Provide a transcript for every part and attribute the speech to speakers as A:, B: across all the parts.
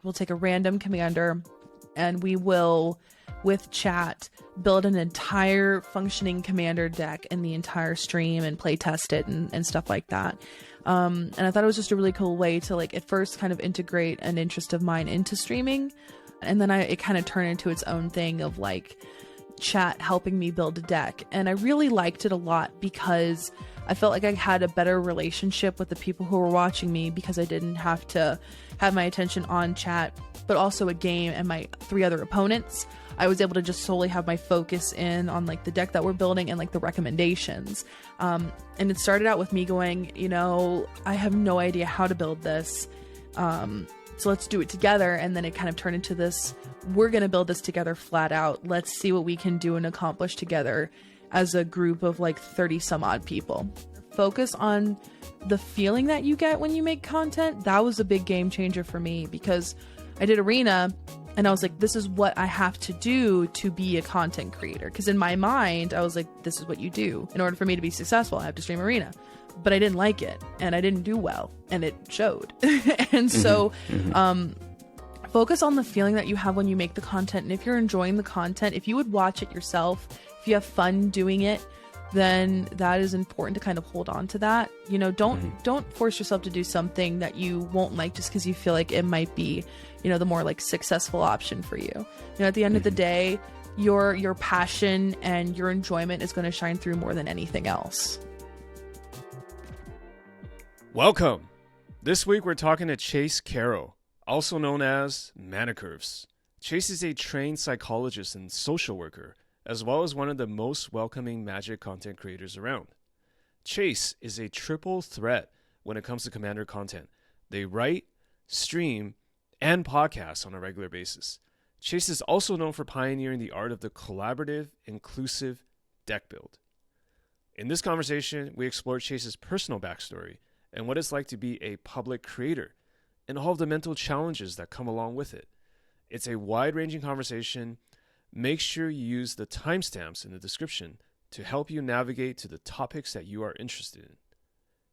A: we'll take a random commander and we will, with chat, build an entire functioning commander deck in the entire stream and play test it and stuff like that. And I thought it was just a really cool way to like at first kind of integrate an interest of mine into streaming. And then it kind of turned into its own thing of like chat helping me build a deck. And I really liked it a lot because I felt like I had a better relationship with the people who were watching me because I didn't have to have my attention on chat, but also a game and my 3 other opponents. I was able to just solely have my focus in on like the deck that we're building and like the recommendations. And it started out with me going, you know, I have no idea how to build this. So let's do it together. And then it kind of turned into this, we're going to build this together flat out. Let's see what we can do and accomplish together as a group of like 30 some odd people. Focus on the feeling that you get when you make content. That was a big game changer for me because I did Arena and I was like, this is what I have to do to be a content creator. Because in my mind, I was like, this is what you do. In order for me to be successful, I have to stream Arena. But I didn't like it and I didn't do well and it showed. And so focus on the feeling that you have when you make the content. And if you're enjoying the content, if you would watch it yourself, if you have fun doing it, then that is important to kind of hold on to that. You know, don't force yourself to do something that you won't like just because you feel like it might be, you know, the more like successful option for you. You know, at the end of the day, your passion and your enjoyment is going to shine through more than anything else.
B: Welcome. This week we're talking to Chase Carroll, also known as Manacurves. Chase is a trained psychologist and social worker, as well as one of the most welcoming Magic content creators around. Chase is a triple threat when it comes to Commander content. They write, stream, and podcast on a regular basis. Chase is also known for pioneering the art of the collaborative, inclusive deck build. In this conversation, we explore Chase's personal backstory and what it's like to be a public creator, and all of the mental challenges that come along with it. It's a wide-ranging conversation. Make sure you use the timestamps in the description to help you navigate to the topics that you are interested in.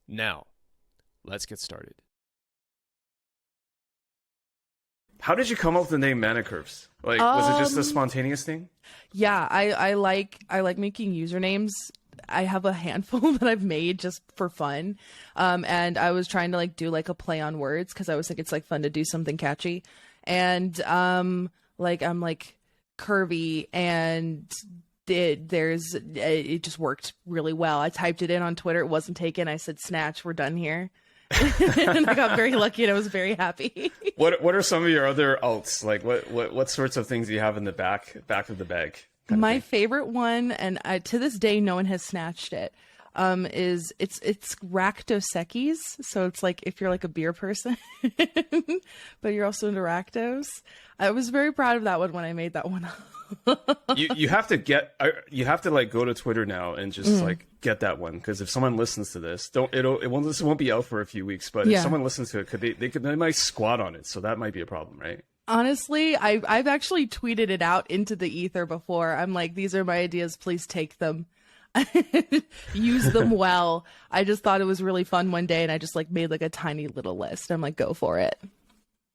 B: Now, let's get started. How did you come up with the name Manacurves? Like, was it just a spontaneous thing?
A: Yeah, I like making usernames. I have a handful that I've made just for fun. And I was trying to like do like a play on words because I was like, it's like fun to do something catchy. And like I'm like curvy and it just worked really well. I typed it in on Twitter. It wasn't taken. I said, snatch, we're done here. And I got very lucky and I was very happy.
B: What are some of your other alts? Like what sorts of things do you have in the back of the bag?
A: My favorite one, and to this day, no one has snatched it, is it's ractosekis. So it's like if you're like a beer person, but you're also into ractos. I was very proud of that one when I made that one up.
B: you have to like go to Twitter now and just like get that one, because if someone listens to this, this won't be out for a few weeks, but if someone listens to it, they might squat on it, so that might be a problem, right?
A: Honestly, I've actually tweeted it out into the ether before. I'm like, these are my ideas, please take them. Use them well. I just thought it was really fun one day and I just like made like a tiny little list. I'm like, go for it.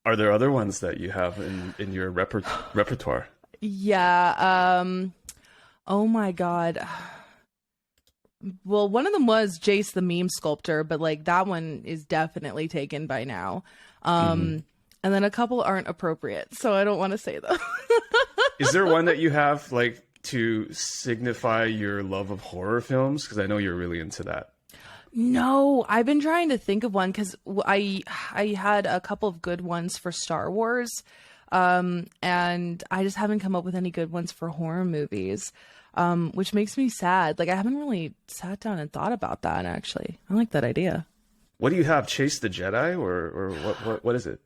B: Are there other ones that you have in your repertoire?
A: Yeah. Oh my God. Well, one of them was Jace the meme sculptor, but like that one is definitely taken by now. And then a couple aren't appropriate, so I don't want to say them.
B: Is there one that you have like to signify your love of horror films? Because I know you're really into that.
A: No, I've been trying to think of one because I had a couple of good ones for Star Wars, and I just haven't come up with any good ones for horror movies, which makes me sad. Like I haven't really sat down and thought about that. Actually, I like that idea.
B: What do you have? Chase the Jedi, or what is it?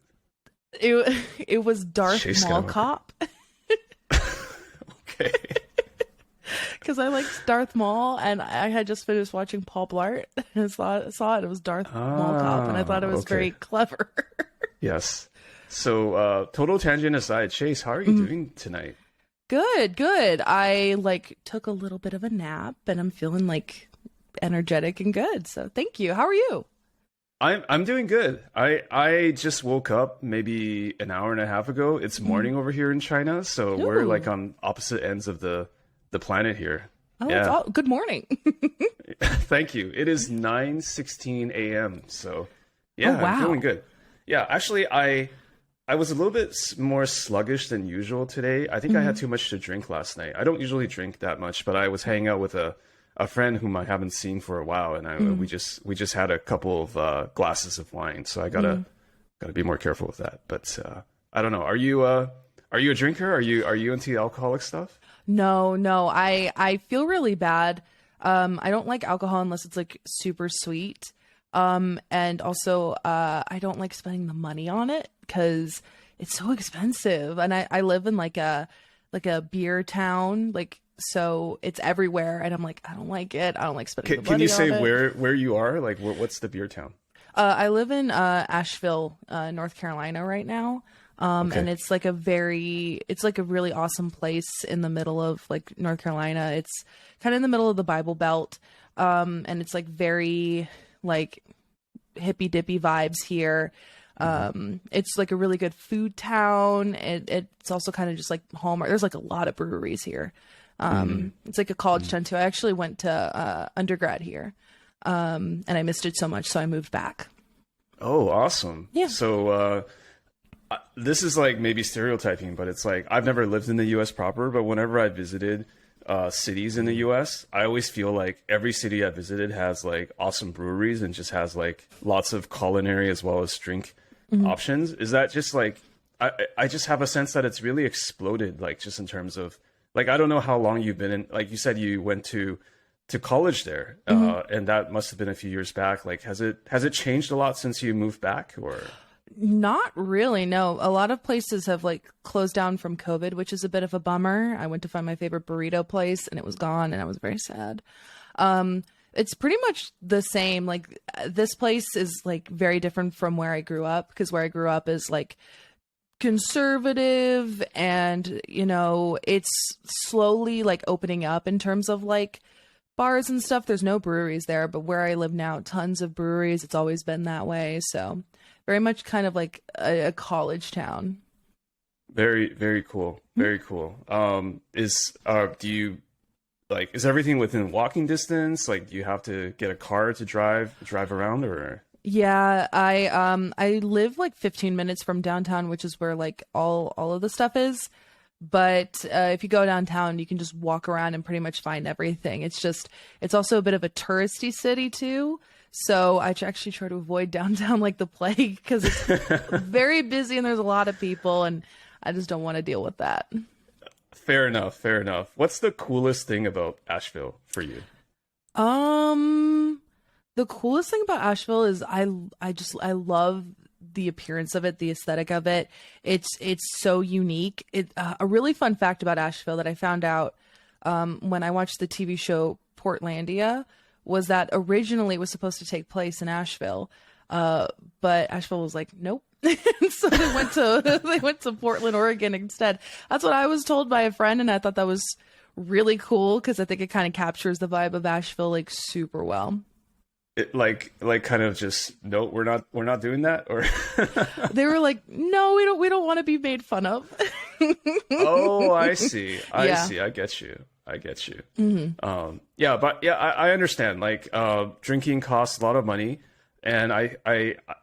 A: It was Darth Mall Cop.
B: Okay.
A: Because I liked Darth Maul, and I had just finished watching Paul Blart, and saw it. It was Darth Mall Cop, and I thought it was very clever.
B: Yes. So, total tangent aside, Chase, how are you doing tonight?
A: Good. I like took a little bit of a nap, and I'm feeling like energetic and good. So, thank you. How are you?
B: I'm doing good. I just woke up maybe an hour and a half ago. It's morning over here in China, so we're like
A: Ooh.
B: on opposite ends of the planet here.
A: Oh, it's
B: Yeah.
A: all good morning.
B: Thank you. It is 9:16 a.m. So,
A: Oh,
B: yeah, I'm feeling
A: wow.
B: good. Yeah, actually I was a little bit more sluggish than usual today. I think I had
A: Mhm.
B: too much to drink last night. I don't usually drink that much, but I was hanging out with a friend whom I haven't seen for a while, and
A: Mm,
B: we just had a couple of glasses of wine, so I
A: mm.
B: gotta be more careful with that. But I don't know. Are you a drinker? Are you into alcoholic stuff?
A: No, no, I feel really bad. I don't like alcohol unless it's like super sweet. And also, I don't like spending the money on it because it's so expensive. And I live in like a beer town, like so it's everywhere. And I'm like, I don't like it. I don't like spending the
B: Can you
A: money
B: say
A: on it.
B: where you are? Like, what's the beer town?
A: I live in Asheville, North Carolina right now. And
B: Okay.
A: it's like a really awesome place in the middle of like North Carolina. It's kind of in the middle of the Bible Belt. And it's like very like hippy dippy vibes here.
B: Hmm.
A: It's like a really good food town. It's also kind of just like home. There's like a lot of breweries here.
B: Hmm.
A: It's like a college town too. I actually went to undergrad here. And I missed it so much, so I moved back.
B: Oh, awesome.
A: Yeah.
B: So, this is like maybe stereotyping, but it's like I've never lived in the U.S. proper, but whenever I visited cities in the U.S., I always feel like every city I visited has like awesome breweries and just has like lots of culinary as well as drink options. Is that just like I just have a sense that it's really exploded, like just in terms of like I don't know how long you've been in. Like you said, you went to college there, and that must have been a few years back. Like, has it changed a lot since you moved back, or?
A: Not really, no. A lot of places have like closed down from COVID, which is a bit of a bummer. I went to find my favorite burrito place and it was gone and I was very sad. It's pretty much the same. Like this place is like very different from where I grew up because where I grew up is like conservative and it's slowly like opening up in terms of like bars and stuff. There's no breweries there, but where I live now, tons of breweries. It's always been that way. So very much kind of like a college town.
B: Very, very cool. Very cool. Do you like, is everything within walking distance? Like, do you have to get a car to drive around, or?
A: Yeah, I live like 15 minutes from downtown, which is where like all of the stuff is. But if you go downtown, you can just walk around and pretty much find everything. It's also a bit of a touristy city too. So actually try to avoid downtown like the plague because it's very busy and there's a lot of people and I just don't want to deal with that.
B: Fair enough. Fair enough. What's the coolest thing about Asheville for you?
A: Um, the coolest thing about Asheville is I love the appearance of it, the aesthetic of it. It's so unique. A really fun fact about Asheville that I found out when I watched the TV show Portlandia was that originally it was supposed to take place in Asheville, but Asheville was like, nope. So they went to Portland, Oregon instead. That's what I was told by a friend, and I thought that was really cool because I think it kind of captures the vibe of Asheville like super well.
B: It like kind of just no, we're not doing that, or?
A: They were like, no, we don't want to be made fun of.
B: Oh, I see. I
A: Yeah.
B: see. I get you. I get you.
A: Hmm.
B: Yeah, but yeah, I understand. Like, drinking costs a lot of money, and I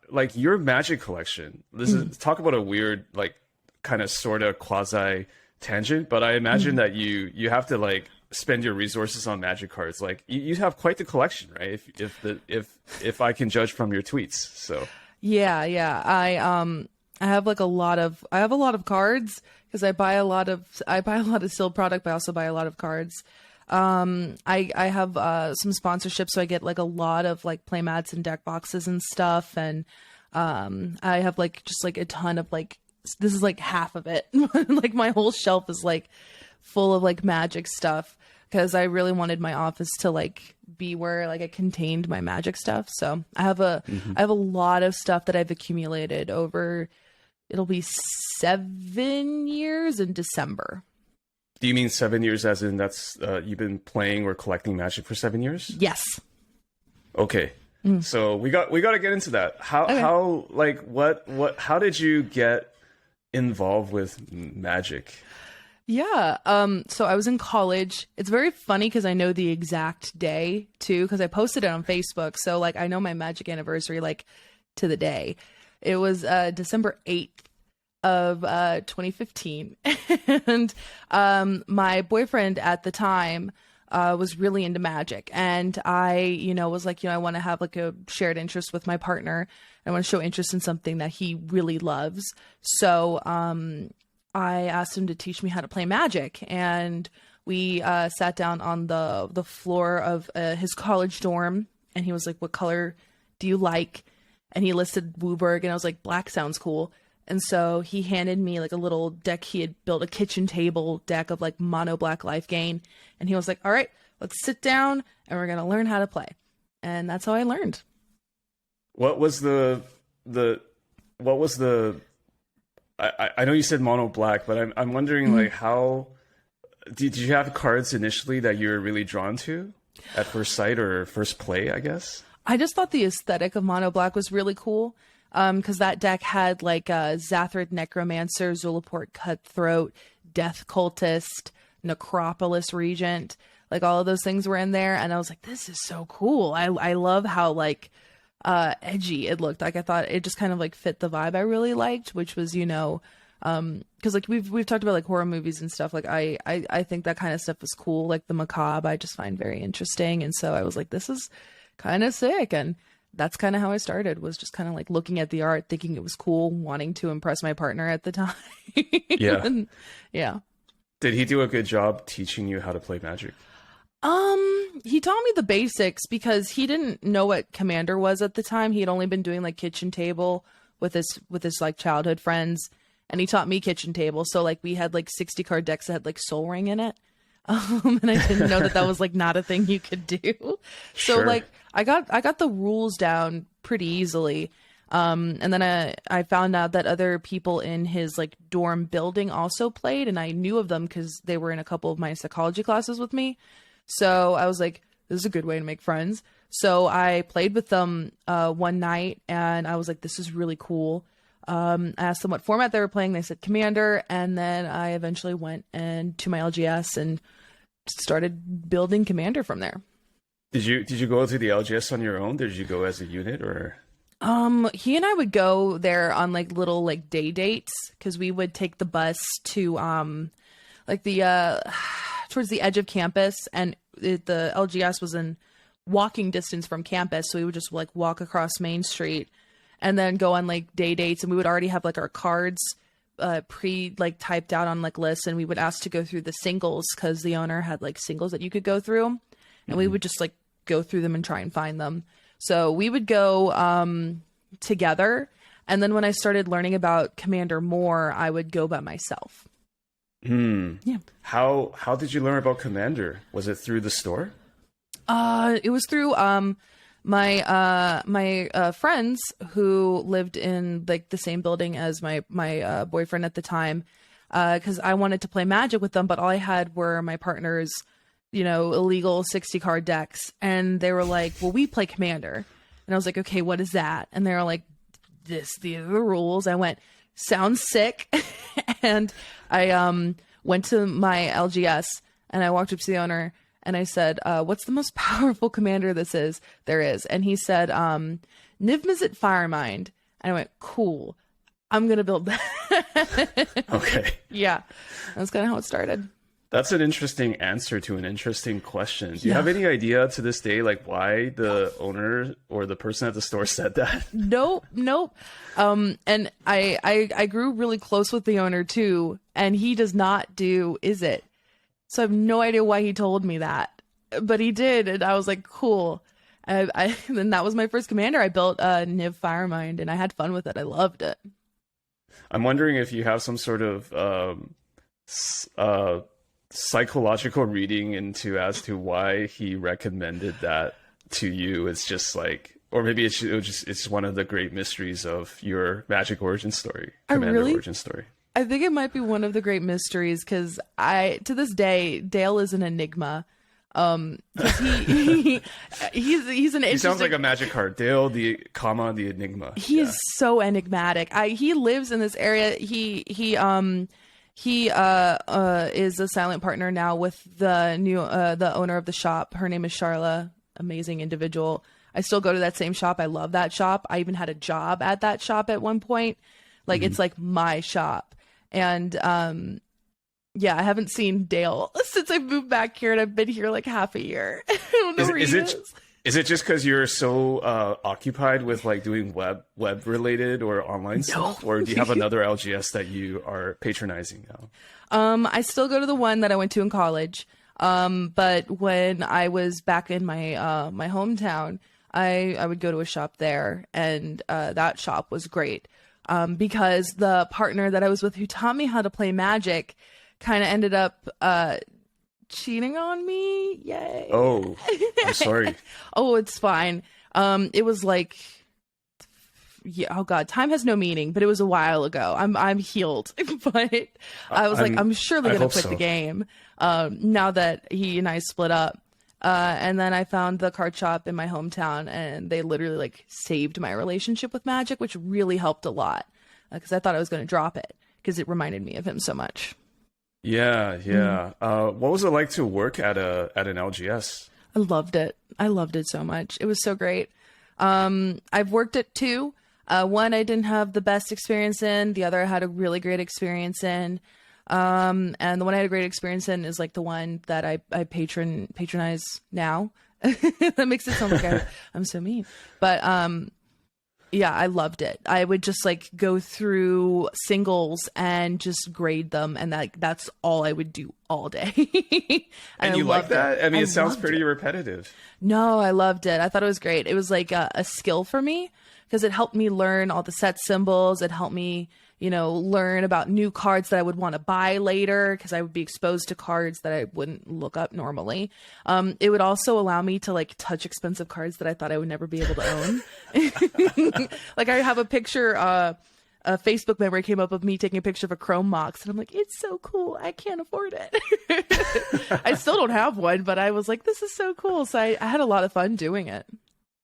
B: like your magic collection. This is talk about a weird, like, kind of sort of quasi tangent, but I imagine that you have to like spend your resources on magic cards. Like, you have quite the collection, right? If I can judge from your tweets, so.
A: Yeah, yeah. I have like I have a lot of cards because I buy a lot of still product, but I also buy a lot of cards. I have some sponsorships, so I get like a lot of like playmats and deck boxes and stuff, and I have like just like a ton of like this is like half of it. Like my whole shelf is like full of like magic stuff because I really wanted my office to like be where like it contained my magic stuff. So I have a lot of stuff that I've accumulated over it'll be 7 years in December.
B: Do you mean 7 years as in that's you've been playing or collecting magic for 7 years?
A: Yes.
B: Okay. So we got to get into that. How like what how did you get involved with Magic?
A: Yeah. So I was in college. It's very funny because I know the exact day too, because I posted it on Facebook. So like I know my Magic anniversary like to the day. It was December 8th of 2015. And my boyfriend at the time was really into Magic. And I, was like, I want to have like a shared interest with my partner. I want to show interest in something that he really loves. So I asked him to teach me how to play Magic, and we sat down on the floor of his college dorm, and he was like, "What color do you like?" And he listed Wooburg, and I was like, "Black sounds cool." And so he handed me like a little deck. He had built a kitchen table deck of like mono black life gain, and he was like, "All right, let's sit down, and we're gonna learn how to play." And that's how I learned.
B: What was the I know you said mono black, but I'm wondering like how did you have cards initially that you were really drawn to at first sight or first play, I guess?
A: I just thought the aesthetic of mono black was really cool. Because that deck had like Zathrid Necromancer, Zulaport Cutthroat, Death Cultist, Necropolis Regent, like all of those things were in there, and I was like, this is so cool. I love how like edgy it looked. Like I thought it just kind of like fit the vibe I really liked, which was because like we've talked about like horror movies and stuff. Like I think that kind of stuff is cool. Like the macabre I just find very interesting, and so I was like, this is kind of sick. And that's kind of how I started, was just kind of like looking at the art, thinking it was cool, wanting to impress my partner at the time.
B: Yeah.
A: And, yeah.
B: Did he do a good job teaching you how to play Magic?
A: He taught me the basics because he didn't know what Commander was at the time. He had only been doing like kitchen table with his like childhood friends, and he taught me kitchen table. So like we had like 60 card decks that had like Soul Ring in it. And I didn't know that was like not a thing you could do. So
B: Sure.
A: like I got the rules down pretty easily. And then I found out that other people in his like dorm building also played, and I knew of them because they were in a couple of my psychology classes with me. So I was like, this is a good way to make friends. So I played with them one night, and I was like, this is really cool. I asked them what format they were playing. They said Commander, and then I eventually went to my LGS and started building Commander from there.
B: Did you go to the LGS on your own? Did you go as a unit or?
A: He and I would go there on like little like day dates, because we would take the bus to like the towards the edge of campus, and the LGS was in walking distance from campus, so we would just like walk across Main Street and then go on like day dates, and we would already have like our cards pre like typed out on like lists, and we would ask to go through the singles because the owner had like singles that you could go through, and we would just like go through them and try and find them. So we would go together, and then when I started learning about Commander more, I would go by myself. Yeah.
B: How did you learn about Commander? Was it through the store?
A: It was through my friends who lived in like the same building as my boyfriend at the time, because I wanted to play Magic with them, but all I had were my partner's illegal 60 card decks, and they were like, well, we play Commander, and I was like, okay, what is that? And they were like, these are the rules. I went, sounds sick. And I went to my LGS, and I walked up to the owner, and I said, what's the most powerful Commander there is? And he said, Niv Mizzet Firemind. And I went, cool, I'm gonna build that.
B: Okay.
A: Yeah, that's kind of how it started.
B: That's an interesting answer to an interesting question. Do you have any idea to this day, like why the owner or the person at the store said that?
A: Nope. And I grew really close with the owner too, and he does not do Is It. So I have no idea why he told me that, but he did, and I was like, cool. And that was my first Commander. I built Niv Firemind, and I had fun with it. I loved it.
B: I'm wondering if you have some sort of psychological reading as to why he recommended that to you. It's just like, or maybe it's one of the great mysteries of your Magic origin story, Commander origin story.
A: I think it might be one of the great mysteries, because to this day, Dale is an enigma. 'Cause he's an
B: He sounds like
A: interesting.
B: a magic card. Dale, the enigma.
A: He is so enigmatic. He lives in this area. He is a silent partner now with the owner of the shop. Her name is Charla. Amazing individual. I still go to that same shop. I love that shop. I even had a job at that shop at one point. Like it's like my shop. And yeah, I haven't seen Dale since I moved back here, and I've been here like half a year. I don't know where he is.
B: Is it just because you're so occupied with like doing web related or online stuff, or do you have another LGS that you are patronizing now?
A: I still go to the one that I went to in college. But when I was back in my my hometown, I would go to a shop there, and that shop was great. Because the partner that I was with who taught me how to play Magic kind of ended up cheating on me. Yay.
B: Oh, I'm sorry.
A: Oh, it's fine. It was like, yeah, oh God, time has no meaning, but it was a while ago. I'm healed, but I was like, I'm surely going to quit the game now that he and I split up. And then I found the card shop in my hometown, and they literally like saved my relationship with Magic, which really helped a lot because I thought I was going to drop it because it reminded me of him so much.
B: Yeah, yeah. What was it like to work at an LGS?
A: I loved it. I loved it so much. It was so great. I've worked at two. One I didn't have the best experience in. The other I had a really great experience in. And the one I had a great experience in is like the one that I patronize now. That makes it sound like I'm so mean. But yeah, I loved it. I would just like go through singles and just grade them, and that's all I would do all day.
B: And you like that? I mean, it sounds pretty repetitive.
A: No, I loved it. I thought it was great. It was like a skill for me because it helped me learn all the set symbols. It helped me, learn about new cards that I would want to buy later because I would be exposed to cards that I wouldn't look up normally. It would also allow me to like touch expensive cards that I thought I would never be able to own. Like I have a picture, a Facebook memory came up of me taking a picture of a Chrome Mox, and I'm like, it's so cool. I can't afford it. I still don't have one, but I was like, this is so cool. So I had a lot of fun doing it.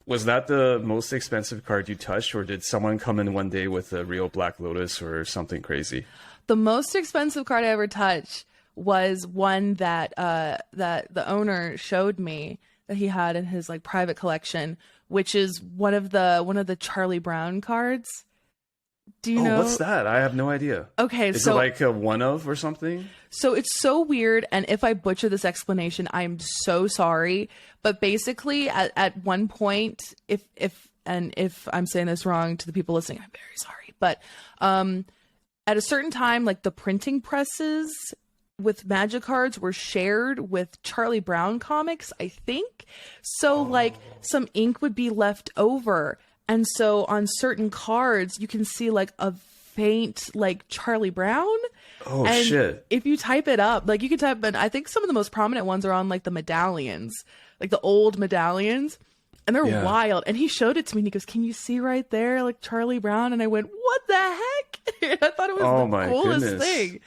B: Was that the most expensive card you touched, or did someone come in one day with a real Black Lotus or something crazy?
A: The most expensive card I ever touched was one that that the owner showed me that he had in his like private collection, which is one of the Charlie Brown cards. Do you know?
B: What's that? I have no idea.
A: Okay,
B: is it like a one of or something?
A: So it's so weird, and if I butcher this explanation, I'm so sorry. But basically, at one point, if I'm saying this wrong to the people listening, I'm very sorry. But at a certain time, like the printing presses with Magic cards were shared with Charlie Brown comics, I think. So like some ink would be left over. And so on certain cards, you can see like a faint like Charlie Brown.
B: Oh,
A: and
B: shit.
A: If you type it up, like you can type, but I think some of the most prominent ones are on like the medallions, like the old medallions. And they're wild. And he showed it to me and he goes, can you see right there, like Charlie Brown? And I went, what the heck? I thought it was the coolest thing.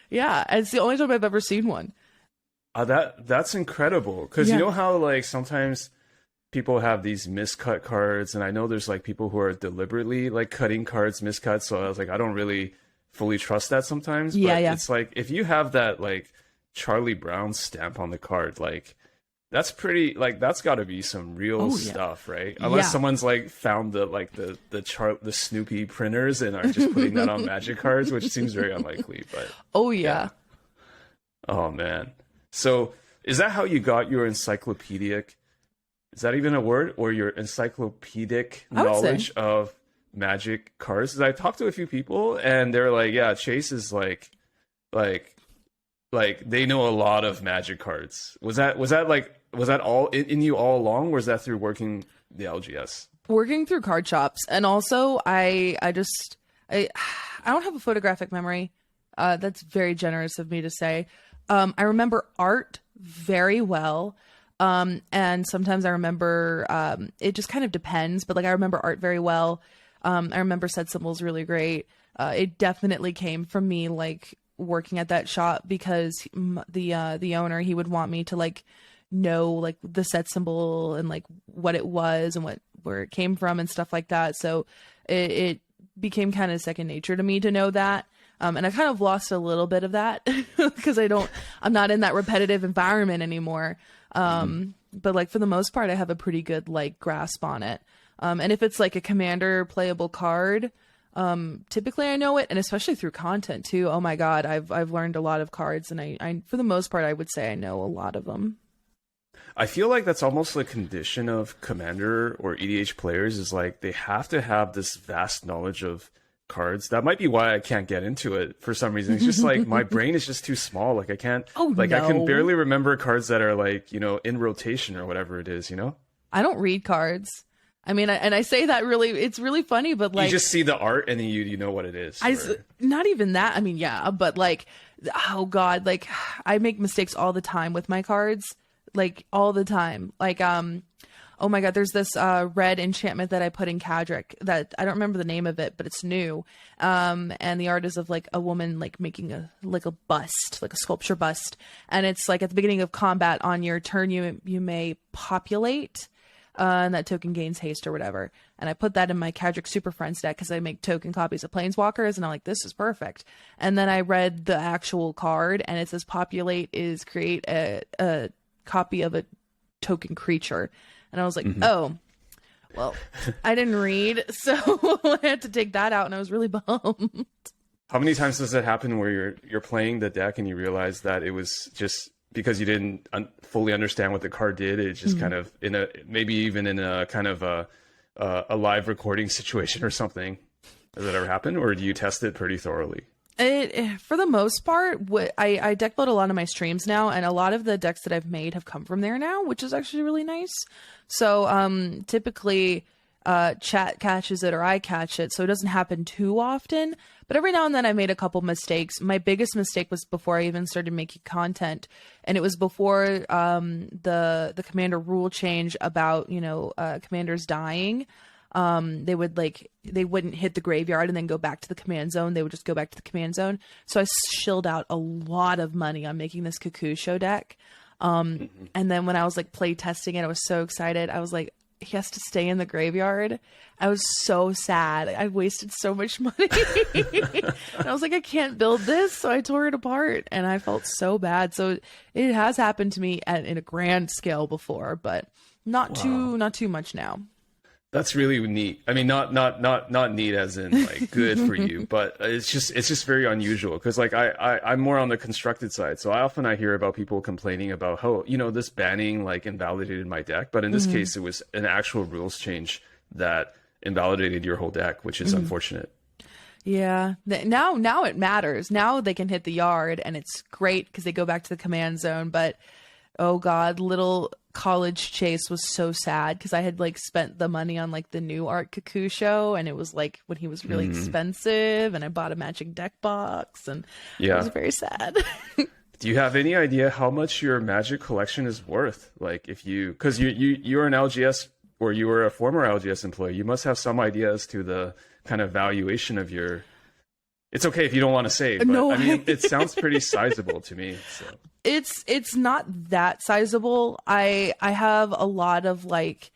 A: Yeah. And it's the only time I've ever seen one.
B: That's incredible. Because you know how like sometimes people have these miscut cards, and I know there's like people who are deliberately like cutting cards miscut. So I was like, I don't really fully trust that sometimes. But it's like if you have that like Charlie Brown stamp on the card, like that's pretty, like that's got to be some real stuff, right? Unless someone's like found the Snoopy printers and are just putting that on Magic cards, which seems very unlikely. But oh man, so is that how you got your encyclopedic? Is that even a word? Or your encyclopedic knowledge of Magic cards? Because I talked to a few people and they're like, yeah, Chase is like they know a lot of Magic cards. Was that all in you all along, or was that through working the LGS? Working
A: through card shops. And also I don't have a photographic memory. That's very generous of me to say. I remember art very well. And sometimes I remember, it just kind of depends, but like I remember art very well. I remember set symbols really great. It definitely came from me like working at that shop because the owner, he would want me to like know like the set symbol and like what it was and where it came from and stuff like that. So it became kind of second nature to me to know that. And I kind of lost a little bit of that because I'm not in that repetitive environment anymore. But like for the most part, I have a pretty good like grasp on it. And if it's like a commander playable card, typically I know it, and especially through content too. Oh my God, I've learned a lot of cards, and I for the most part I would say I know a lot of them.
B: I feel like that's almost a condition of commander or EDH players, is like they have to have this vast knowledge of cards. That might be why I can't get into it for some reason. It's just like my brain is just too small. Like I can't I can barely remember cards that are like, you know, in rotation or whatever it is, you know?
A: I don't read cards. I mean, and I say that really, it's really funny, but like...
B: You just see the art and then you know what it is.
A: Not even that. I mean, yeah, but like, oh God, like I make mistakes all the time with my cards. Like all the time. Like, oh my God, there's this red enchantment that I put in EDHRec that I don't remember the name of it, but it's new. And the art is of like a woman like making a bust, like a sculpture bust. And it's like at the beginning of combat on your turn, you may populate. And that token gains haste or whatever. And I put that in my EDHRec Super Friends deck because I make token copies of Planeswalkers, and I'm like, this is perfect. And then I read the actual card, and it says populate is create a copy of a token creature. And I was like, oh, well, I didn't read, so I had to take that out, and I was really bummed.
B: How many times does it happen where you're playing the deck and you realize that it was just because you didn't fully understand what the card did? It's just kind of maybe even in a kind of a live recording situation or something. Has that ever happened, or do you test it pretty thoroughly?
A: For the most part, I deck build a lot of my streams now, and a lot of the decks that I've made have come from there now, which is actually really nice. So typically chat catches it or I catch it, so it doesn't happen too often. But every now and then I made a couple mistakes. My biggest mistake was before I even started making content, and it was before the commander rule change about commanders dying. They wouldn't hit the graveyard and then go back to the command zone. They would just go back to the command zone. So I shilled out a lot of money on making this Kokusho deck. And then when I was like play testing it, I was so excited. I was like, he has to stay in the graveyard. I was so sad. I wasted so much money. And I was like, I can't build this. So I tore it apart, and I felt so bad. So it has happened to me in a grand scale before, but not too much now.
B: That's really neat. I mean, not neat as in like good for you, but it's just very unusual because like I'm more on the constructed side. So I hear about people complaining about how, this banning like invalidated my deck. But in this case, it was an actual rules change that invalidated your whole deck, which is unfortunate. Yeah.
A: Now it matters. Now they can hit the yard, and it's great because they go back to the command zone. But oh God, little college Chase was so sad because I had like spent the money on like the new art Kokusho, and it was like when he was really expensive, and I bought a matching deck box, and it was very sad.
B: Do you have any idea how much your Magic collection is worth? Like because you're an LGS, or you were a former LGS employee, you must have some idea as to the kind of valuation of your... It's okay if you don't want to say, but no. I mean, it sounds pretty sizable to me. So.
A: It's not that sizable. I have a lot of like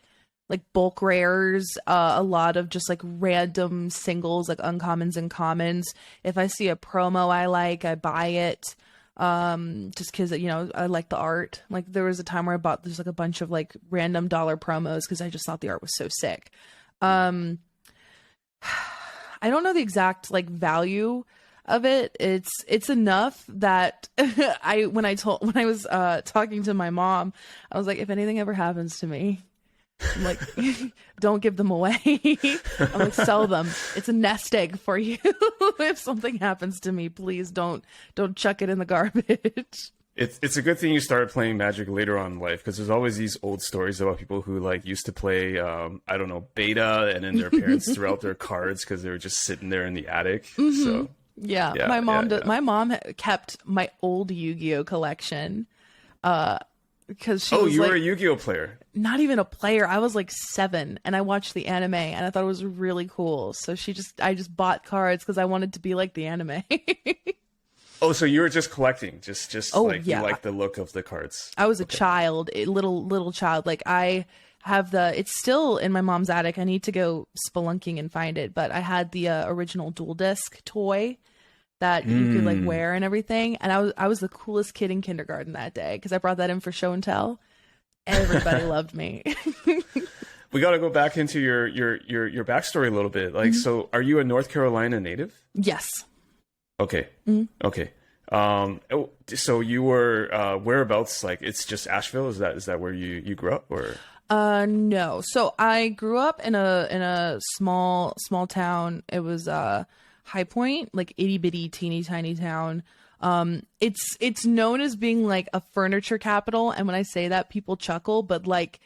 A: bulk rares, a lot of just like random singles, like uncommons and commons. If I see a promo I buy it. Just because I like the art. Like there was a time where I bought there's like a bunch of like random dollar promos because I just thought the art was so sick. I don't know the exact like value of it. It's enough that when I was talking to my mom, I was like, if anything ever happens to me, I'm like, don't give them away. I'm like, sell them. It's a nest egg for you. If something happens to me, please don't chuck it in the garbage.
B: It's a good thing you started playing Magic later on in life, because there's always these old stories about people who like used to play I don't know, beta, and then their parents threw out their cards because they were just sitting there in the attic. So
A: yeah, my mom kept my old Yu-Gi-Oh collection because she was
B: you
A: like,
B: were a Yu-Gi-Oh player.
A: Not even a player. I was like 7 and I watched the anime and I thought it was really cool. So I just bought cards because I wanted to be like the anime.
B: Oh, so you were just collecting, just
A: Oh,
B: like
A: yeah.
B: you like the look of the cards.
A: I was a child, a little child. Like I have it's still in my mom's attic. I need to go spelunking and find it. But I had the original dual disc toy that you could like wear and everything. And I was the coolest kid in kindergarten that day because I brought that in for show and tell. Everybody loved me.
B: We got to go back into your backstory a little bit. Like, so are you a North Carolina native?
A: Yes.
B: Okay. Okay. So you were whereabouts? Like, it's just Asheville. Is that where you grew up, or?
A: No. So I grew up in a small town. It was High Point, like itty bitty teeny tiny town. It's known as being like a furniture capital, and when I say that, people chuckle, but like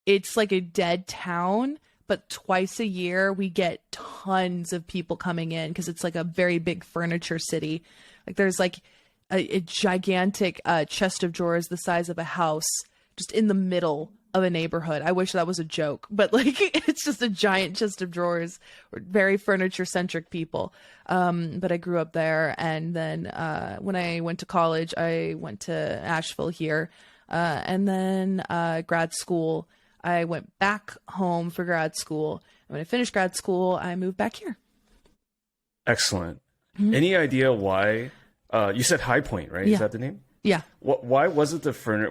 A: it's like a dead town. But twice a year we get tons of people coming in because it's like a very big furniture city. Like there's like a gigantic chest of drawers the size of a house just in the middle of a neighborhood. I wish that was a joke, but like it's just a giant chest of drawers. We're very furniture centric people. But I grew up there, and then when I went to college, I went to Asheville here, and then grad school. I went back home for grad school. And when I finished grad school, I moved back here.
B: Excellent. Any idea why? You said High Point, right?
A: Yeah.
B: Is that the name?
A: Yeah.
B: Why was it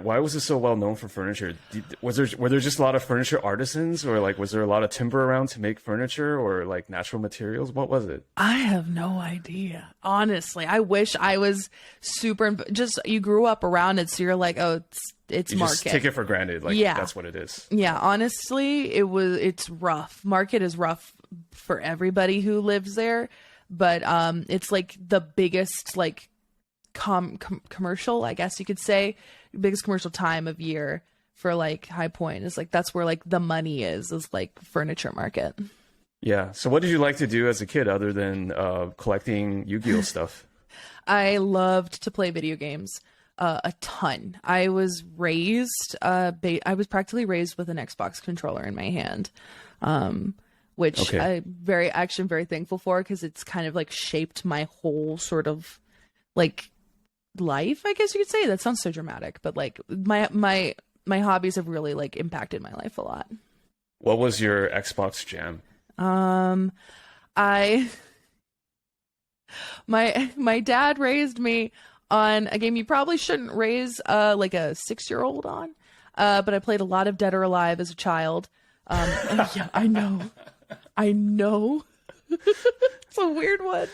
B: Why was it so well known for furniture? Were there just a lot of furniture artisans, or like was there a lot of timber around to make furniture, or like natural materials? What was it?
A: I have no idea. Honestly, I wish I was super. Just you grew up around it, so you're like, oh, it's
B: You
A: market.
B: just take it for granted, like that's what it is.
A: Yeah, honestly, it's rough. Market is rough for everybody who lives there, but it's like the biggest like commercial, I guess you could say, biggest commercial time of year for like High Point is like that's where like the money is like furniture market.
B: Yeah. So what did you like to do as a kid other than collecting Yu-Gi-Oh stuff?
A: I loved to play video games. A ton. I was raised, I was practically raised with an Xbox controller in my hand, which I'm very thankful for because it's kind of like shaped my whole sort of like life, I guess you could say. That sounds so dramatic, but like my hobbies have really like impacted my life a lot.
B: What was your Xbox jam?
A: My dad raised me on a game you probably shouldn't raise like a 6-year-old on, but I played a lot of Dead or Alive as a child. Yeah, I know. It's a weird one,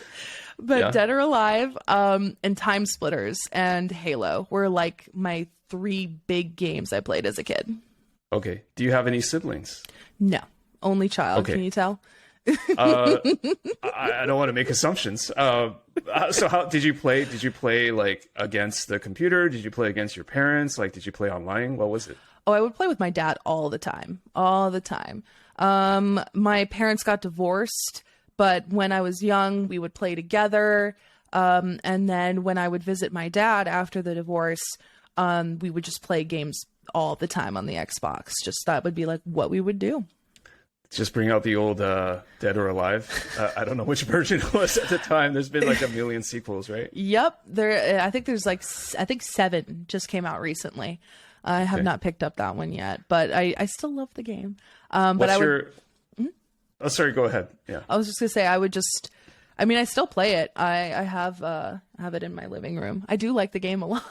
A: but yeah. Dead or Alive, and Time Splitters and Halo were like my 3 big games I played as a kid.
B: Okay. Do you have any siblings?
A: No, only child. Okay. Can you tell?
B: I don't want to make assumptions. So how did you play? Did you play like against the computer? Did you play against your parents? Like, did you play online? What was it?
A: Oh, I would play with my dad all the time. My parents got divorced, but when I was young, we would play together. And then when I would visit my dad after the divorce, we would just play games all the time on the Xbox. Just that would be like what we would do.
B: Just bring out the old Dead or Alive. I don't know which version it was at the time. There's been like a million sequels, right?
A: Yep. I think there's like 7 just came out recently. I have not picked up that one yet, but I still love the game. But
B: Oh, sorry. Go ahead. Yeah.
A: I was just gonna say I still play it. I have it in my living room. I do like the game a lot.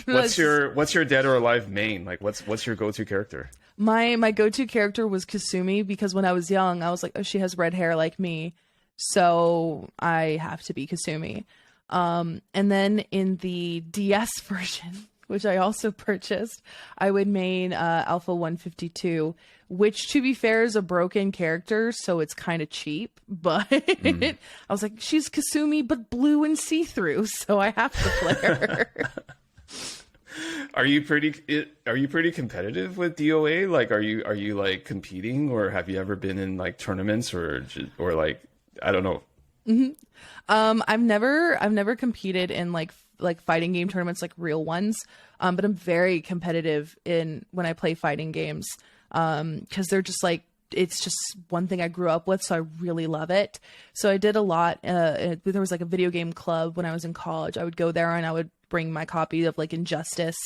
B: What's your Dead or Alive main? Like, what's your go-to character?
A: My go-to character was Kasumi because when I was young, I was like, oh, she has red hair like me, so I have to be Kasumi. And then in the DS version, which I also purchased, I would main Alpha 152, which, to be fair, is a broken character, so it's kind of cheap. But I was like, she's Kasumi, but blue and see-through, so I have to play her.
B: Are you pretty competitive with DOA? Like, are you like competing, or have you ever been in like tournaments or like, I don't know.
A: Mm-hmm. I've never competed in like fighting game tournaments, like real ones. But I'm very competitive when I play fighting games. Cause they're just like it's just one thing I grew up with, so I really love it. So I did a lot. There was like a video game club when I was in college. I would go there and I would bring my copy of like Injustice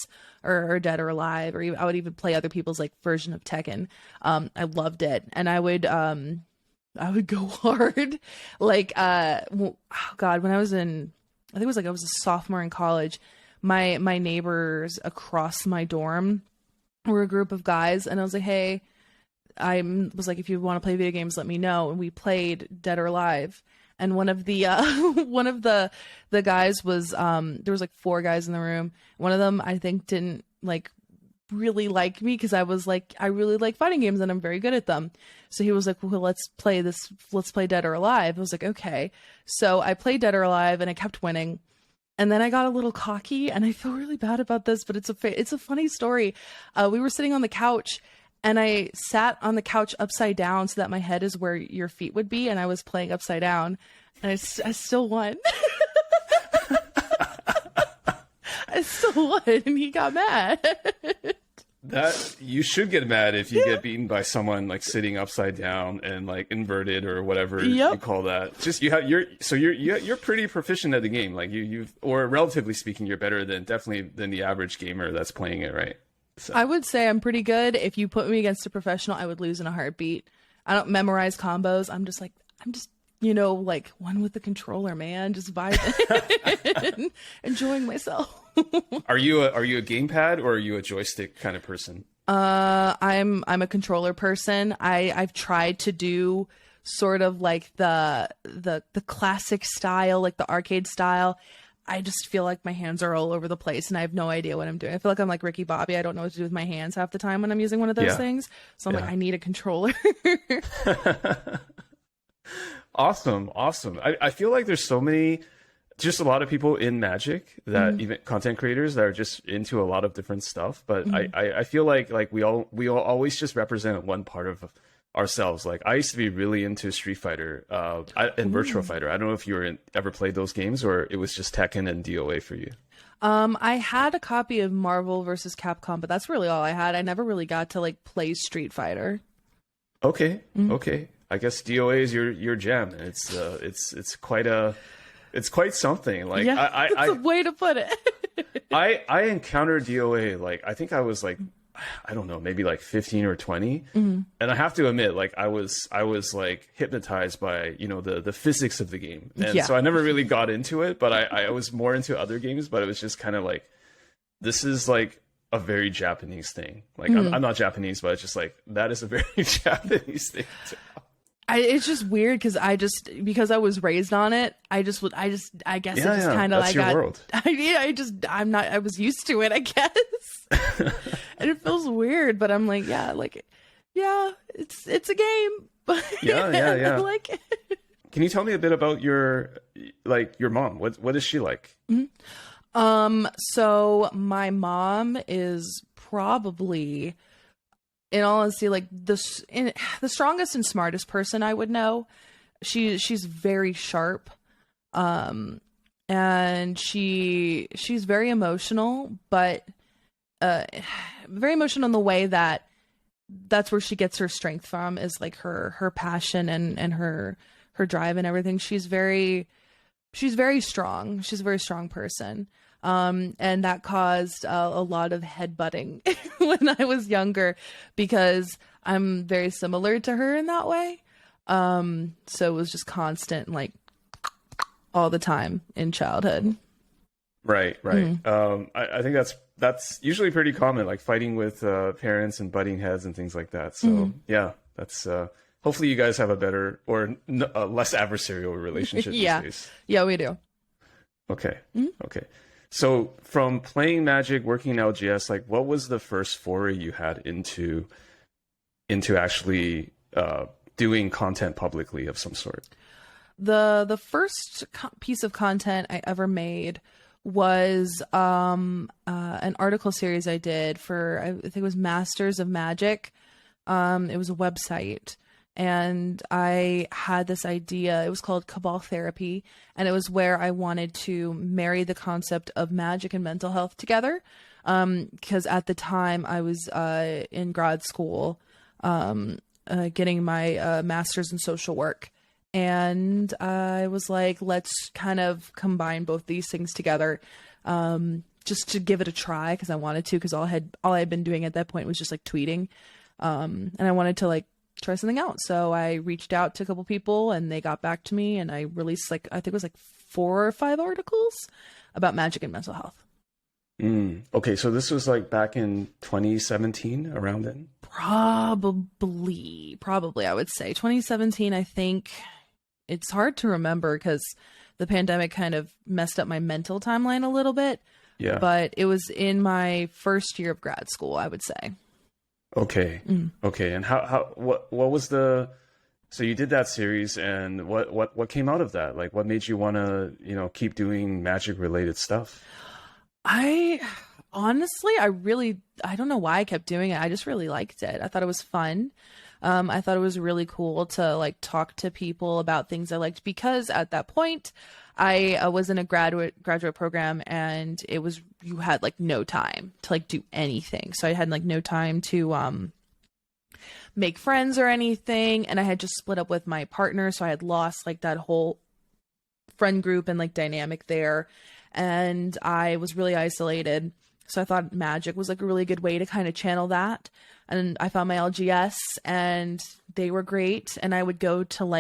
A: or Dead or Alive, or I would even play other people's like version of Tekken. I loved it, and I would go hard. Like oh God, when I was in, I think it was like I was a sophomore in college. My neighbors across my dorm were a group of guys, and I was like, hey. I was like, if you want to play video games, let me know. And we played Dead or Alive. And one of the one of the guys was there was like 4 guys in the room. One of them I think didn't like really like me because I was like, I really like fighting games and I'm very good at them. So he was like, well, let's play Dead or Alive. I was like, okay. So I played Dead or Alive and I kept winning. And then I got a little cocky, and I feel really bad about this, but it's a funny story. We were sitting on the couch. And I sat on the couch upside down so that my head is where your feet would be. And I was playing upside down. And I still won. I still won. And he got mad.
B: That you should get mad if you get beaten by someone like sitting upside down and like inverted or whatever you call that. Just you're pretty proficient at the game. Like you've or relatively speaking, you're better than the average gamer that's playing it, right? So. I
A: would say I'm pretty good. If you put me against a professional, I would lose in a heartbeat. I don't memorize combos. I'm just like one with the controller, man, just vibing, enjoying myself.
B: Are you a gamepad or are you a joystick kind of person?
A: I'm a controller person. I've tried to do sort of like the classic style, like the arcade style. I just feel like my hands are all over the place and I have no idea what I'm doing. I feel like I'm like Ricky Bobby. I don't know what to do with my hands half the time when I'm using one of those things. So I'm like, I need a controller.
B: Awesome. I feel like there's just a lot of people in Magic that even content creators that are just into a lot of different stuff. But I feel like we all always just represent one part of ourselves. Like I used to be really into Street Fighter and Virtua Fighter. I don't know if you ever played those games or it was just Tekken and DOA for you.
A: I had a copy of Marvel vs. Capcom, but that's really all I had. I never really got to like play Street Fighter.
B: Okay. I guess DOA is your jam. It's quite something. Like
A: that's a way to put it.
B: I encountered DOA like I think I was like I don't know, maybe like 15 or 20. And I have to admit, like I was like hypnotized by, the physics of the game. And so I never really got into it, but I was more into other games, but it was just kind of like, this is like a very Japanese thing. Like I'm not Japanese, but it's just like, that is a very Japanese thing.
A: It's just weird because I was raised on it. I guess it just kind of like
B: your world.
A: I was used to it, I guess. And it feels weird, but I'm like, it's a game.
B: Yeah.
A: I like it.
B: Can you tell me a bit about your mom? What is she like?
A: So my mom is probably, in all honesty, like the strongest and smartest person I would know. She's very sharp, and she's very emotional, but very emotional in the way that that's where she gets her strength from, is like her passion and her drive and everything. She's very strong. She's a very strong person. And that caused a lot of headbutting when I was younger because I'm very similar to her in that way. So it was just constant, like all the time in childhood.
B: Right. I think that's usually pretty common, like fighting with parents and butting heads and things like that. So that's hopefully you guys have a better or a less adversarial relationship these days.
A: Yeah, we do.
B: Okay. Okay. So from playing Magic, working in LGS, like what was the first foray you had into actually doing content publicly of some sort?
A: The first piece of content I ever made was an article series I did for, I think it was Masters of Magic. It was a website. And I had this idea. It was called Cabal Therapy, and it was where I wanted to marry the concept of magic and mental health together. Because at the time I was in grad school, getting my master's in social work. And I was like, let's kind of combine both these things together, just to give it a try, because I wanted to, because all I had been doing at that point was just like tweeting. And I wanted to like try something out. So I reached out to a couple people and they got back to me, and I released like, I think it was like 4 or 5 articles about magic and mental health.
B: Okay, so this was like back in 2017, around then?
A: Probably, I would say 2017. I think it's hard to remember because the pandemic kind of messed up my mental timeline a little bit.
B: Yeah.
A: But it was in my first year of grad school, I would say.
B: Okay. Okay. And what was so you did that series, and what came out of that? Like, what made you want to, keep doing magic related stuff?
A: I honestly, I don't know why I kept doing it. I just really liked it. I thought it was fun. I thought it was really cool to like talk to people about things I liked, because at that point I was in a graduate program, and you had like no time to like do anything. So I had like no time to make friends or anything. And I had just split up with my partner. So I had lost like that whole friend group and like dynamic there. And I was really isolated. So I thought magic was like a really good way to kind of channel that. And I found my LGS, and they were great. And I would go to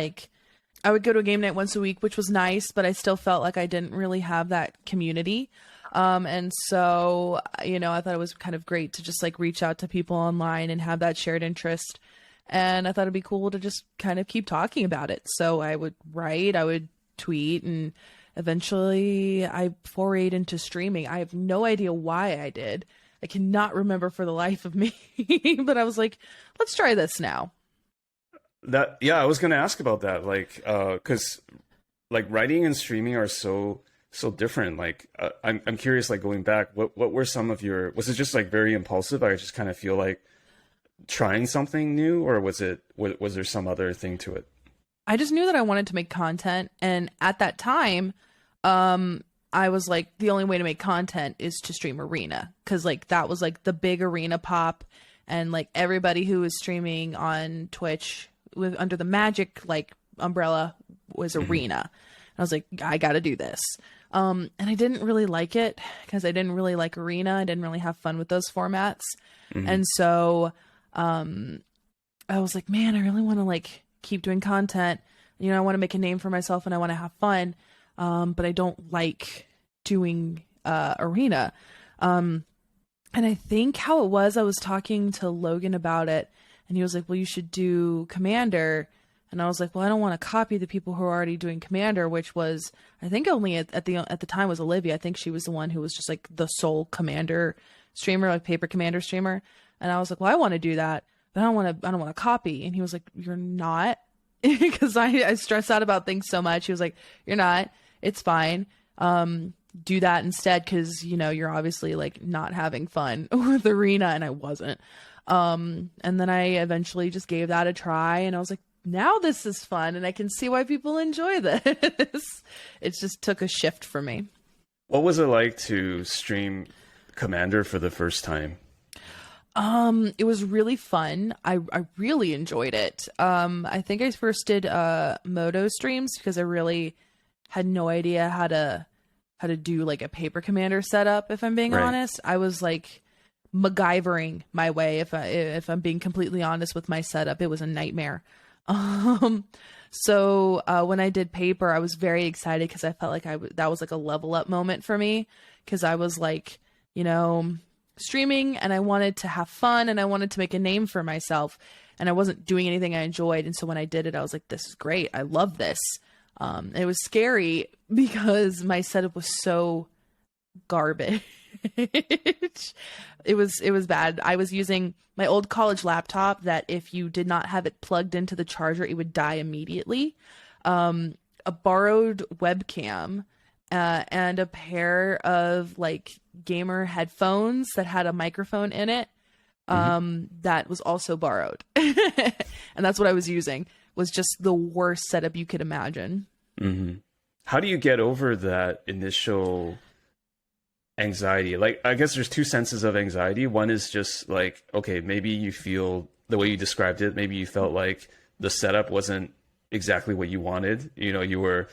A: a game night once a week, which was nice, but I still felt like I didn't really have that community. And so, I thought it was kind of great to just like reach out to people online and have that shared interest. And I thought it'd be cool to just kind of keep talking about it. So I would write, I would tweet, and eventually I forayed into streaming. I have no idea why I did. I cannot remember for the life of me, but I was like, let's try this now.
B: I was going to ask about that. Like, cause like writing and streaming are so different. Like, I'm curious, like going back, what were some of was it just like very impulsive? I just kind of feel like trying something new, or was there some other thing to it?
A: I just knew that I wanted to make content. And at that time, I was like, the only way to make content is to stream Arena. Cause like, that was like the big Arena pop. And like everybody who was streaming on Twitch under the Magic like umbrella was Arena. And I was like, I got to do this. And I didn't really like it because I didn't really like Arena. I didn't really have fun with those formats. And so, I was like, man, I really want to like keep doing content. I want to make a name for myself and I want to have fun. But I don't like doing, Arena. And I think how it was, I was talking to Logan about it, and he was like, well, you should do Commander. And I was like, well, I don't want to copy the people who are already doing Commander, which was, I think only at the time was Olivia. I think she was the one who was just like the sole Commander streamer, like paper Commander streamer. And I was like, well, I want to do that, but I don't want to copy. And he was like, you're not, because I stress out about things so much. He was like, you're not, it's fine. Do that instead. Cause you're obviously like not having fun with Arena, and I wasn't. And then I eventually just gave that a try, and I was like, now this is fun, and I can see why people enjoy this. It just took a shift for me.
B: What was it like to stream Commander for the first time?
A: It was really fun. I really enjoyed it. I think I first did Moto streams because I really had no idea how to do like a paper Commander setup, if I'm being honest. I was like MacGyvering my way, if I'm being completely honest with my setup. It was a nightmare. So when I did paper, I was very excited because I felt like that was like a level up moment for me, because I was like, streaming, and I wanted to have fun, and I wanted to make a name for myself, and I wasn't doing anything I enjoyed. And so when I did it, I was like, this is great. I love this. It was scary because my setup was so garbage. It was bad. I was using my old college laptop that if you did not have it plugged into the charger, it would die immediately. A borrowed webcam, and a pair of like gamer headphones that had a microphone in it. That was also borrowed. And that's what I was using. Was just the worst setup you could imagine.
B: How do you get over that initial anxiety? Like, I guess there's two senses of anxiety. One is just like, okay, maybe you feel the way you described it, maybe you felt like the setup wasn't exactly what you wanted. You know, you were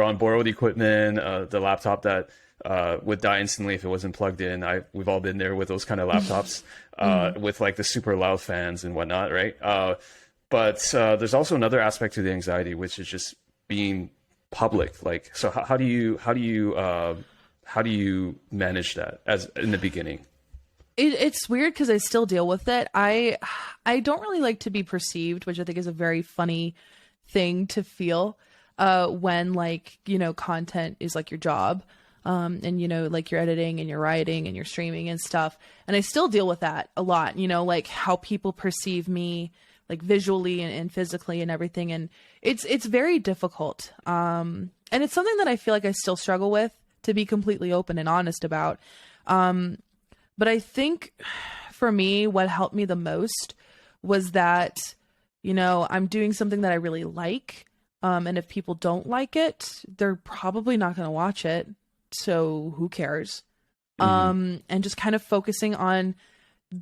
B: on borrowed equipment, the laptop that would die instantly if it wasn't plugged in. We've all been there with those kind of laptops, with like the super loud fans and whatnot, right? But there's also another aspect to the anxiety, which is just being public. Like, so how do you manage that as in the beginning?
A: It's weird because I still deal with it. I don't really like to be perceived, which I think is a very funny thing to feel when, like, you know, content is like your job, and, you know, like you're editing and you're writing and you're streaming and stuff. And I still deal with that a lot, you know, like how people perceive me, like visually and physically and everything. And it's very difficult. And it's something that I feel like I still struggle with, to be completely open and honest about. But I think for me, what helped me the most was that, you know, I'm doing something that I really like. And if people don't like it, they're probably not going to watch it. So who cares? And just kind of focusing on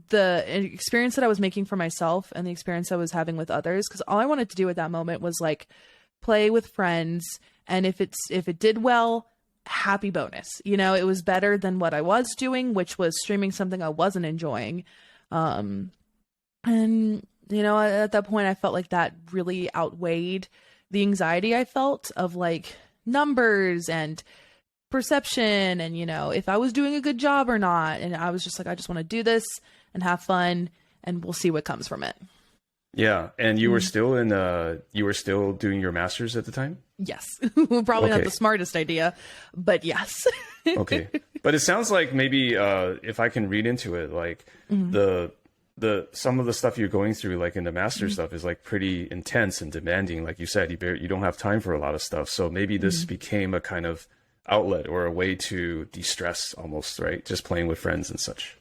A: the experience that I was making for myself and the experience I was having with others. Because all I wanted to do at that moment was like play with friends. And if it did well, happy bonus. You know, it was better than what I was doing, which was streaming something I wasn't enjoying. And, you know, at that point, I felt like that really outweighed the anxiety I felt of like numbers and perception and, you know, if I was doing a good job or not. And I was just like, I just want to do this and have fun, and we'll see what comes from it.
B: Yeah. And you were still you were still doing your master's at the time? Yes.
A: Probably not the smartest idea, but yes.
B: Okay. But it sounds like maybe, if I can read into it, like some of the stuff you're going through, like in the master stuff, is like pretty intense and demanding. Like you said, you don't have time for a lot of stuff. So maybe this became a kind of outlet or a way to de-stress almost, right? Just playing with friends and such.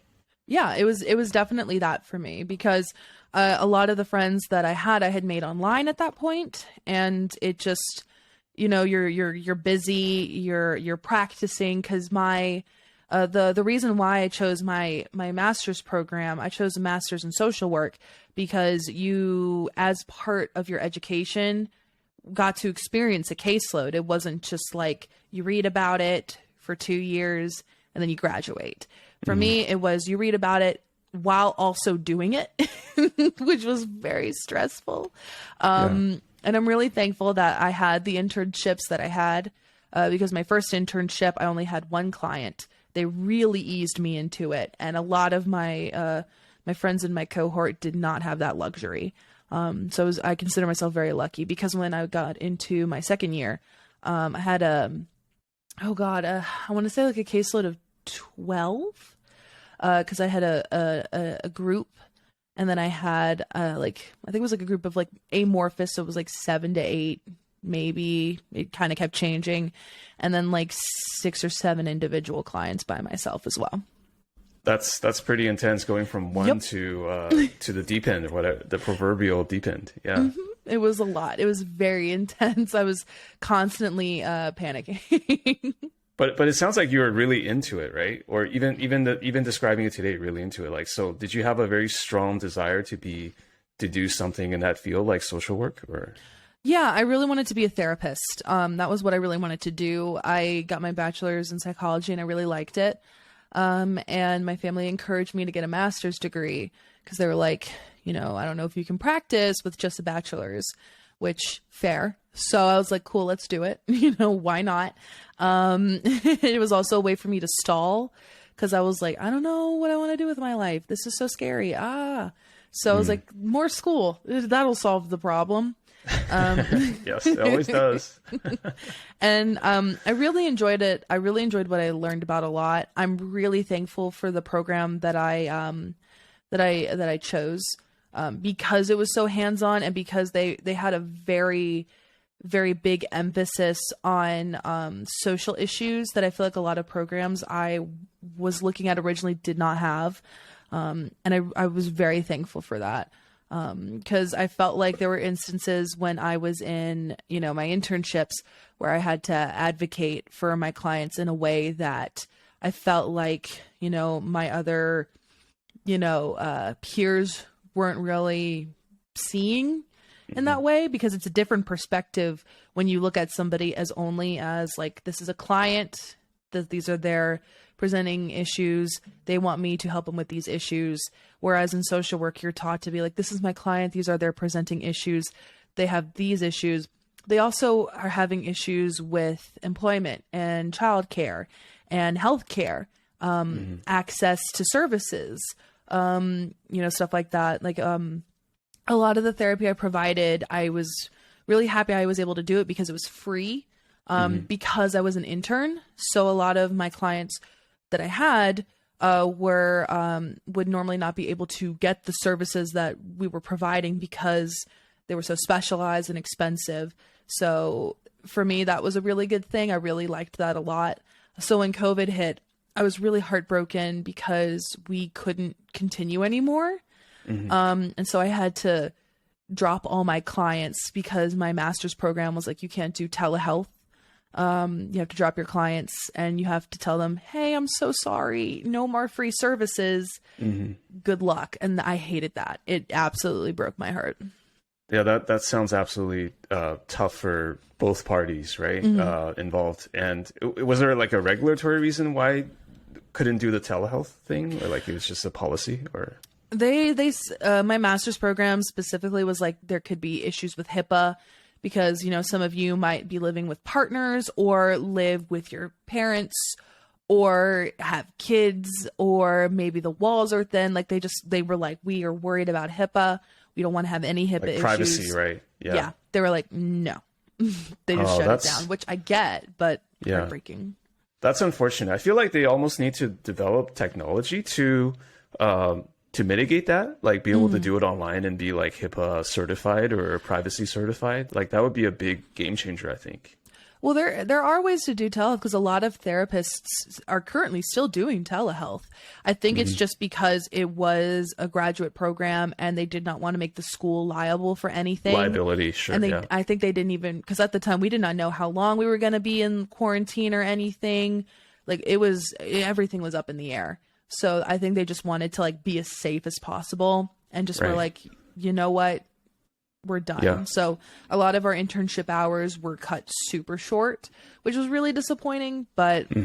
A: Yeah, it was definitely that for me, because a lot of the friends that I had made online at that point, and it just, you know, you're busy, you're practicing, because the reason why I chose my master's program, I chose a master's in social work, because you, as part of your education, got to experience a caseload. It wasn't just like you read about it for 2 years and then you graduate. For me, it was you read about it while also doing it, which was very stressful. And I'm really thankful that I had the internships that I had, because my first internship, I only had one client. They really eased me into it. And a lot of my friends in my cohort did not have that luxury. So I consider myself very lucky, because when I got into my second year, I had I want to say like a caseload of 12, because I had a group, and then I had I think it was like a group of like amorphous, so it was like 7 to 8, maybe. It kind of kept changing, and then like 6 or 7 individual clients by myself as well.
B: That's pretty intense, going from one to the deep end, or whatever, the proverbial deep end. Yeah.
A: It was a lot. It was very intense. I was constantly panicking.
B: But it sounds like you were really into it, right? Or even describing it today, really into it. Like, so did you have a very strong desire to do something in that field, like social work, or?
A: Yeah, I really wanted to be a therapist. That was what I really wanted to do. I got my bachelor's in psychology and I really liked it. And my family encouraged me to get a master's degree, because they were like, you know, I don't know if you can practice with just a bachelor's, which fair. So I was like, cool, let's do it. You know, why not? It was also a way for me to stall, because I was like, I don't know what I want to do with my life. This is so scary. So I was like, more school. That'll solve the problem.
B: Yes, it always does.
A: And I really enjoyed it. I really enjoyed what I learned about a lot. I'm really thankful for the program that I chose, because it was so hands-on, and because they had a very, very big emphasis on social issues that I feel like a lot of programs I was looking at originally did not have. And I was very thankful for that. Because I felt like there were instances when I was in, you know, my internships where I had to advocate for my clients in a way that I felt like, you know, my other, you know, peers weren't really seeing in that way, because it's a different perspective when you look at somebody as only as like, this is a client, that these are their presenting issues, they want me to help them with these issues. Whereas in social work, you're taught to be like, this is my client, these are their presenting issues, they have these issues. They also are having issues with employment and childcare and healthcare, access to services, stuff like that. Like, a lot of the therapy I provided, I was really happy I was able to do it because it was free, because I was an intern. So a lot of my clients that I had would normally not be able to get the services that we were providing because they were so specialized and expensive. So for me, that was a really good thing. I really liked that a lot. So when COVID hit, I was really heartbroken because we couldn't continue anymore. And so I had to drop all my clients because my master's program was like, you can't do telehealth. You have to drop your clients and you have to tell them, hey, I'm so sorry, no more free services. Good luck. And I hated that. It absolutely broke my heart.
B: Yeah, that sounds absolutely tough for both parties, right? Involved. And was there like a regulatory reason why couldn't do the telehealth thing, or like it was just a policy? Or my master's program specifically was like, there could be issues with HIPAA because, some of you might be living with partners or live with your parents or have kids, or maybe the walls are thin. Like they were like, we are worried about HIPAA. We don't want to have any HIPAA issues. Privacy, right?
A: Yeah. They were like, no. They just shut it down, which I get, but heartbreaking.
B: That's unfortunate. I feel like they almost need to develop technology to mitigate that, like be able to do it online and be like HIPAA certified or privacy certified. Like that would be a big game changer, I think.
A: Well, there are ways to do telehealth because a lot of therapists are currently still doing telehealth. I think it's just because it was a graduate program and they did not want to make the school liable for anything.
B: Liability, sure.
A: And I think they didn't even, because at the time we did not know how long we were going to be in quarantine or anything. Like everything was up in the air. So I think they just wanted to like be as safe as possible and just were like, you know what? We're done. Yeah. So a lot of our internship hours were cut super short, which was really disappointing. But, at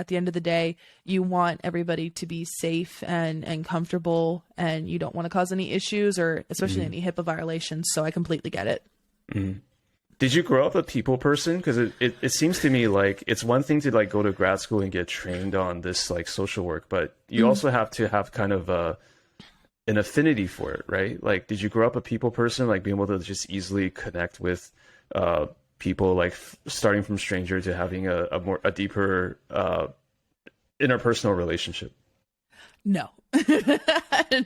A: the end of the day, you want everybody to be safe and comfortable, and you don't want to cause any issues or especially any HIPAA violations. So I completely get it.
B: Did you grow up a people person? Because it seems to me like it's one thing to like go to grad school and get trained on this like social work, but you also have to have kind of an affinity for it, right? Like, did you grow up a people person, like being able to just easily connect with people, like starting from stranger to having a deeper interpersonal relationship?
A: No,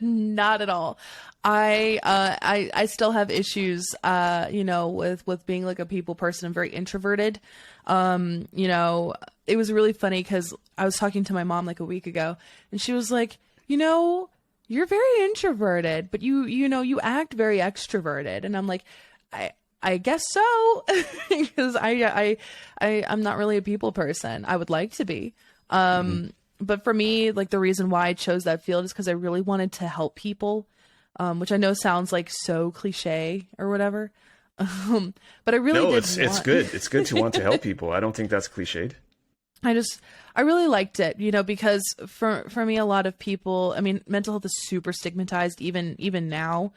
A: not at all. I still have issues, with being like a people person. I'm very introverted. It was really funny because I was talking to my mom like a week ago and she was like, you're very introverted, but you act very extroverted. And I'm like, I guess so, because I'm not really a people person. I would like to be. But for me, like the reason why I chose that field is because I really wanted to help people, which I know sounds like so cliche or whatever. But I really did.
B: It's good. It's good to want to help people. I don't think that's cliched.
A: I really liked it, because for me, a lot of people, mental health is super stigmatized even now.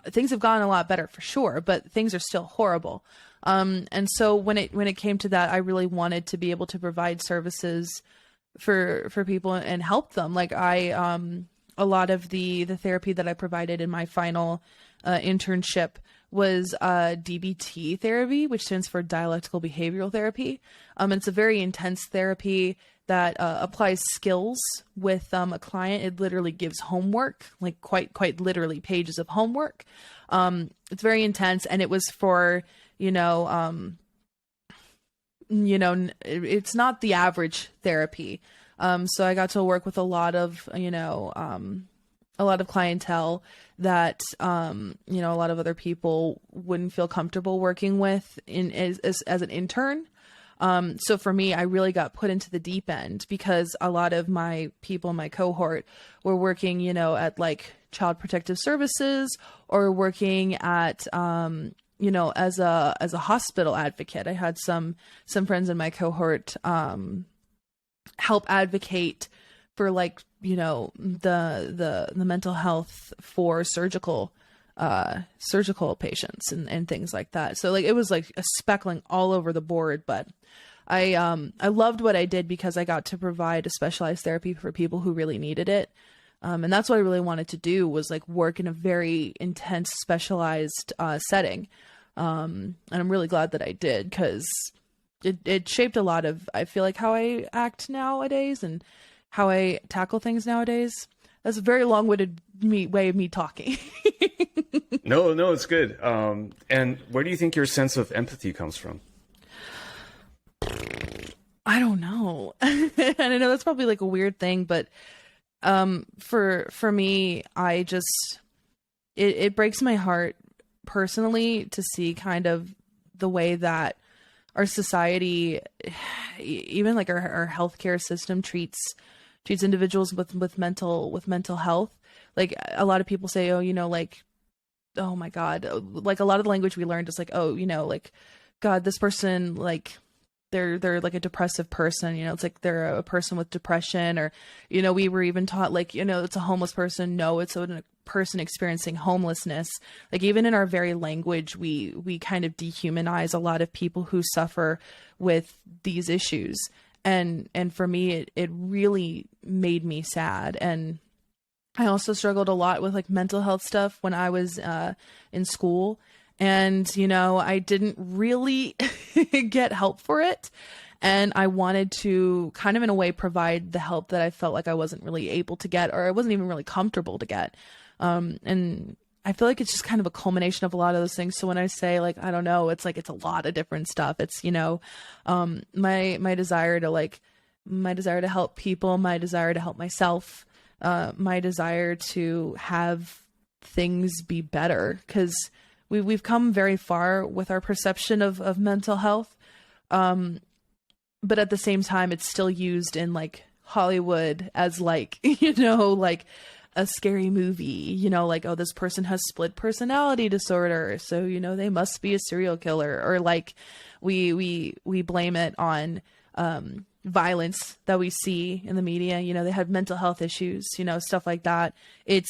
A: Things have gotten a lot better for sure, but things are still horrible. And so when it came to that, I really wanted to be able to provide services for people and help them. Like a lot of the therapy that I provided in my final internship was DBT therapy, which stands for dialectical behavioral therapy. It's a very intense therapy that applies skills with a client. It literally gives homework, like quite literally pages of homework. It's very intense, and it was for it's not the average therapy. So I got to work with a lot of clientele that, a lot of other people wouldn't feel comfortable working with as an intern. So for me, I really got put into the deep end because a lot of my people in my cohort were working, at like Child Protective Services or working at, as a hospital advocate. I had some friends in my cohort, help advocate for like, the mental health for surgical patients and things like that. So like, it was like a speckling all over the board, but I loved what I did because I got to provide a specialized therapy for people who really needed it. And that's what I really wanted to do, was like work in a very intense, specialized, setting. And I'm really glad that I did, because it shaped a lot of, I feel like, how I act nowadays and how I tackle things nowadays. That's a very long-winded way of me talking.
B: No, it's good. And where do you think your sense of empathy comes from?
A: I don't know. And I know that's probably like a weird thing, but for me, I just, it breaks my heart personally to see kind of the way that our society, even like our healthcare system treats individuals with mental health. Like a lot of people say, oh, like, oh my God, like a lot of the language we learned is like, oh, like, God, this person, like, they're like a depressive person, it's like they're a person with depression, or, we were even taught like, it's a homeless person. No, it's a person experiencing homelessness. Like even in our very language, we kind of dehumanize a lot of people who suffer with these issues. And for me, it really made me sad. And I also struggled a lot with like mental health stuff when I was in school. And, I didn't really get help for it. And I wanted to kind of in a way provide the help that I felt like I wasn't really able to get, or I wasn't even really comfortable to get. And I feel like it's just kind of a culmination of a lot of those things. So when I say like, I don't know, it's like, it's a lot of different stuff. It's, my desire to help people, my desire to help myself, my desire to have things be better. 'Cause we've come very far with our perception of mental health. But at the same time, it's still used in like Hollywood as like, like a scary movie, like, oh, this person has split personality disorder, so, they must be a serial killer. Or like we blame it on, violence that we see in the media, they have mental health issues, stuff like that. It's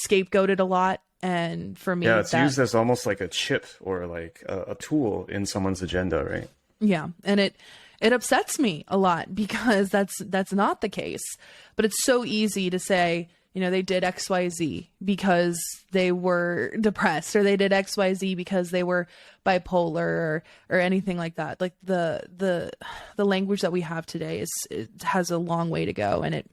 A: scapegoated a lot. And for me,
B: it's used as almost like a chip or like a tool in someone's agenda, right?
A: Yeah. And it upsets me a lot because that's not the case. But it's so easy to say, they did XYZ because they were depressed, or they did XYZ because they were bipolar, or anything like that. Like the language that we have today it has a long way to go. And I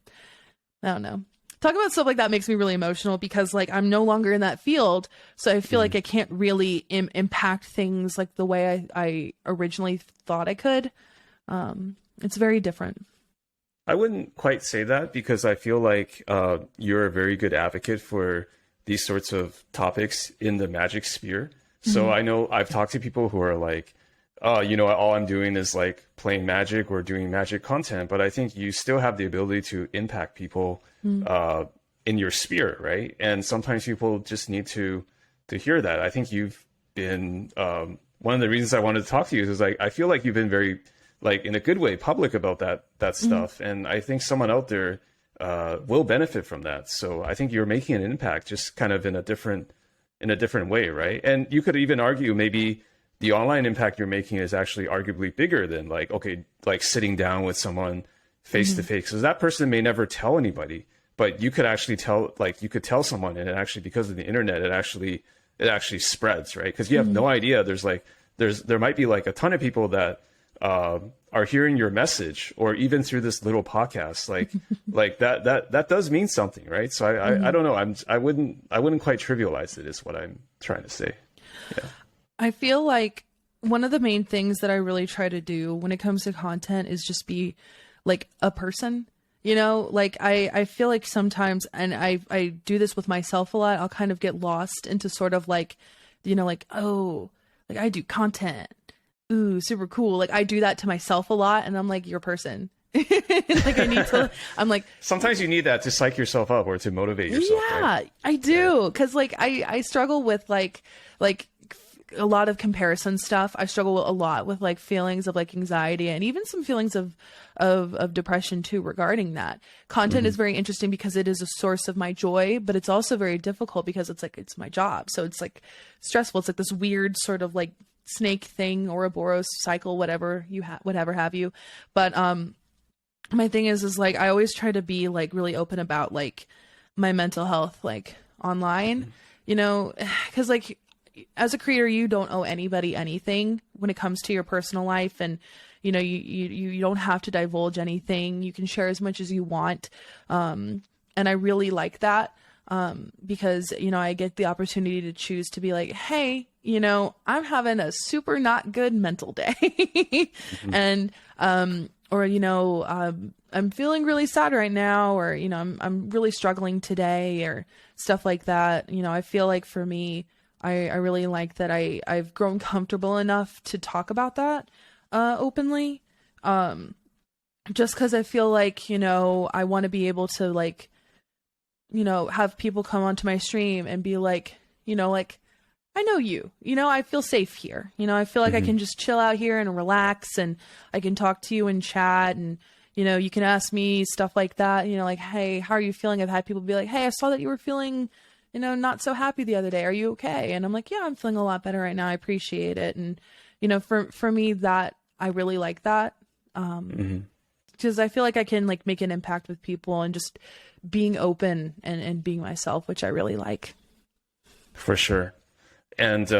A: don't know. Talk about stuff like that makes me really emotional because like I'm no longer in that field. So I feel like I can't really impact things like the way I originally thought I could. It's very different.
B: I wouldn't quite say that, because I feel like you're a very good advocate for these sorts of topics in the magic sphere. So I know I've talked to people who are like, all I'm doing is like playing magic or doing magic content, but I think you still have the ability to impact people in your sphere, right? And sometimes people just need to hear that. I think you've been one of the reasons I wanted to talk to you is like I feel like you've been very, like, in a good way, public about that stuff, and I think someone out there will benefit from that. So I think you're making an impact, just kind of in a different way, right? And you could even argue maybe the online impact you're making is actually arguably bigger than like sitting down with someone face to face, because that person may never tell anybody, but you could actually tell someone, and it actually, because of the internet, it actually spreads, right? Because you have no idea. There might be like a ton of people that are hearing your message, or even through this little podcast, like that does mean something, right? So I don't know. I wouldn't quite trivialize it, is what I'm trying to say. Yeah.
A: I feel like one of the main things that I really try to do when it comes to content is just be like a person, like I feel like sometimes, and I do this with myself a lot, I'll kind of get lost into sort of like, like, oh, like I do content, ooh, super cool. Like I do that to myself a lot, and I'm like, you're a person. Like I need to. I'm like,
B: sometimes you need that to psych yourself up or to motivate yourself.
A: yeah,
B: right?
A: I do, because like I struggle with like a lot of comparison stuff. I struggle a lot with like feelings of like anxiety and even some feelings of depression too regarding that. Content is very interesting because it is a source of my joy, but it's also very difficult because it's like it's my job. So it's like stressful. It's like this weird sort of like snake thing, Ouroboros cycle, whatever have you. But my thing is like I always try to be like really open about like my mental health like online, you know, because like as a creator, you don't owe anybody anything when it comes to your personal life. And, you know, you don't have to divulge anything. You can share as much as you want. And I really like that because, you know, I get the opportunity to choose to be like, hey, you know, I'm having a super not good mental day. And, or, you know, I'm feeling really sad right now, or, you know, I'm really struggling today, or stuff like that. You know, I feel like for me, I really like that I've grown comfortable enough to talk about that openly. Just because I feel like, you know, I want to be able to like, you know, have people come onto my stream and be like, you know, like, I know you know, I feel safe here. You know, I feel like I can just chill out here and relax, and I can talk to you in chat, and, you know, you can ask me stuff like that. You know, like, hey, how are you feeling? I've had people be like, hey, I saw that you were feeling, you know, not so happy the other day. Are you okay? And I'm like, yeah, I'm feeling a lot better right now. I appreciate it. And, you know, for me, that I really like that. Because I feel like I can like make an impact with people and just being open and being myself, which I really like.
B: For sure. And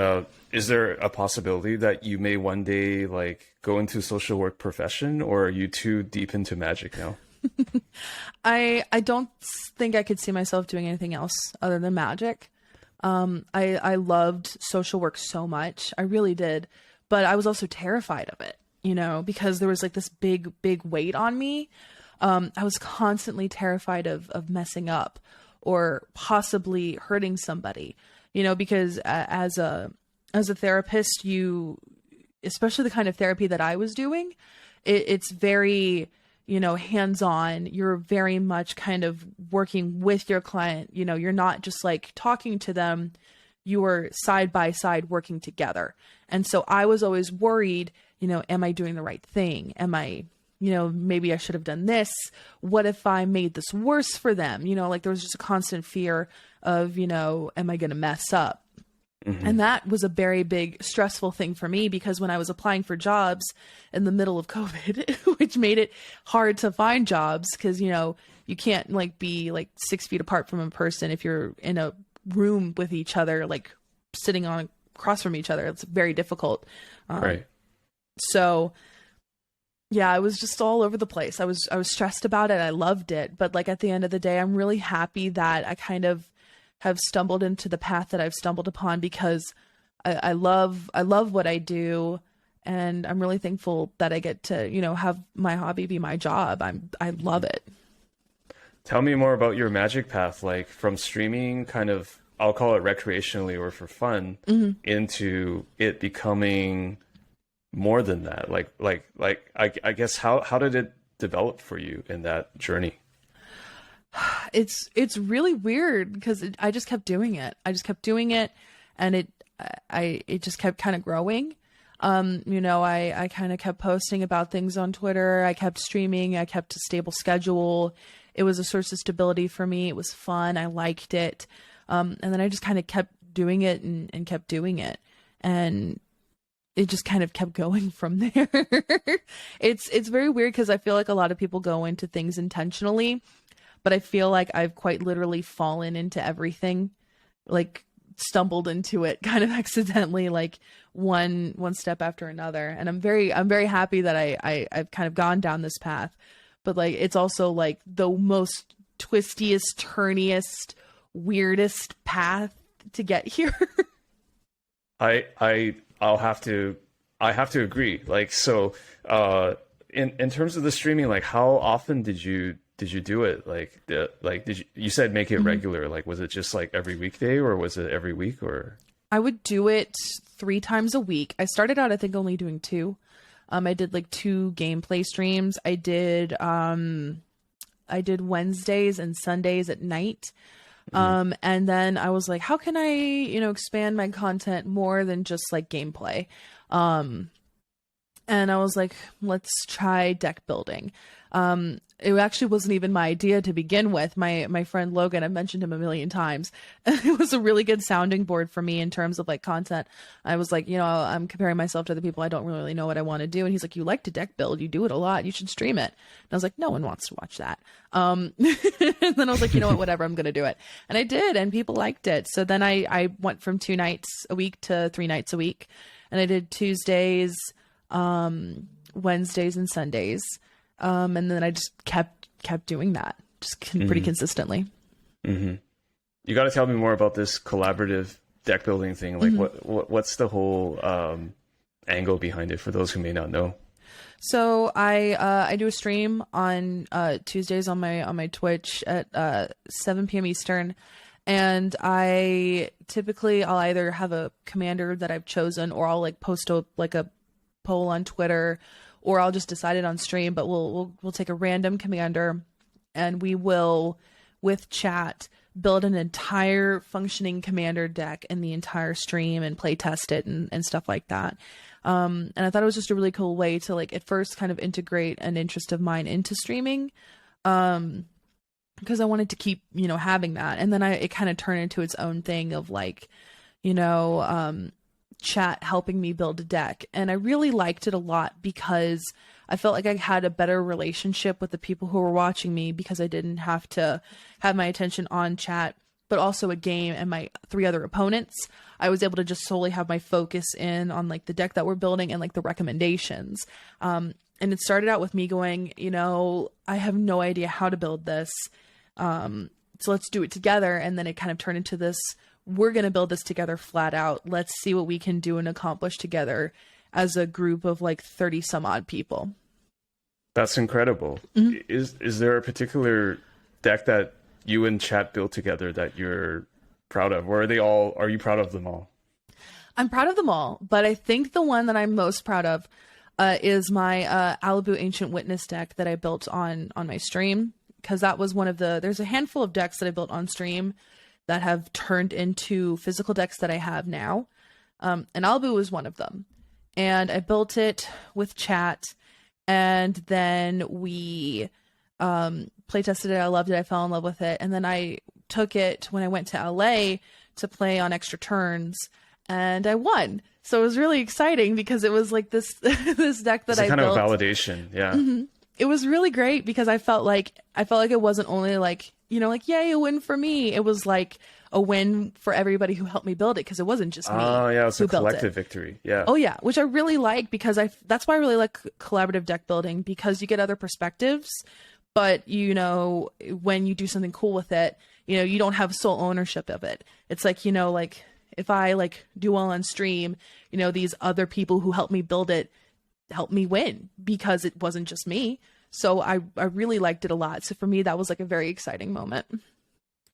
B: is there a possibility that you may one day like go into social work profession, or are you too deep into magic now?
A: I don't think I could see myself doing anything else other than magic. I loved social work so much. I really did. But I was also terrified of it, you know, because there was like this big weight on me. I was constantly terrified of messing up or possibly hurting somebody, you know, because as a therapist, especially the kind of therapy that I was doing, it's very, you know, hands-on. You're very much kind of working with your client. You know, you're not just like talking to them, you are side by side working together. And so I was always worried, you know, am I doing the right thing? Am I, you know, maybe I should have done this. What if I made this worse for them? You know, like there was just a constant fear of, you know, am I going to mess up? And that was a very big stressful thing for me, because when I was applying for jobs in the middle of COVID, which made it hard to find jobs, because, you know, you can't like be like 6 feet apart from a person if you're in a room with each other, like sitting on across from each other. It's very difficult.
B: Right.
A: So yeah, I was just all over the place. I was stressed about it. I loved it. But like at the end of the day, I'm really happy that I kind of have stumbled into the path that I've stumbled upon, because I love what I do. And I'm really thankful that I get to, you know, have my hobby be my job. I love it.
B: Tell me more about your magic path, like from streaming kind of, I'll call it recreationally or for fun, into it becoming more than that. Like I guess how did it develop for you in that journey?
A: It's really weird, because I just kept doing it. And it just kept kind of growing. You know, I kind of kept posting about things on Twitter. I kept streaming. I kept a stable schedule. It was a source of stability for me. It was fun. I liked it. And then I just kind of kept doing it and kept doing it. And it just kind of kept going from there. It's very weird, because I feel like a lot of people go into things intentionally, but I feel like I've quite literally fallen into everything, like stumbled into it kind of accidentally, like one step after another. And I'm very happy that I've kind of gone down this path, but like, it's also like the most twistiest, turniest, weirdest path to get here.
B: I have to agree. Like, so, in terms of the streaming, like how often did you do it? Like, you said make it regular. Like, was it just like every weekday, or was it every week, or?
A: I would do it 3 times a week. I started out, I think, only doing 2. I did like 2 gameplay streams. I did Wednesdays and Sundays at night. And then I was like, how can I, expand my content more than just like gameplay? And I was like, let's try deck building. It actually wasn't even my idea to begin with. My friend Logan, I've mentioned him a million times. It was a really good sounding board for me in terms of like content. I was like, I'm comparing myself to other people. I don't really know what I want to do. And he's like, you like to deck build. You do it a lot. You should stream it. And I was like, no one wants to watch that. And then I was like, you know what, whatever, I'm going to do it. And I did, and people liked it. So then I went from 2 nights a week to 3 nights a week. And I did Tuesdays, Wednesdays and Sundays. And then I just kept doing that pretty consistently.
B: Mm-hmm. You got to tell me more about this collaborative deck building thing. Like what's the whole angle behind it for those who may not know?
A: So I do a stream on Tuesdays on my Twitch at 7 p.m. Eastern. And I'll either have a commander that I've chosen, or I'll like post a poll on Twitter, or I'll just decide it on stream. But we'll take a random commander, and we will, with chat, build an entire functioning commander deck in the entire stream and play test it and stuff like that. And I thought it was just a really cool way to like at first kind of integrate an interest of mine into streaming. Because I wanted to keep, having that. And then it kind of turned into its own thing of like, chat helping me build a deck. And I really liked it a lot because I felt like I had a better relationship with the people who were watching me, because I didn't have to have my attention on chat, but also a game and my 3 other opponents. I was able to just solely have my focus in on like the deck that we're building and like the recommendations. And it started out with me going, I have no idea how to build this. So let's do it together. And then it kind of turned into this, we're going to build this together flat out. Let's see what we can do and accomplish together as a group of like 30 some odd people.
B: That's incredible. Mm-hmm. Is there a particular deck that you and chat built together that you're proud of? Or are you proud of them all?
A: I'm proud of them all, but I think the one that I'm most proud of is my Alibu Ancient Witness deck that I built on my stream. Because that was there's a handful of decks that I built on stream that have turned into physical decks that I have now. And Alibu was one of them. And I built it with chat, and then we play tested it. I loved it. I fell in love with it. And then I took it when I went to LA to play on extra turns, and I won. So it was really exciting because it was like this this deck that I built. It's kind of
B: validation. Yeah.
A: Mm-hmm. It was really great because I felt like it wasn't only like, like, yay, a win for me. It was like a win for everybody who helped me build it, because it wasn't just me.
B: Oh, yeah, it's a collective victory. Yeah.
A: Oh, yeah, which I really like, because that's why I really like collaborative deck building, because you get other perspectives. But, when you do something cool with it, you don't have sole ownership of it. It's like, like if I like do well on stream, these other people who helped me build it helped me win, because it wasn't just me. So I really liked it a lot. So for me, that was like a very exciting moment.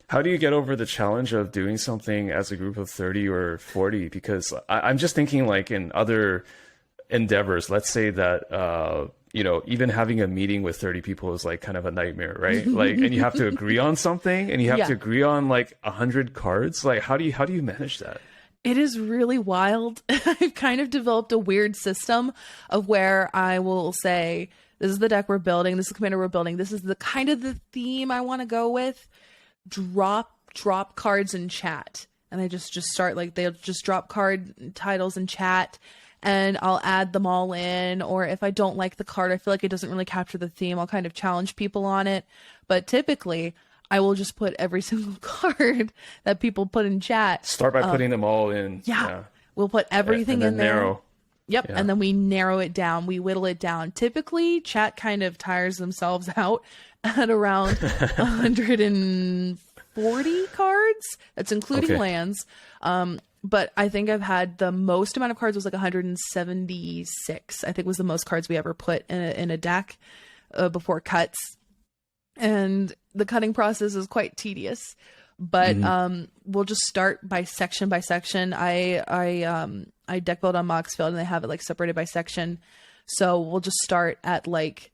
B: How do you get over the challenge of doing something as a group of 30 or 40? Because I'm just thinking like in other endeavors, let's say that, even having a meeting with 30 people is like kind of a nightmare, right? Like, and you have to agree on something, and you have to agree on like 100 cards. Like, how do you manage that?
A: It is really wild. I've kind of developed a weird system of where I will say, this is the deck we're building, this is the commander we're building, this is the kind of the theme I want to go with. Drop cards in chat. And I just start like, they'll just drop card titles in chat, and I'll add them all in. Or if I don't like the card, I feel like it doesn't really capture the theme, I'll kind of challenge people on it. But typically, I will just put every single card that people put in chat.
B: Start by putting them all in.
A: Yeah. We'll put everything in there.
B: Narrow.
A: Yep. Yeah. And then we narrow it down. We whittle it down. Typically, chat kind of tires themselves out at around 140 cards. That's including lands. But I think I've had the most amount of cards was like 176. I think was the most cards we ever put in a deck before cuts. And the cutting process is quite tedious. But we'll just start by section. I deck build on Moxfield, and they have it like separated by section. So we'll just start at like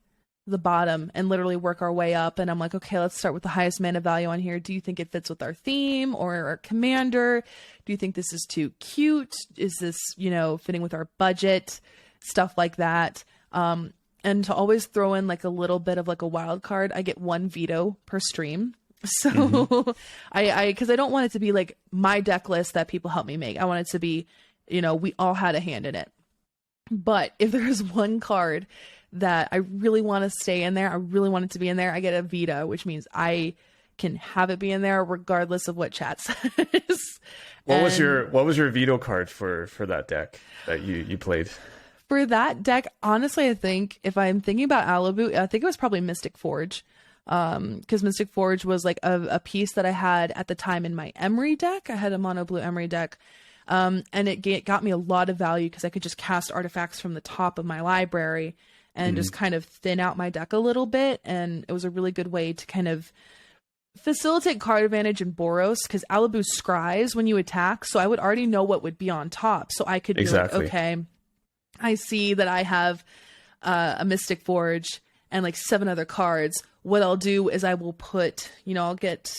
A: the bottom and literally work our way up. And I'm like, okay, let's start with the highest mana value on here. Do you think it fits with our theme or our commander? Do you think this is too cute? Is this, fitting with our budget? Stuff like that. And to always throw in like a little bit of like a wild card, I get 1 veto per stream. So because I don't want it to be like my deck list that people help me make. I want it to be, we all had a hand in it. But if there's one card that I really want to stay in there, I really want it to be in there, I get a veto, which means I can have it be in there regardless of what chat says.
B: What was your veto card for that deck that you played?
A: For that deck, honestly, I think if I'm thinking about Alibu, I think it was probably Mystic Forge. Because Mystic Forge was like a piece that I had at the time in my Emery deck. I had a mono blue Emery deck. And it got me a lot of value because I could just cast artifacts from the top of my library and just kind of thin out my deck a little bit. And it was a really good way to kind of facilitate card advantage in Boros, because Alibu scries when you attack. So I would already know what would be on top. So I could be like, okay, I see that I have a Mystic Forge and like 7 other cards. What I'll do is I will put, I'll get,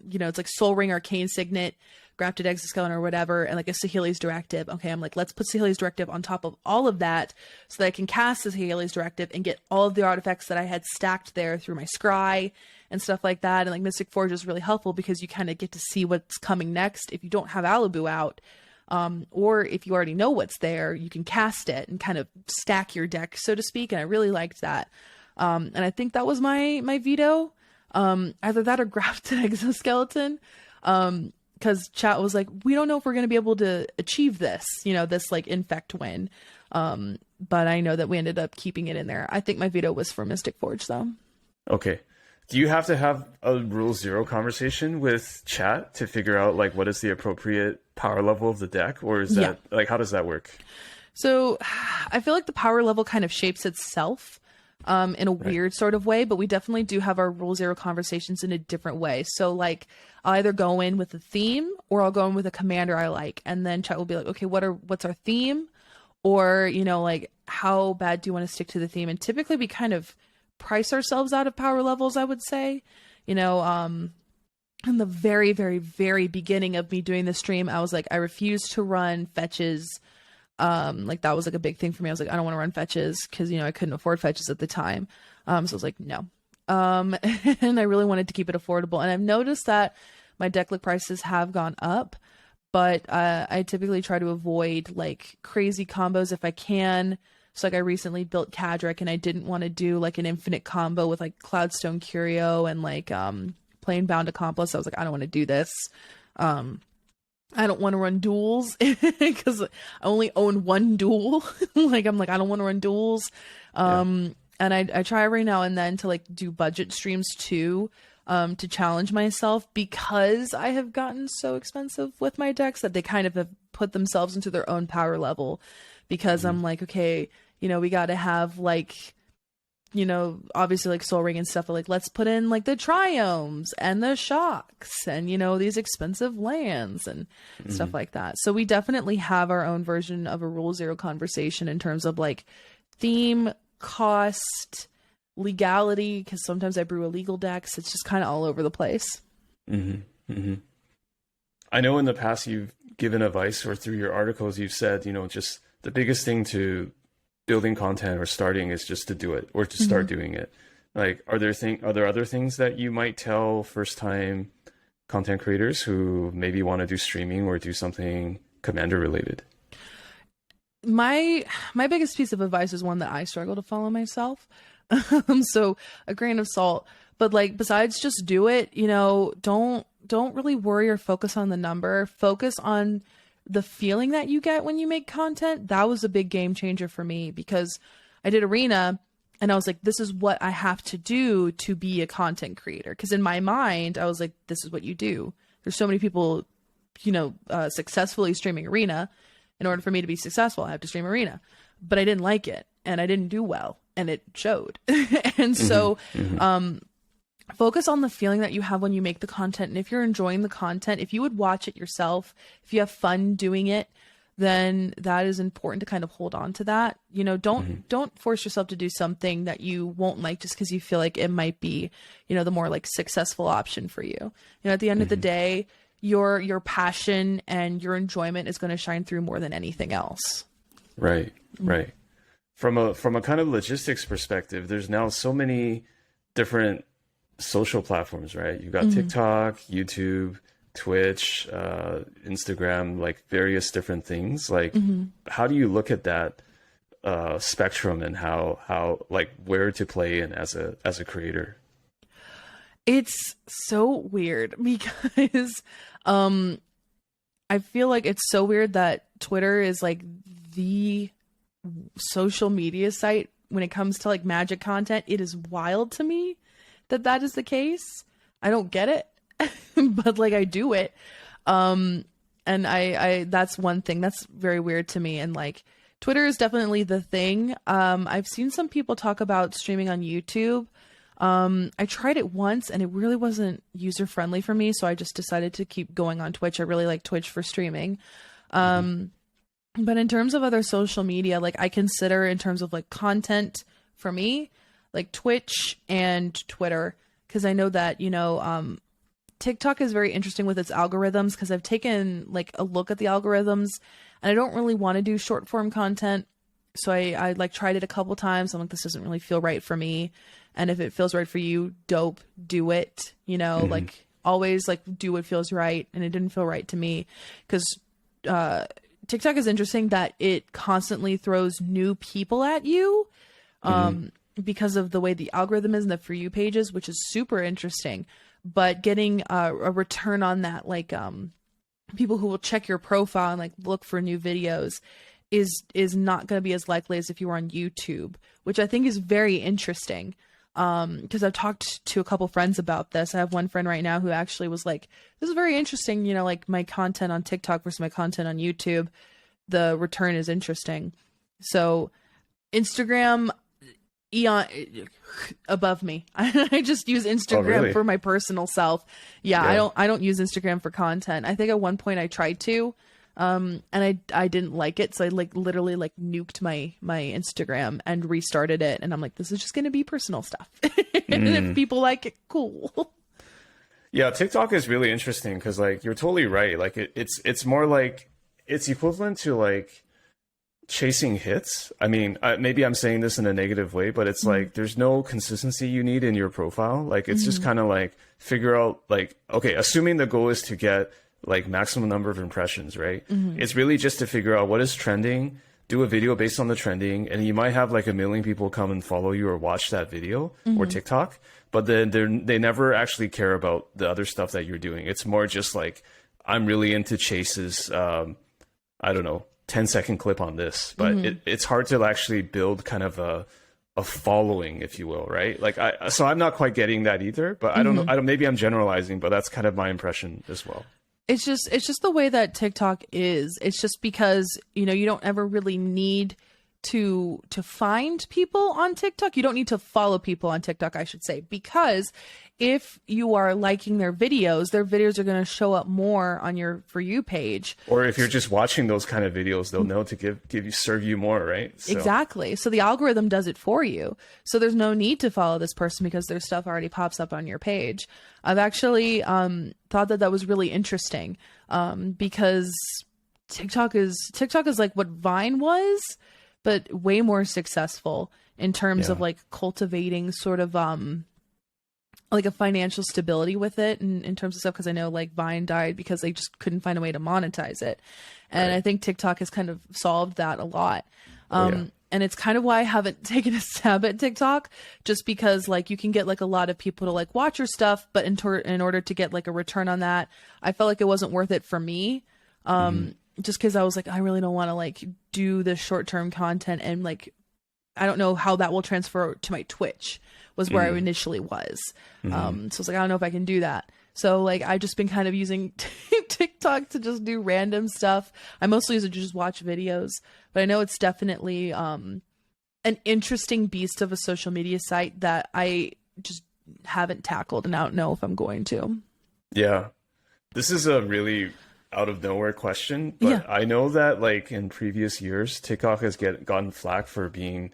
A: it's like Soul Ring, Arcane Signet, Grafted Exoskeleton or whatever, and like a Saheeli's Directive. Okay, I'm like, let's put Saheeli's Directive on top of all of that so that I can cast the Saheeli's Directive and get all of the artifacts that I had stacked there through my scry and stuff like that. And like Mystic Forge is really helpful because you kind of get to see what's coming next if you don't have Alibu out. Or if you already know what's there, you can cast it and kind of stack your deck, so to speak. And I really liked that. And I think that was my veto. Either that or Grafted Exoskeleton. Because chat was like, we don't know if we're going to be able to achieve this, this like infect win. But I know that we ended up keeping it in there. I think my veto was for Mystic Forge though.
B: Okay. Do you have to have a rule 0 conversation with chat to figure out like what is the appropriate power level of the deck, or is that like, how does that work? So I feel like the power level kind of shapes itself in a weird sort of way, but we definitely do have our rule 0 conversations in a different way. So like I'll either go in with a theme or I'll go in with a commander I like, and then chat will be like, okay, what's our theme? Or, like how bad do you want to stick to the theme? And typically we kind of price ourselves out of power levels, I would say. In the very, very, very beginning of me doing the stream, I was like, I refuse to run fetches. Like that was like a big thing for me. I was like, I don't want to run fetches because, I couldn't afford fetches at the time. So I was like, no. And I really wanted to keep it affordable. And I've noticed that my deck look prices have gone up, but I typically try to avoid like crazy combos if I can. So like I recently built EDHRec and I didn't want to do like an infinite combo with like Cloudstone Curio and like Plain Bound Accomplice. I was like, I don't want to do this. I don't want to run duels because I only own 1 duel. Like I'm like, I don't want to run duels. And I try every now and then to like do budget streams too, to challenge myself, because I have gotten so expensive with my decks that they kind of have put themselves into their own power level, because I'm like, okay, we got to have like, obviously like Soul Ring and stuff, but like, let's put in like the Triomes and the Shocks and, these expensive lands and stuff like that. So we definitely have our own version of a rule 0 conversation in terms of like theme, cost, legality, because sometimes I brew illegal decks. It's just kind of all over the place. I know in the past you've given advice, or through your articles you've said, just the biggest thing to building content or starting is just to do it, or to start doing it. Like, are there other things that you might tell first time content creators who maybe want to do streaming or do something commander related?
A: My biggest piece of advice is one that I struggle to follow myself. So a grain of salt, but like, besides just do it, don't really worry or focus on the number. Focus on the feeling that you get when you make content. That was a big game changer for me, because I did Arena and I was like, this is what I have to do to be a content creator. Because in my mind, I was like, this is what you do. There's so many people, successfully streaming Arena. In order for me to be successful, I have to stream Arena. But I didn't like it and I didn't do well, and it showed. And so focus on the feeling that you have when you make the content. And if you're enjoying the content, if you would watch it yourself, if you have fun doing it, then that is important to kind of hold on to that. You know, don't force yourself to do something that you won't like just because you feel like it might be, you know, the more like successful option for you. You know, at the end of the day, your passion and your enjoyment is going to shine through more than anything else.
B: Right. From a kind of logistics perspective, there's now so many different social platforms, right? You've got TikTok, YouTube, Twitch, Instagram, like various different things. Like, how do you look at that spectrum and how like where to play in as a creator?
A: It's so weird because I feel like it's so weird that Twitter is like the social media site when it comes to like Magic content. It is wild to me that is the case. I don't get it. But like I do it. And I that's one thing that's very weird to me. And like Twitter is definitely the thing. I've seen some people talk about streaming on YouTube. I tried it once and it really wasn't user friendly for me. So I just decided to keep going on Twitch. I really like Twitch for streaming. But in terms of other social media, like I consider in terms of like content for me, like Twitch and Twitter, because I know that, you know, TikTok is very interesting with its algorithms because I've taken like a look at the algorithms and I don't really want to do short form content. So I like tried it a couple times. I'm like, this doesn't really feel right for me. And if it feels right for you, dope, do it, you know, like always like do what feels right. And it didn't feel right to me because, TikTok is interesting that it constantly throws new people at you, because of the way the algorithm is in the For You pages, which is super interesting. But getting a return on that, like people who will check your profile and like look for new videos is not going to be as likely as if you were on YouTube, which I think is very interesting. Because I've talked to a couple friends about this. I have one friend right now who actually was like, this is very interesting, you know, like my content on TikTok versus my content on YouTube. The return is interesting. So Instagram, eon above me. I just use Instagram for my personal self. Yeah, I don't use Instagram for content. I think at one point I tried to, and I didn't like it, so I like literally like nuked my Instagram and restarted it, and I'm like, this is just gonna be personal stuff. And if people like it, cool.
B: Yeah, TikTok is really interesting because like you're totally right. Like it's more like it's equivalent to like chasing hits. I mean, maybe I'm saying this in a negative way, but it's like there's no consistency you need in your profile. Like it's just kind of like figure out like, okay, assuming the goal is to get like maximum number of impressions, right? It's really just to figure out what is trending, do a video based on the trending, and you might have like 1 million people come and follow you or watch that video or TikTok, but then they never actually care about the other stuff that you're doing. It's more just like, I'm really into Chase's, I don't know, 10-second clip on this, but it's hard to actually build kind of a following, if you will, right? Like so I'm not quite getting that either, but I don't know. Maybe I'm generalizing, but that's kind of my impression as well.
A: It's just the way that TikTok is. It's just because, you know, you don't ever really need to find people on TikTok. You don't need to follow people on TikTok, I should say, because if you are liking their videos are going to show up more on your For You page.
B: Or if you're just watching those kind of videos, they'll know to serve you more, right? So.
A: Exactly. So the algorithm does it for you. So there's no need to follow this person because their stuff already pops up on your page. I've actually thought that was really interesting because TikTok is like what Vine was, but way more successful in terms of like cultivating sort of like a financial stability with it in terms of stuff, because I know like Vine died because they just couldn't find a way to monetize it, and I think TikTok has kind of solved that a lot. And it's kind of why I haven't taken a stab at TikTok, just because like you can get like a lot of people to like watch your stuff, but in order to get like a return on that, I felt like it wasn't worth it for me. Just because I was like, I really don't want to like do this short-term content, and like I don't know how that will transfer to my Twitch was where I initially was. So I was like, I don't know if I can do that. So like I've just been kind of using TikTok to just do random stuff. I mostly use it to just watch videos, but I know it's definitely an interesting beast of a social media site that I just haven't tackled and I don't know if I'm going to.
B: Yeah. This is a really out of nowhere question, but I know that like in previous years, TikTok has gotten flack for being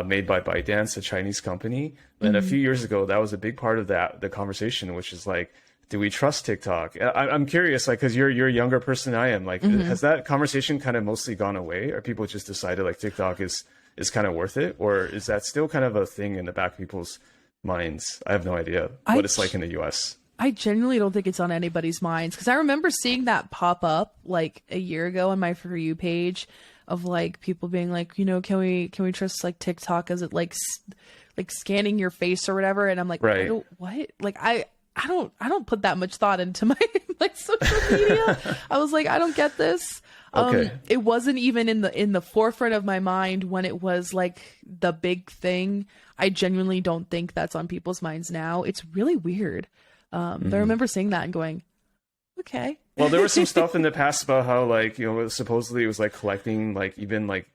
B: made by ByteDance, a Chinese company. And a few years ago, that was a big part of the conversation, which is like, do we trust TikTok? I'm curious, like, because you're a younger person than I am. Like, has that conversation kind of mostly gone away, or people just decided like TikTok is kind of worth it, or is that still kind of a thing in the back of people's minds? I have no idea what it's like in the US.
A: I genuinely don't think it's on anybody's minds, because I remember seeing that pop up like a year ago on my For You page of like people being like, you know, can we trust like TikTok? Is it like scanning your face or whatever? And I'm like,
B: right.
A: What? Like I don't put that much thought into my like social media. I was like, I don't get this.
B: Okay.
A: It wasn't even in the forefront of my mind when it was like the big thing. I genuinely don't think that's on people's minds now. It's really weird. But I remember seeing that and going, okay.
B: Well, there was some stuff in the past about how like, you know, supposedly it was like collecting like even like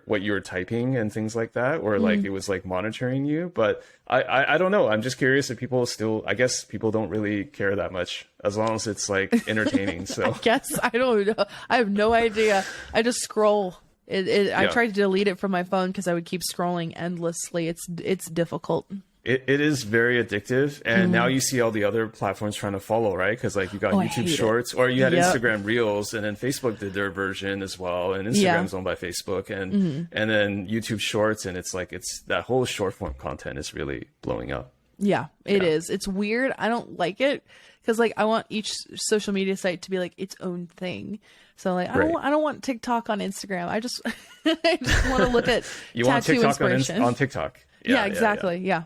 B: what you were typing and things like that, or like it was like monitoring you. But I don't know. I'm just curious if people still, I guess people don't really care that much as long as it's like entertaining. So
A: I guess I don't know. I have no idea. I just scroll. I tried to delete it from my phone because I would keep scrolling endlessly. It's difficult.
B: It is very addictive, and now you see all the other platforms trying to follow, right? Because like you got YouTube Shorts, or you had Instagram Reels, and then Facebook did their version as well, and Instagram's owned by Facebook, and then YouTube Shorts, and it's that whole short form content is really blowing up.
A: Yeah, it is. It's weird. I don't like it because like I want each social media site to be like its own thing. So like I don't want TikTok on Instagram. I just I just want to look at
B: you want TikTok on TikTok.
A: Yeah, exactly. Yeah.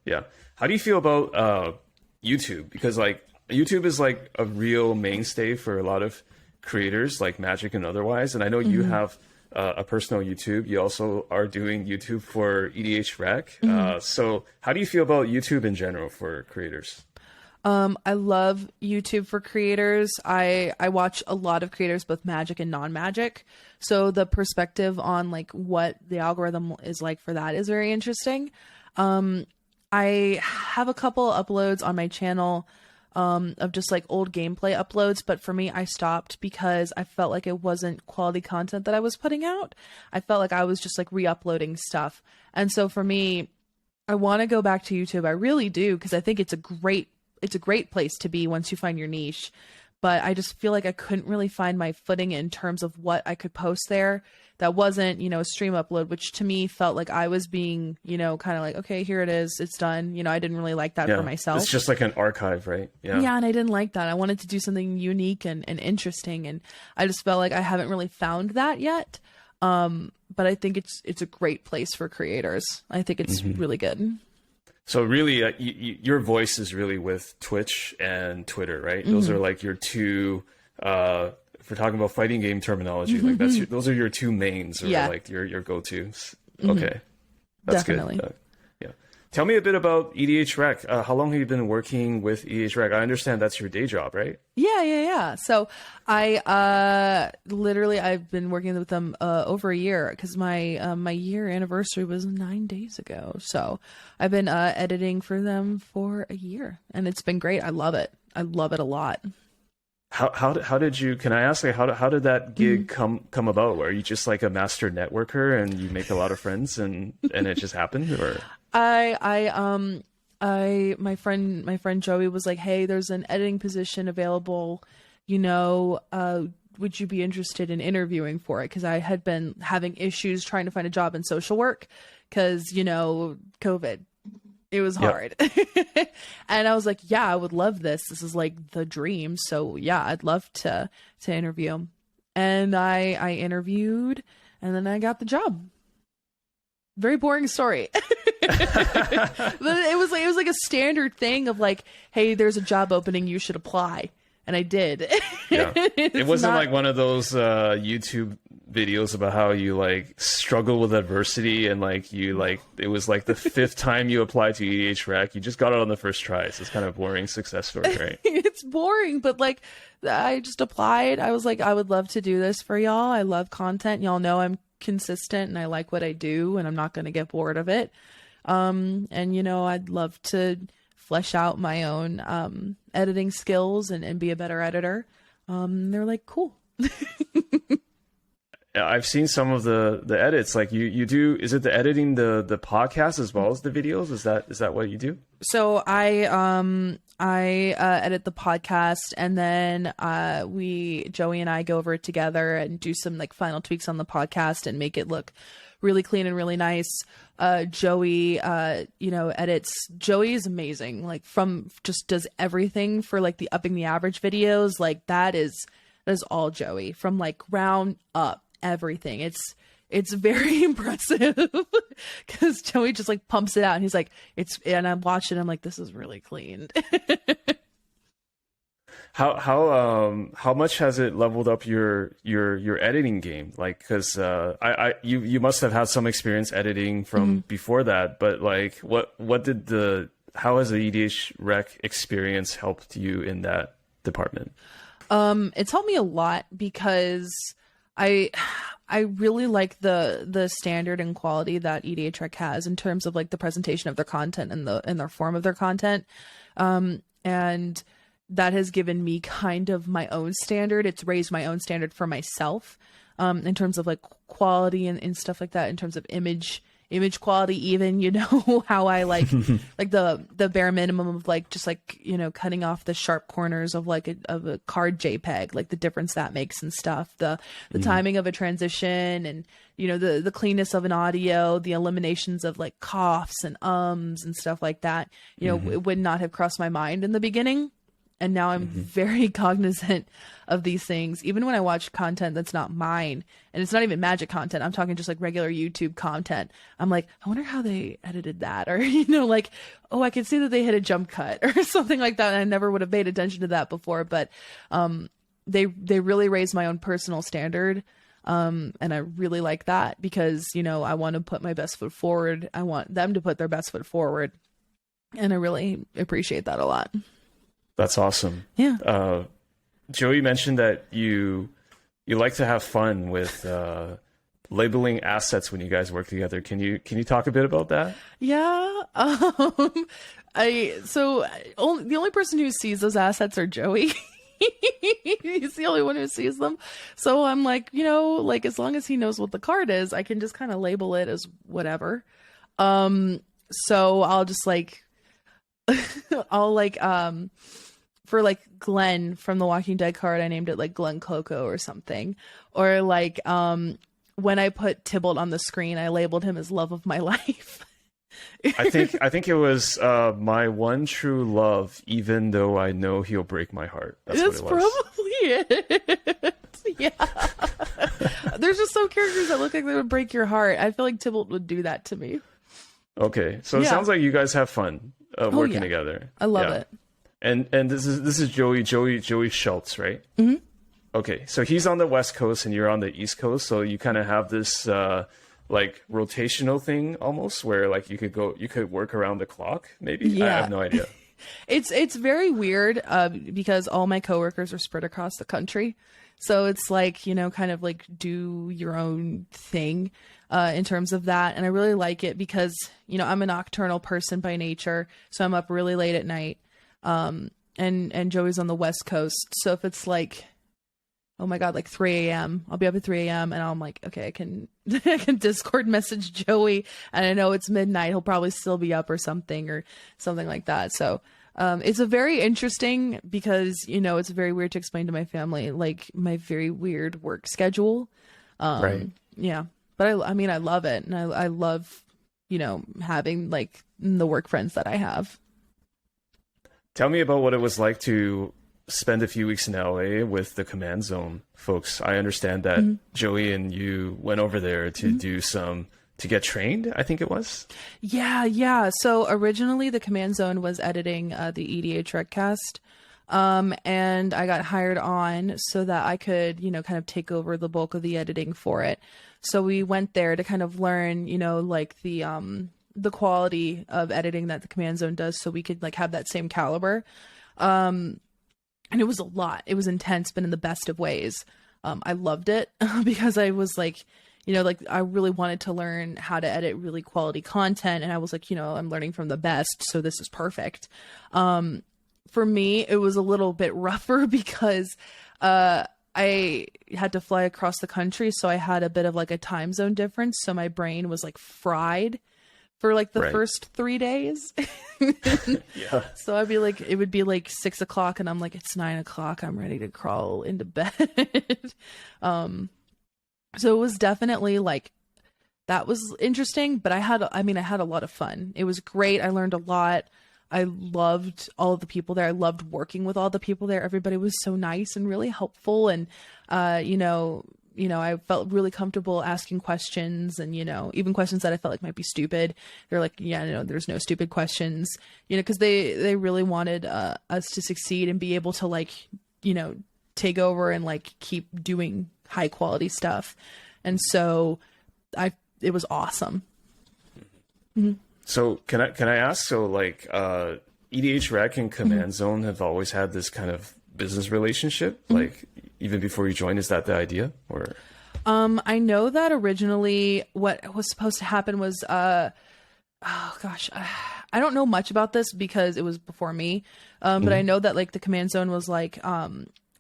B: Yeah. How do you feel about YouTube? Because like YouTube is like a real mainstay for a lot of creators, like Magic and otherwise. And I know you have a personal YouTube. You also are doing YouTube for EDHRec. So how do you feel about YouTube in general for creators?
A: I love YouTube for creators. I watch a lot of creators, both Magic and non-Magic. So the perspective on like what the algorithm is like for that is very interesting. I have a couple uploads on my channel of just like old gameplay uploads, but for me, I stopped because I felt like it wasn't quality content that I was putting out. I felt like I was just like re-uploading stuff. And so for me, I want to go back to YouTube. I really do, because I think it's a great place to be once you find your niche. But I just feel like I couldn't really find my footing in terms of what I could post there that wasn't, you know, a stream upload, which to me felt like I was being, you know, kind of like, okay, here it is, it's done. You know, I didn't really like that for myself.
B: It's just like an archive, right?
A: Yeah, and I didn't like that. I wanted to do something unique and interesting, and I just felt like I haven't really found that yet. But I think it's a great place for creators. I think it's really good.
B: So really, your voice is really with Twitch and Twitter, right? Those are like your two. If we're talking about fighting game terminology, like those are your two mains, or like your go-tos. Okay, that's definitely good. Yeah. Tell me a bit about EDHRec. How long have you been working with EDHRec? I understand that's your day job, right?
A: Yeah. So I I've been working with them over a year, because my year anniversary was 9 days ago. So I've been editing for them for a year, and it's been great. I love it. I love it a lot.
B: How did you? Can I ask, like, how did that gig come about? Are you just like a master networker and you make a lot of friends and it just happened, or?
A: My friend Joey was like, hey, there's an editing position available, you know, would you be interested in interviewing for it? Because I had been having issues trying to find a job in social work because, you know, COVID. It was hard. And I was like, yeah, I would love this. This is like the dream. So yeah, I'd love to interview. And I interviewed, and then I got the job. Very boring story. But it was like a standard thing of like, hey, there's a job opening, you should apply. And I did.
B: Yeah. It wasn't like one of those YouTube videos about how you like struggle with adversity, and like you like it was like the fifth time you applied to EDHRec, you just got it on the first try. So it's kind of a boring success story, right?
A: It's boring, but like I just applied. I was like, I would love to do this for y'all. I love content. Y'all know I'm consistent and I like what I do, and I'm not going to get bored of it. And, you know, I'd love to flesh out my own editing skills and be a better editor. They're like, cool.
B: I've seen some of the edits. Like you do, is it the editing the podcast as well as the videos? Is that what you do?
A: So I edit the podcast, and then Joey and I go over it together and do some like final tweaks on the podcast and make it look really clean and really nice. Joey, edits. Joey is amazing. Like just does everything for like the upping the average videos. Like that is all Joey, from like ground up. Everything. It's very impressive because Joey just like pumps it out and he's like, and I'm watching, I'm like, this is really clean.
B: How much has it leveled up your editing game? Like, because you must have had some experience editing from before that, but like how has the EDHRec experience helped you in that department?
A: It's helped me a lot because I really like the standard and quality that EDHRec has in terms of like the presentation of their content and their form of their content. And that has given me kind of my own standard. It's raised my own standard for myself, in terms of like quality and stuff like that, in terms of image quality, even, you know, how I like like the bare minimum of like just like, you know, cutting off the sharp corners of like a card JPEG, like the difference that makes and stuff, the timing of a transition, and, you know, the cleanness of an audio, the eliminations of like coughs and and stuff like that. You know, it would not have crossed my mind in the beginning. And now I'm very cognizant of these things, even when I watch content that's not mine. And it's not even magic content. I'm talking just like regular YouTube content. I'm like, I wonder how they edited that. Or, you know, like, oh, I can see that they hit a jump cut or something like that. And I never would have paid attention to that before. But they really raised my own personal standard. And I really like that because, you know, I want to put my best foot forward. I want them to put their best foot forward. And I really appreciate that a lot.
B: That's awesome.
A: Yeah.
B: Joey mentioned that you like to have fun with labeling assets when you guys work together. Can you talk a bit about that?
A: Yeah. The only person who sees those assets are Joey. He's the only one who sees them. So I'm like, you know, like as long as he knows what the card is, I can just kind of label it as whatever. So I'll just like for like Glenn from the Walking Dead card, I named it like Glenn Coco or something. Or like when I put Tybalt on the screen, I labeled him as love of my life.
B: I think it was my one true love, even though I know he'll break my heart. That's what it was.
A: Probably it. Yeah. There's just some characters that look like they would break your heart. I feel like Tybalt would do that to me.
B: Okay, so it sounds like you guys have fun working together.
A: I love it.
B: And this is Joey Schultz, right?
A: Mm-hmm.
B: Okay, so he's on the West Coast and you're on the East Coast, so you kind of have this like rotational thing almost, where like you could work around the clock, maybe. Yeah. I have no idea.
A: It's very weird because all my coworkers are spread across the country, so it's like, you know, kind of like do your own thing in terms of that. And I really like it because, you know, I'm a nocturnal person by nature, so I'm up really late at night. And Joey's on the West Coast. So if it's like, oh my God, like 3 a.m., I'll be up at 3 a.m. and I'm like, okay, I can Discord message Joey, and I know it's midnight. He'll probably still be up or something like that. So, it's a very interesting because, you know, it's very weird to explain to my family, like my very weird work schedule.
B: Right.
A: Yeah. But I mean, I love it. And I love, you know, having like the work friends that I have.
B: Tell me about what it was like to spend a few weeks in LA with the Command Zone folks. I understand that Joey and you went over there to do to get trained, I think it was.
A: Yeah. So originally the Command Zone was editing the EDHRec cast. And I got hired on so that I could, you know, kind of take over the bulk of the editing for it. So we went there to kind of learn, you know, like the quality of editing that the Command Zone does, so we could like have that same caliber. And it was a lot. It was intense, but in the best of ways. I loved it because I was like, like I really wanted to learn how to edit really quality content. And I was like, I'm learning from the best, so this is perfect. For me, it was a little bit rougher because I had to fly across the country. So I had a bit of like a time zone difference. So my brain was like fried for like the first 3 days.
B: Yeah.
A: So I'd be like, it would be like 6 o'clock and I'm like, it's 9 o'clock. I'm ready to crawl into bed. So it was definitely like, that was interesting, but I had a lot of fun. It was great. I learned a lot. I loved all of the people there. I loved working with all the people there. Everybody was so nice and really helpful. And, I felt really comfortable asking questions and, even questions that I felt like might be stupid. They're like, yeah, no, there's no stupid questions, because they really wanted us to succeed and be able to like, take over and like keep doing high quality stuff. And so it was awesome. Mm-hmm.
B: So can I ask, so like EDHRec and Command Zone have always had this kind of business relationship, like even before you joined? Is that the idea? Or
A: I know that originally what was supposed to happen was I don't know much about this because it was before me, but I know that like the Command Zone was like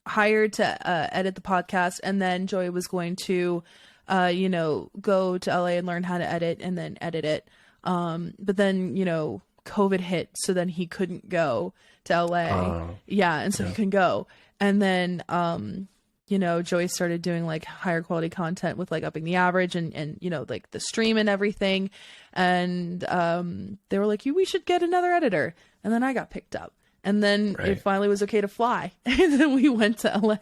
A: hired to edit the podcast, and then Joey was going to go to LA and learn how to edit and then edit it. But then, COVID hit, so then he couldn't go to LA. And so he couldn't go. And then, Joey started doing like higher quality content with like upping the average and like the stream and everything. And they were like, we should get another editor. And then I got picked up. And then it finally was okay to fly. And then we went to LA.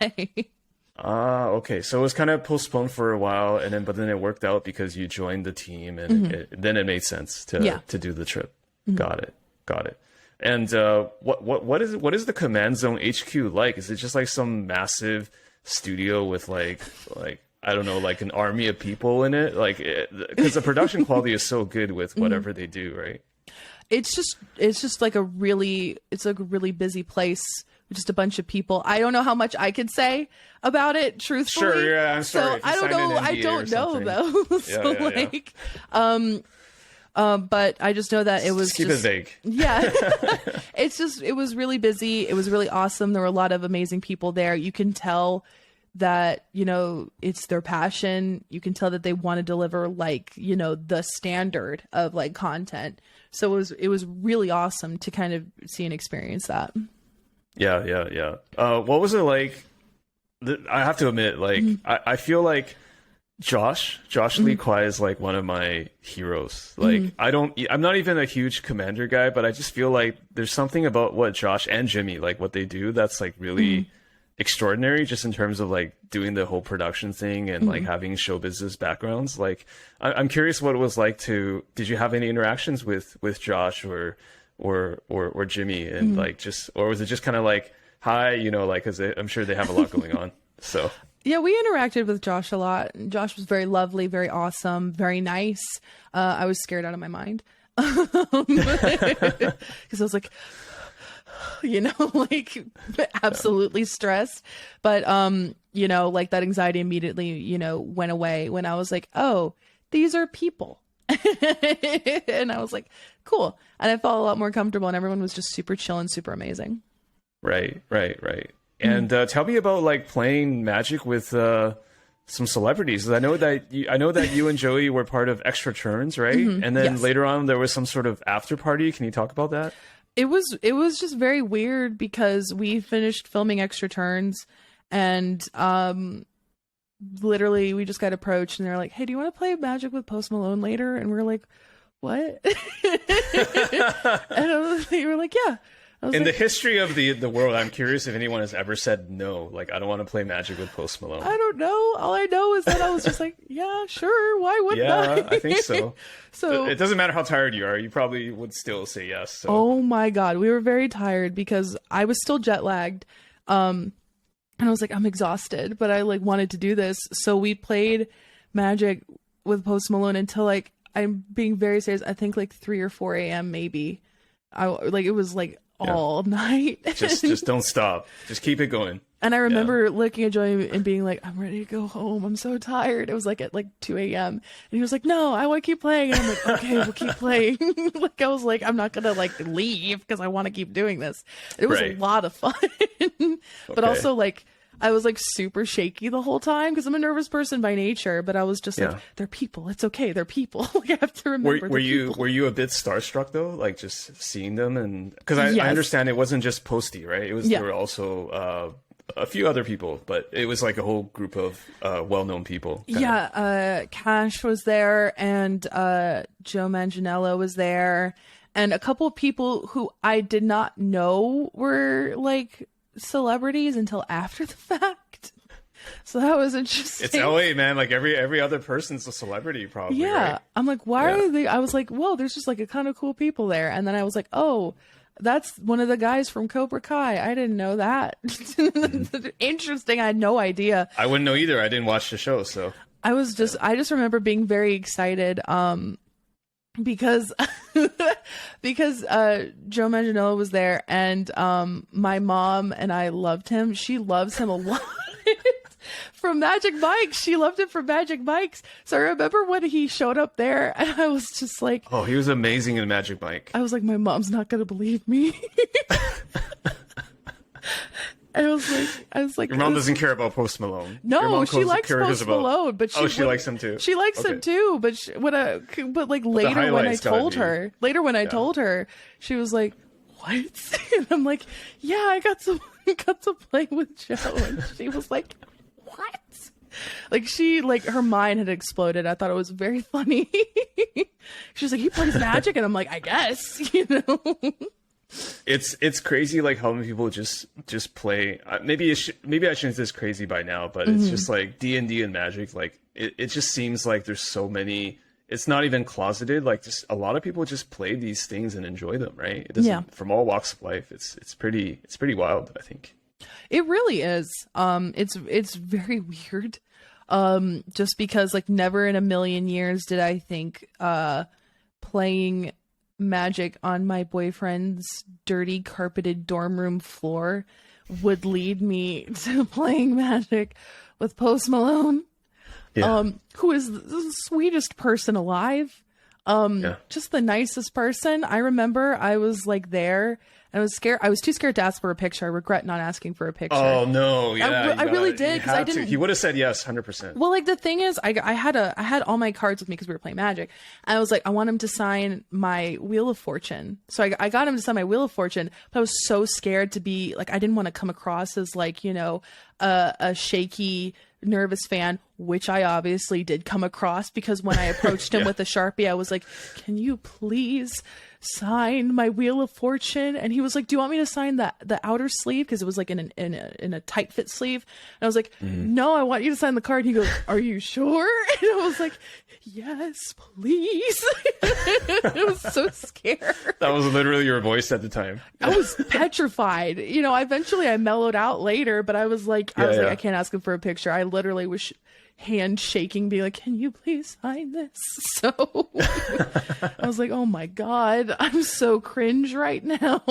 B: Okay. So it was kind of postponed for a while, but then it worked out because you joined the team, and then it made sense to do the trip. Got it. And what is the Command Zone HQ like? Is it just like some massive studio with like I don't know, like an army of people in it? Like, because the production quality is so good with whatever they do, right?
A: It's just like a really busy place. Just a bunch of people. I don't know how much I could say about it, truthfully.
B: Sure, yeah, I'm sorry.
A: So I don't know. I don't know though. So but I just know that it was
B: keep it vague.
A: Yeah. It was really busy. It was really awesome. There were a lot of amazing people there. You can tell that, it's their passion. You can tell that they want to deliver like, the standard of like content. So it was really awesome to kind of see and experience that.
B: Yeah. What was it like? I have to admit, like, I feel like Josh Lee Kwai is like one of my heroes. Like, I'm not even a huge Commander guy, but I just feel like there's something about what Josh and Jimmy, like what they do, that's like really extraordinary, just in terms of like doing the whole production thing and like having show business backgrounds. Like, I'm curious what it was like did you have any interactions with Josh or Jimmy, and or was it just kind of like, hi, like, cause I'm sure they have a lot going on. So
A: yeah, we interacted with Josh a lot. Josh was very lovely, very awesome, very nice. I was scared out of my mind. Cause I was like, like absolutely stressed. But, like that anxiety immediately, went away when I was like, oh, these are people. And I was like, cool. And I felt a lot more comfortable, and everyone was just super chill and super amazing. Right.
B: And tell me about like playing Magic with some celebrities. I know that you and Joey were part of Extra Turns, right? And then later on there was some sort of after party. Can you talk about that?
A: It was just very weird because we finished filming Extra Turns, and literally we just got approached and they're like, hey, do you want to play Magic with Post Malone later? And we're like, what? And they were like, yeah.
B: In the history of the world, I'm curious if anyone has ever said no, like, I don't want to play Magic with Post Malone.
A: I don't know. All I know is that I was just like, yeah, sure. Why wouldn't I?
B: Yeah, I think so.
A: So
B: it doesn't matter how tired you are. You probably would still say yes. So.
A: Oh my God. We were very tired because I was still jet lagged. And I was like, I'm exhausted, but I like wanted to do this. So we played Magic with Post Malone until like, I'm being very serious, I think like 3 or 4 a.m. maybe. It was like all night.
B: Just don't stop. Just keep it going.
A: And I remember looking at Joey and being like, I'm ready to go home. I'm so tired. It was like at like 2 a.m. And he was like, no, I want to keep playing. And I'm like, okay, we'll keep playing. Like, I was like, I'm not going to like leave because I want to keep doing this. It was a lot of fun. But also like, I was like super shaky the whole time because I'm a nervous person by nature, but I was just like, they're people. It's okay. They're people. Like, I have to remember.
B: Were you a bit starstruck though? Like just seeing them? And because I understand it wasn't just Posty, right? It was, there were also, a few other people, but it was like a whole group of well-known people.
A: Cash was there, and Joe Manganiello was there, and a couple of people who I did not know were like celebrities until after the fact. So that was interesting.
B: It's LA, man. Like every other person's a celebrity, probably.
A: Yeah,
B: right?
A: I'm like, why are they? I was like, whoa, there's just like a kind of cool people there, and then I was like, oh, that's one of the guys from Cobra Kai. I didn't know that. Interesting. I had no idea.
B: I wouldn't know either. I didn't watch the show, so
A: I just remember being very excited because because Joe Manganiello was there, and my mom and I loved him. She loves him a lot. From Magic Mike. She loved him from Magic Mike's. So I remember when he showed up there, and I was just like,
B: oh, he was amazing in Magic Mike.
A: I was like, my mom's not gonna believe me. And I was like,
B: your mom doesn't care about Post Malone.
A: No, she likes Post Malone, but
B: she likes him too.
A: She likes him too, but like later when I told her, she was like, what? And I'm like, yeah, I got to play with Joe, and she was like, what? Like her mind had exploded. I thought it was very funny. She was like, he plays Magic, and I'm like, I guess, you know.
B: It's crazy, like how many people just play. Maybe I shouldn't say this crazy by now, but it's just like D&D and Magic. Like it just seems like there's so many. It's not even closeted. Like just a lot of people just play these things and enjoy them, right? It doesn't from all walks of life. It's pretty wild, I think.
A: It really is. It's very weird. Just because like never in a million years did I think playing Magic on my boyfriend's dirty carpeted dorm room floor would lead me to playing Magic with Post Malone, who is the sweetest person alive. Just the nicest person. I remember I was like there, and I was scared. I was too scared to ask for a picture. I regret not asking for a picture.
B: Oh no, yeah,
A: I really did, because I didn't.
B: He would have said yes, 100%.
A: Well, like the thing is, I had all my cards with me because we were playing Magic, and I was like, I want him to sign my Wheel of Fortune. So I got him to sign my Wheel of Fortune, but I was so scared to be like, I didn't want to come across as like, you know, a shaky, nervous fan, which I obviously did come across, because when I approached him with a Sharpie, I was like, can you please sign my Wheel of Fortune? And he was like, do you want me to sign the outer sleeve, because it was like in a tight fit sleeve? And I was like, no, I want you to sign the card. He goes, are you sure? And I was like, yes, please. I was so scared.
B: That was literally your voice at the time.
A: I was petrified. You know, eventually I mellowed out later, but I was like, I can't ask him for a picture. I literally was hand shaking, being like, can you please sign this? So I was like, oh my God, I'm so cringe right now.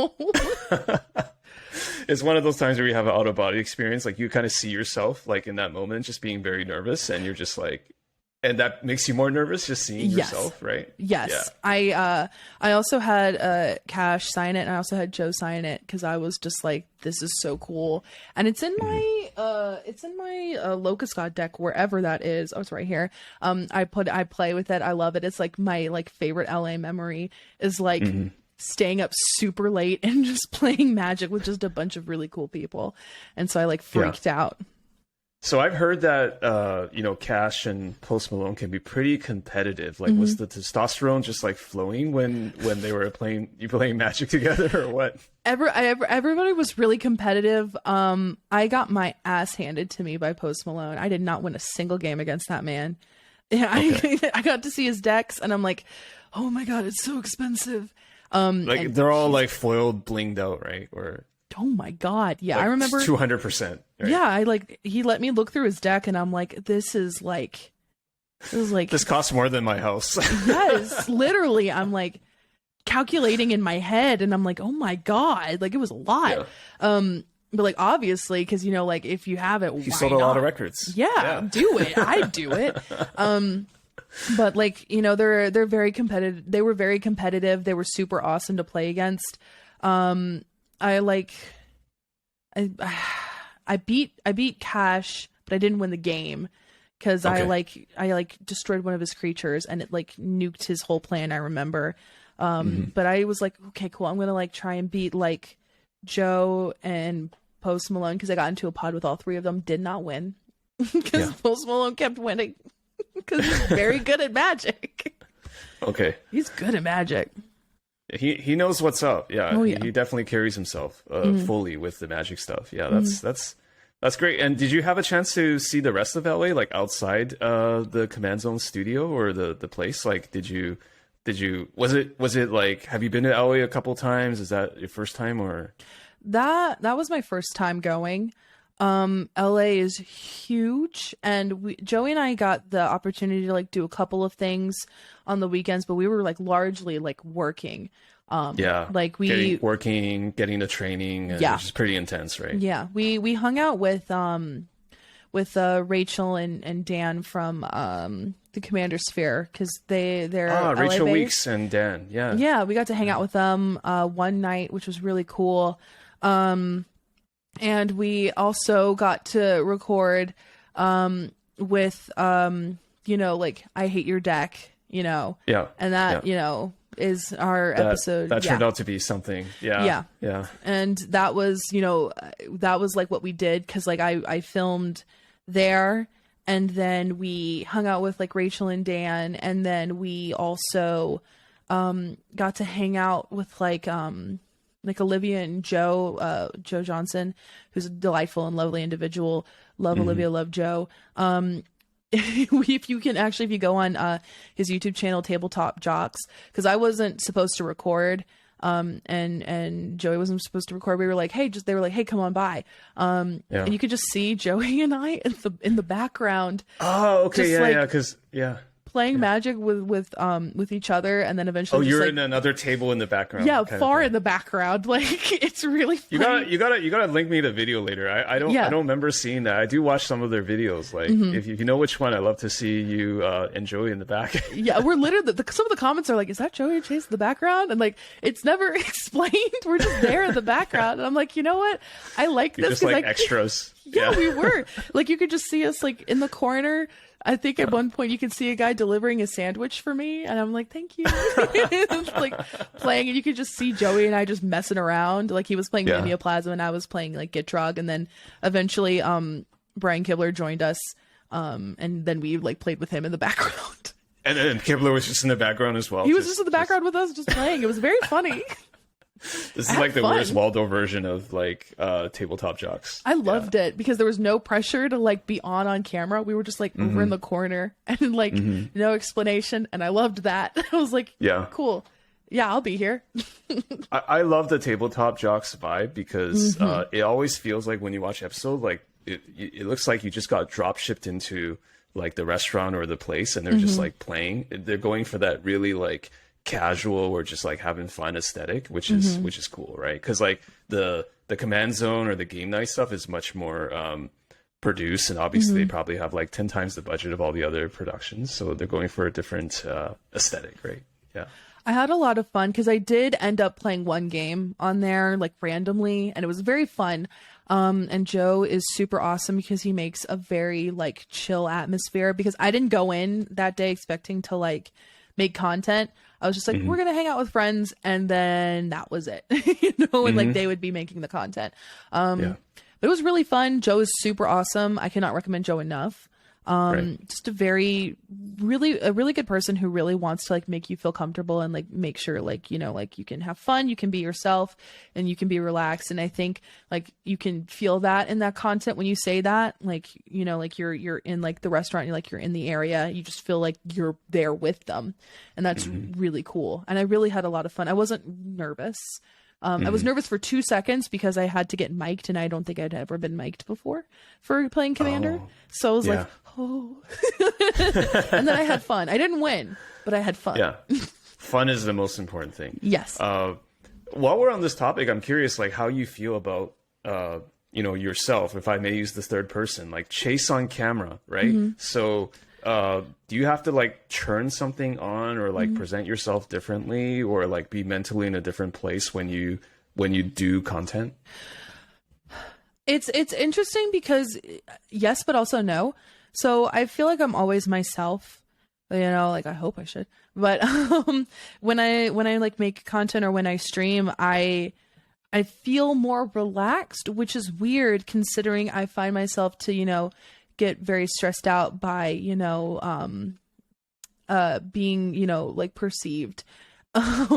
B: It's one of those times where you have an out-of-body experience. Like you kind of see yourself like in that moment, just being very nervous, and you're just like, and that makes you more nervous just seeing yourself, right?
A: Yes. Yeah. I also had Cash sign it, and I also had Joe sign it, because I was just like, this is so cool. And it's in my Locust God deck, wherever that is. Oh, it's right here. I play with it. I love it. It's like my like favorite LA memory is like staying up super late and just playing Magic with just a bunch of really cool people. And so I like freaked out.
B: So I've heard that, you know, Cash and Post Malone can be pretty competitive. Like, was the testosterone just like flowing when they were playing Magic together, or what?
A: Everybody was really competitive. I got my ass handed to me by Post Malone. I did not win a single game against that man. I got to see his decks, and I'm like, oh my God, it's so expensive.
B: Like they're all like foiled, blinged out, right? Or
A: oh my God, yeah,
B: like
A: I remember
B: 200%. Right?
A: Yeah, he let me look through his deck, and I'm like, this is like
B: this costs more than my house.
A: Yes, literally. I'm like, calculating in my head, and I'm like, oh my God, like it was a lot. But like, obviously, because, you know, like if you have it,
B: you sold a lot of records.
A: Yeah, do it. I'd do it. But like, you know, they're very competitive. They were very competitive. They were super awesome to play against. I beat Cash, but I didn't win the game because I destroyed one of his creatures and it like nuked his whole plan, I remember. But I was like, okay, cool. I'm gonna like try and beat like Joe and Post Malone because I got into a pod with all three of them. Did not win because Post Malone kept winning because he's very good at Magic.
B: Okay,
A: he's good at Magic.
B: He knows what's up. Yeah,
A: oh, yeah.
B: He definitely carries himself fully with the Magic stuff. Yeah, that's great. And did you have a chance to see the rest of LA, like outside the Command Zone studio or the place? Like, did you was it like, have you been to LA a couple times? Is that your first time or?
A: That was my first time going. LA is huge, and Joey and I got the opportunity to like do a couple of things on the weekends, but we were like largely like working. Like getting the training, which is pretty intense, right? Yeah, we hung out with Rachel and Dan from the Commander Sphere because they're
B: Rachel
A: LA
B: Weeks and Dan.
A: Yeah, we got to hang out with them one night, which was really cool. And we also got to record with you know, like I Hate Your Deck, you know.
B: Yeah.
A: And that, you know, is our episode.
B: That turned out to be something. Yeah.
A: And that was, you know, that was like what we did because like I filmed there, and then we hung out with like Rachel and Dan, and then we also got to hang out with like Olivia and Joe Johnson, who's a delightful and lovely individual. Love Olivia, love Joe. If you go on his YouTube channel, Tabletop Jocks, because I wasn't supposed to record, and Joey wasn't supposed to record. We were like, they were like, hey, come on by. And you could just see Joey and I in the background.
B: Oh, okay,
A: playing Magic with each other, and then eventually
B: you're in another table in the background.
A: Far in the background. Like, it's really funny.
B: You gotta link me the video later. I don't remember seeing that. I do watch some of their videos. Like, if you know which one, I love to see you and Joey in the back.
A: We're literally some of the comments are like, is that Joey and Chase in the background? And like, it's never explained. We're just there in the background. And I'm like, you know what, I like
B: You're
A: this
B: just like extras.
A: We were like, you could just see us like in the corner. I think at one point you could see a guy delivering a sandwich for me, and I'm like, thank you. Like playing, and you could just see Joey and I just messing around. Like he was playing Neoplasm and I was playing like Gitrog, and then eventually Brian Kibler joined us, and then we like played with him in the background.
B: And then Kibler was just in the background as well.
A: He was just in the background with us, just playing. It was very funny.
B: This is like the Where's Waldo version of like Tabletop Jocks.
A: I loved it because there was no pressure to like be on camera. We were just like over in the corner and like no explanation, and I loved that. I was like, cool. Yeah, I'll be here.
B: I love the Tabletop Jocks vibe because it always feels like when you watch episode, like it looks like you just got drop shipped into like the restaurant or the place, and they're just like playing. They're going for that really like casual or just like having fun aesthetic, which is cool, right? Because like the Command Zone or the game night stuff is much more produced, and obviously they probably have like 10 times the budget of all the other productions, so they're going for a different aesthetic, right?
A: I had a lot of fun because I did end up playing one game on there like randomly, and it was very fun. And Joe is super awesome because he makes a very like chill atmosphere, because I didn't go in that day expecting to like make content. I was just like, we're going to hang out with friends. And then that was it, and like they would be making the content. But it was really fun. Joe is super awesome. I cannot recommend Joe enough. Just a really good person who really wants to like make you feel comfortable and like make sure like, like you can have fun, you can be yourself, and you can be relaxed. And I think like you can feel that in that content when you say that, like, like you're in like the restaurant, you're in the area, you just feel like you're there with them. And that's really cool. And I really had a lot of fun. I wasn't nervous. I was nervous for 2 seconds because I had to get mic'd, and I don't think I'd ever been mic'd before for playing Commander. So I was like, oh. And then I had fun. I didn't win, but I had fun.
B: Fun is the most important thing.
A: Yes.
B: While we're on this topic, I'm curious, like, how you feel about, yourself, if I may use the third person, like Chase on camera, right? So do you have to like turn something on or like present yourself differently or like be mentally in a different place when you do content?
A: It's interesting because yes, but also no. So I feel like I'm always myself, like I hope I should. But when I like make content or when I stream, I feel more relaxed, which is weird considering I find myself to, get very stressed out by, being, like perceived,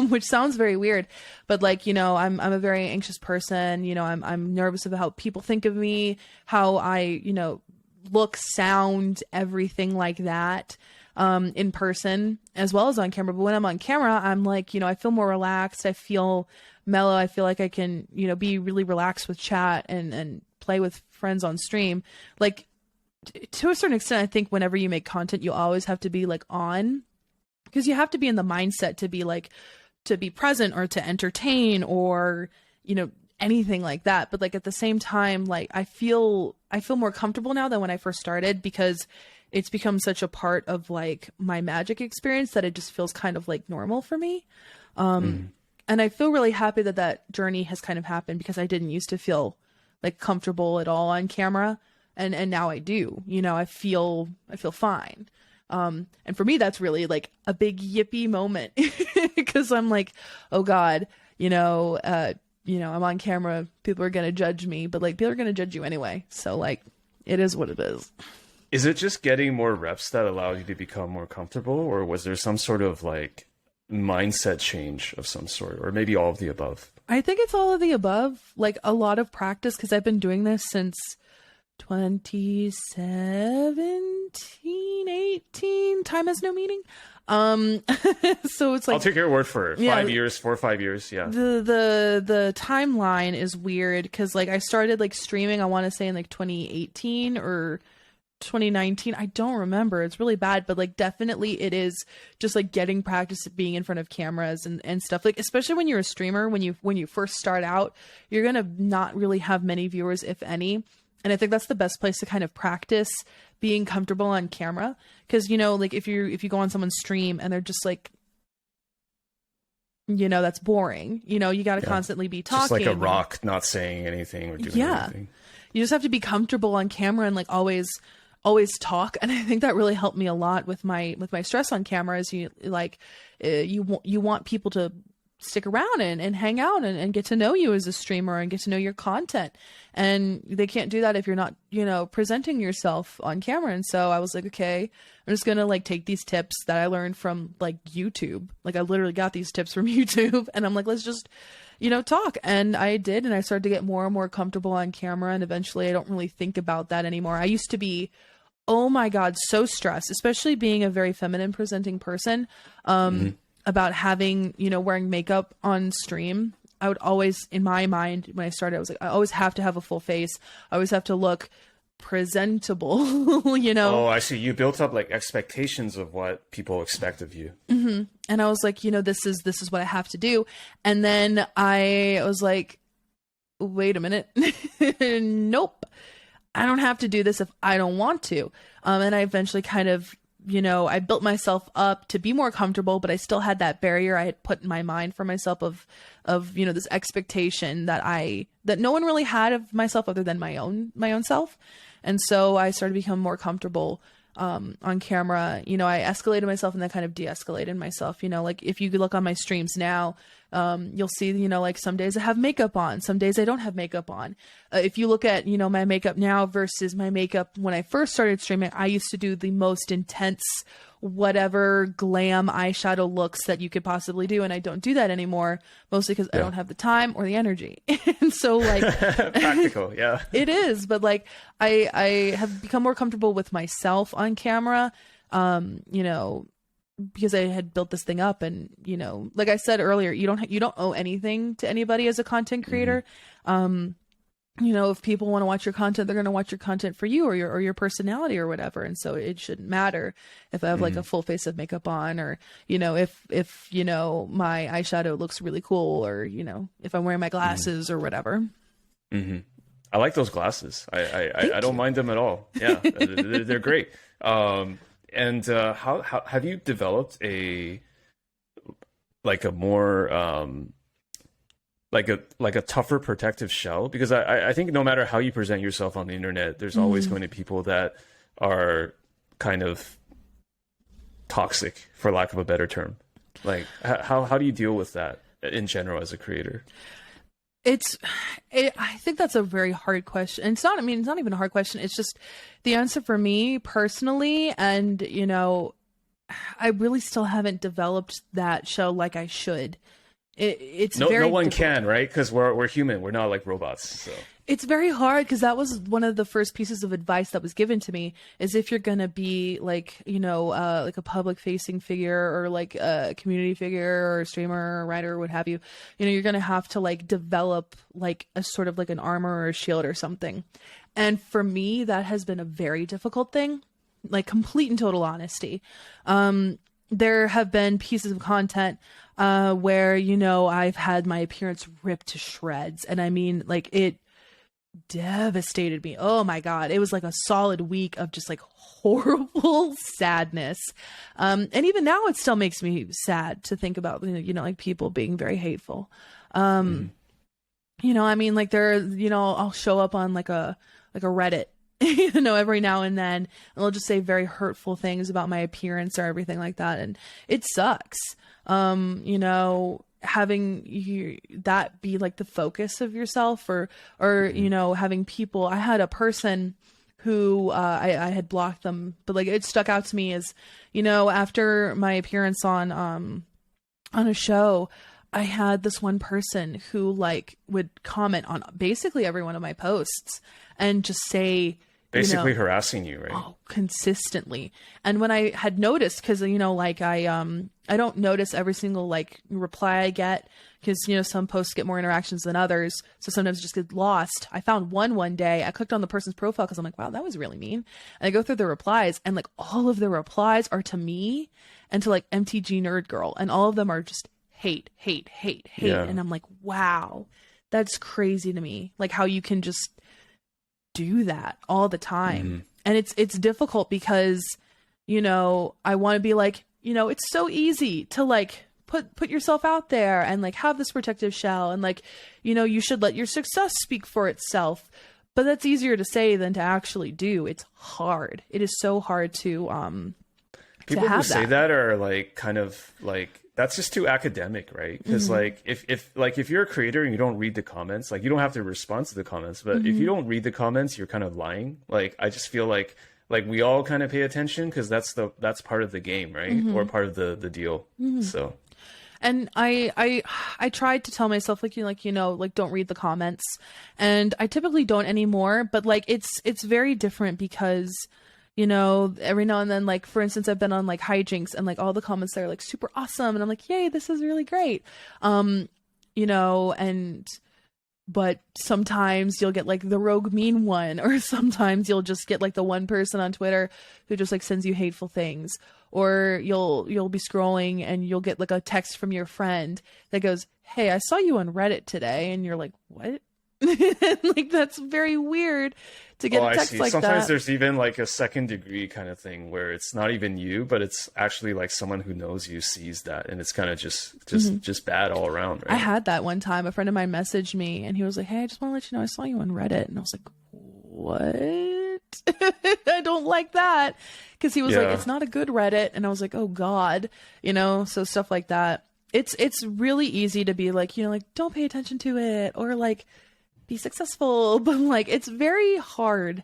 A: which sounds very weird, but like, I'm a very anxious person. I'm nervous about how people think of me, how I, look, sound, everything like that, in person as well as on camera. But when I'm on camera, I'm like, I feel more relaxed. I feel mellow. I feel like I can, be really relaxed with chat and play with friends on stream. Like to a certain extent, I think whenever you make content, you always have to be like on, because you have to be in the mindset to be like, to be present or to entertain or, anything like that. But like at the same time, like I feel more comfortable now than when I first started, because it's become such a part of like my Magic experience that it just feels kind of like normal for me. And I feel really happy that journey has kind of happened, because I didn't used to feel like comfortable at all on camera. And now I do, I feel fine. And for me, that's really like a big yippee moment, because I'm like, oh God, I'm on camera. People are going to judge me, but like people are going to judge you anyway. So like, it is what it is.
B: Is it just getting more reps that allowed you to become more comfortable, or was there some sort of like mindset change of some sort, or maybe all of the above?
A: I think it's all of the above, like a lot of practice, because I've been doing this since 2017, 18. Time has no meaning. So it's like,
B: I'll take your word for it. 5 years, 4 or 5 years. Yeah.
A: The timeline is weird, because like I started like streaming, I want to say in like 2018 or 2019. I don't remember. It's really bad, but like definitely it is just like getting practice at being in front of cameras and stuff, like especially when you're a streamer, when you first start out, you're gonna not really have many viewers, if any. And I think that's the best place to kind of practice being comfortable on camera, because like if you go on someone's stream and they're just like, that's boring. You got to constantly be talking, just
B: like a rock, not saying anything or doing anything. You
A: just have to be comfortable on camera and like always talk. And I think that really helped me a lot with my stress on camera. Is you want people to stick around and hang out and get to know you as a streamer and get to know your content, and they can't do that if you're not presenting yourself on camera. And so I was like, okay, I'm just gonna like take these tips that I learned from like YouTube. Like I literally got these tips from YouTube, and I'm like, let's just talk. And I did, and I started to get more and more comfortable on camera, and eventually I don't really think about that anymore. I used to be, oh my God, so stressed, especially being a very feminine presenting person, about having, wearing makeup on stream. I would always, in my mind, when I started, I was like, I always have to have a full face. I always have to look presentable, Oh,
B: I see. You built up like expectations of what people expect of you.
A: And I was like, this is what I have to do. And then I was like, wait a minute. Nope. I don't have to do this if I don't want to. And I eventually kind of, I built myself up to be more comfortable, but I still had that barrier I had put in my mind for myself of this expectation that no one really had of myself other than my own self. And so I started to become more comfortable on camera. I escalated myself and then kind of de-escalated myself. Like if you look on my streams now, you'll see, like some days I have makeup on, some days I don't have makeup on. If you look at, my makeup now versus my makeup when I first started streaming, I used to do the most intense, whatever glam eyeshadow looks that you could possibly do. And I don't do that anymore, mostly because I don't have the time or the energy. And so like
B: practical. Yeah,
A: it is. But like, I have become more comfortable with myself on camera, because I had built this thing up, and like I said earlier, you don't owe anything to anybody as a content creator. if people want to watch your content, they're going to watch your content for you or your personality or whatever. And so it shouldn't matter if I have like a full face of makeup on, or, if my eyeshadow looks really cool, or, if I'm wearing my glasses or whatever.
B: Mm-hmm. I like those glasses. I don't mind them at all. Yeah, they're great. And how have you developed a more like a tougher protective shell? Because I think no matter how you present yourself on the internet, there's always going to be people that are kind of toxic, for lack of a better term. Like, how do you deal with that in general as a creator?
A: I think that's a very hard question. And it's not even a hard question. It's just the answer for me personally. And, I really still haven't developed that shell like I should. It's
B: no
A: very
B: one
A: difficult.
B: can, right? Because we're human. We're not like robots. So
A: it's very hard, because that was one of the first pieces of advice that was given to me, is if you're going to be like, like a public facing figure, or like a community figure, or a streamer or writer or what have you, you're going to have to like develop like a sort of like an armor or a shield or something. And for me, that has been a very difficult thing, like complete and total honesty. There have been pieces of content where, I've had my appearance ripped to shreds. And I mean, like, it devastated me. Oh my God. It was like a solid week of just like horrible sadness. And even now it still makes me sad to think about, like people being very hateful. I mean, like I'll show up on like a Reddit, every now and then, and they'll just say very hurtful things about my appearance or everything like that. And it sucks. Having that be like the focus of yourself, or having people. I had a person who I had blocked them, but like it stuck out to me as, after my appearance on a show, I had this one person who like would comment on basically every one of my posts and just say,
B: basically harassing you, right?
A: Oh, consistently. And when I had noticed, because like I don't notice every single like reply I get, because some posts get more interactions than others, so sometimes just get lost. I found one day. I clicked on the person's profile because I'm like, wow, that was really mean. And I go through the replies, and like all of the replies are to me and to like MTG Nerd Girl, and all of them are just hate. Yeah. And I'm like, wow, that's crazy to me. Like how you can just do that all the time. And it's difficult because I want to be like, it's so easy to like put yourself out there and like have this protective shell, and like you should let your success speak for itself. But that's easier to say than to actually do. It's hard. It is so hard to
B: people
A: have
B: who say that are like kind of like, that's just too academic, right? Because like if you're a creator and you don't read the comments, like you don't have to respond to the comments, but if you don't read the comments, you're kind of lying. Like I just feel like we all kind of pay attention, because that's part of the game, right? Or part of the deal. So,
A: and I tried to tell myself like don't read the comments, and I typically don't anymore. But like it's very different because every now and then, like, for instance, I've been on like hijinks, and like all the comments there are like super awesome, and I'm like, yay, this is really great. But sometimes you'll get like the rogue mean one, or sometimes you'll just get like the one person on Twitter who just like sends you hateful things, or you'll be scrolling and you'll get like a text from your friend that goes, hey, I saw you on Reddit today, and you're like, what? Like that's very weird to get a text like that.
B: Sometimes there's even like a second degree kind of thing where it's not even you, but it's actually like someone who knows you sees that, and it's kind of just bad all around, right?
A: I had that one time. A friend of mine messaged me and he was like, hey, I just want to let you know I saw you on Reddit. And I was like, what? I don't like that. Because he was like, it's not a good Reddit. And I was like, oh God, so stuff like that. It's really easy to be like, like, don't pay attention to it, or like be successful, but like it's very hard.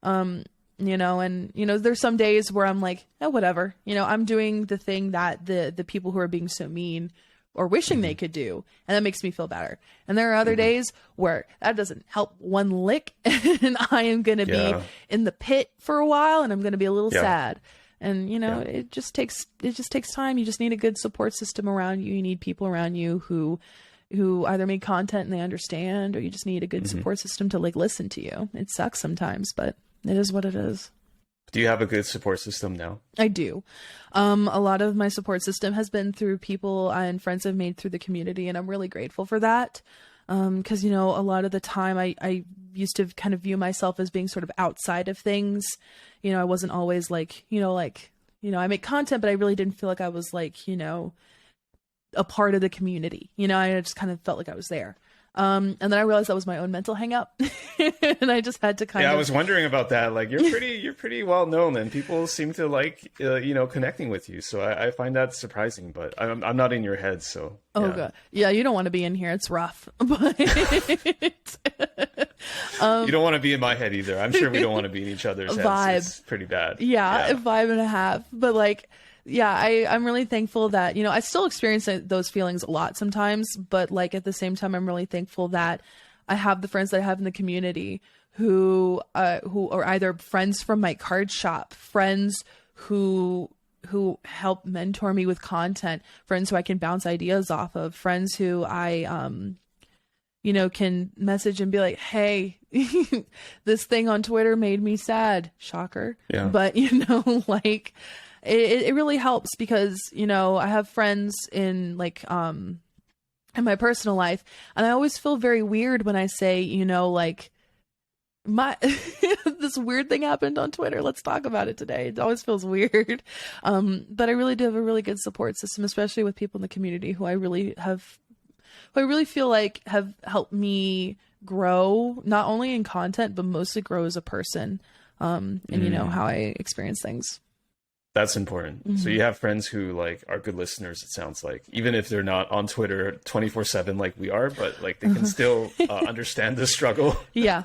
A: And there's some days where I'm like, oh, whatever, I'm doing the thing that the people who are being so mean or wishing they could do, and that makes me feel better. And there are other days where that doesn't help one lick, and I am going to be in the pit for a while, and I'm going to be a little sad. And it just takes time. You just need a good support system around you. You need people around you who who either make content and they understand, or you just need a good support system to like listen to you. It sucks sometimes, but it is what it is.
B: Do you have a good support system now?
A: I do. A lot of my support system has been through people and friends I've made through the community, and I'm really grateful for that. Because, you know, a lot of the time I used to kind of view myself as being sort of outside of things. You know, I wasn't always like, I make content, but I really didn't feel like I was like, you know, a part of the community. You know, I just kind of felt like I was there. And then I realized that was my own mental hang up and I just had to kind of.
B: I was wondering about that. Like you're pretty well known and people seem to like, connecting with you. So I find that surprising, but I'm not in your head. So.
A: Oh, God. Yeah. You don't want to be in here. It's rough, but
B: you don't want to be in my head either. I'm sure we don't want to be in each other's heads. It's pretty bad.
A: Yeah. 5.5. But like, yeah, I'm really thankful that, you know, I still experience those feelings a lot sometimes, but like at the same time, I'm really thankful that I have the friends that I have in the community who are either friends from my card shop, friends who help mentor me with content, friends who I can bounce ideas off of, friends who I, can message and be like, hey, this thing on Twitter made me sad. Shocker.
B: Yeah.
A: But, like, it really helps because, I have friends in like, in my personal life, and I always feel very weird when I say, like, this weird thing happened on Twitter. Let's talk about it today. It always feels weird. But I really do have a really good support system, especially with people in the community who I really feel like have helped me grow, not only in content, but mostly grow as a person. And how I experience things.
B: That's important. Mm-hmm. So you have friends who like are good listeners, it sounds like, even if they're not on Twitter 24/7 like we are, but like they can still understand the struggle.
A: Yeah.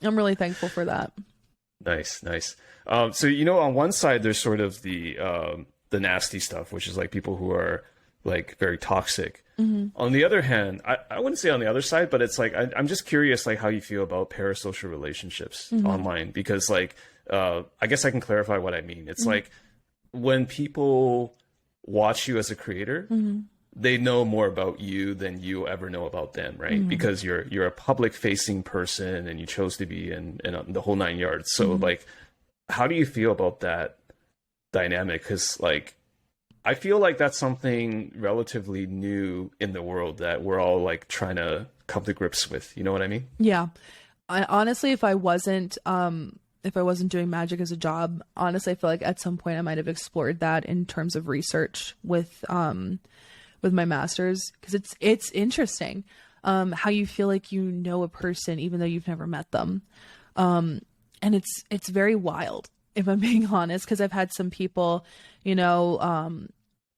A: I'm really thankful for that.
B: Nice. So, on one side, there's sort of the nasty stuff, which is like people who are like very toxic. Mm-hmm. On the other hand, I wouldn't say on the other side, but it's like, I'm just curious, like how you feel about parasocial relationships online, because like, I guess I can clarify what I mean. It's like when people watch you as a creator, they know more about you than you ever know about them, right? Because you're a public facing person and you chose to be in the whole 9 yards. So like, how do you feel about that dynamic? Because like, I feel like that's something relatively new in the world that we're all like trying to come to grips with. You know what I mean?
A: Yeah. Honestly, if I wasn't doing magic as a job, honestly, I feel like at some point I might have explored that in terms of research with my master's, because it's interesting how you feel like you know a person even though you've never met them, and it's very wild, if I'm being honest, because I've had some people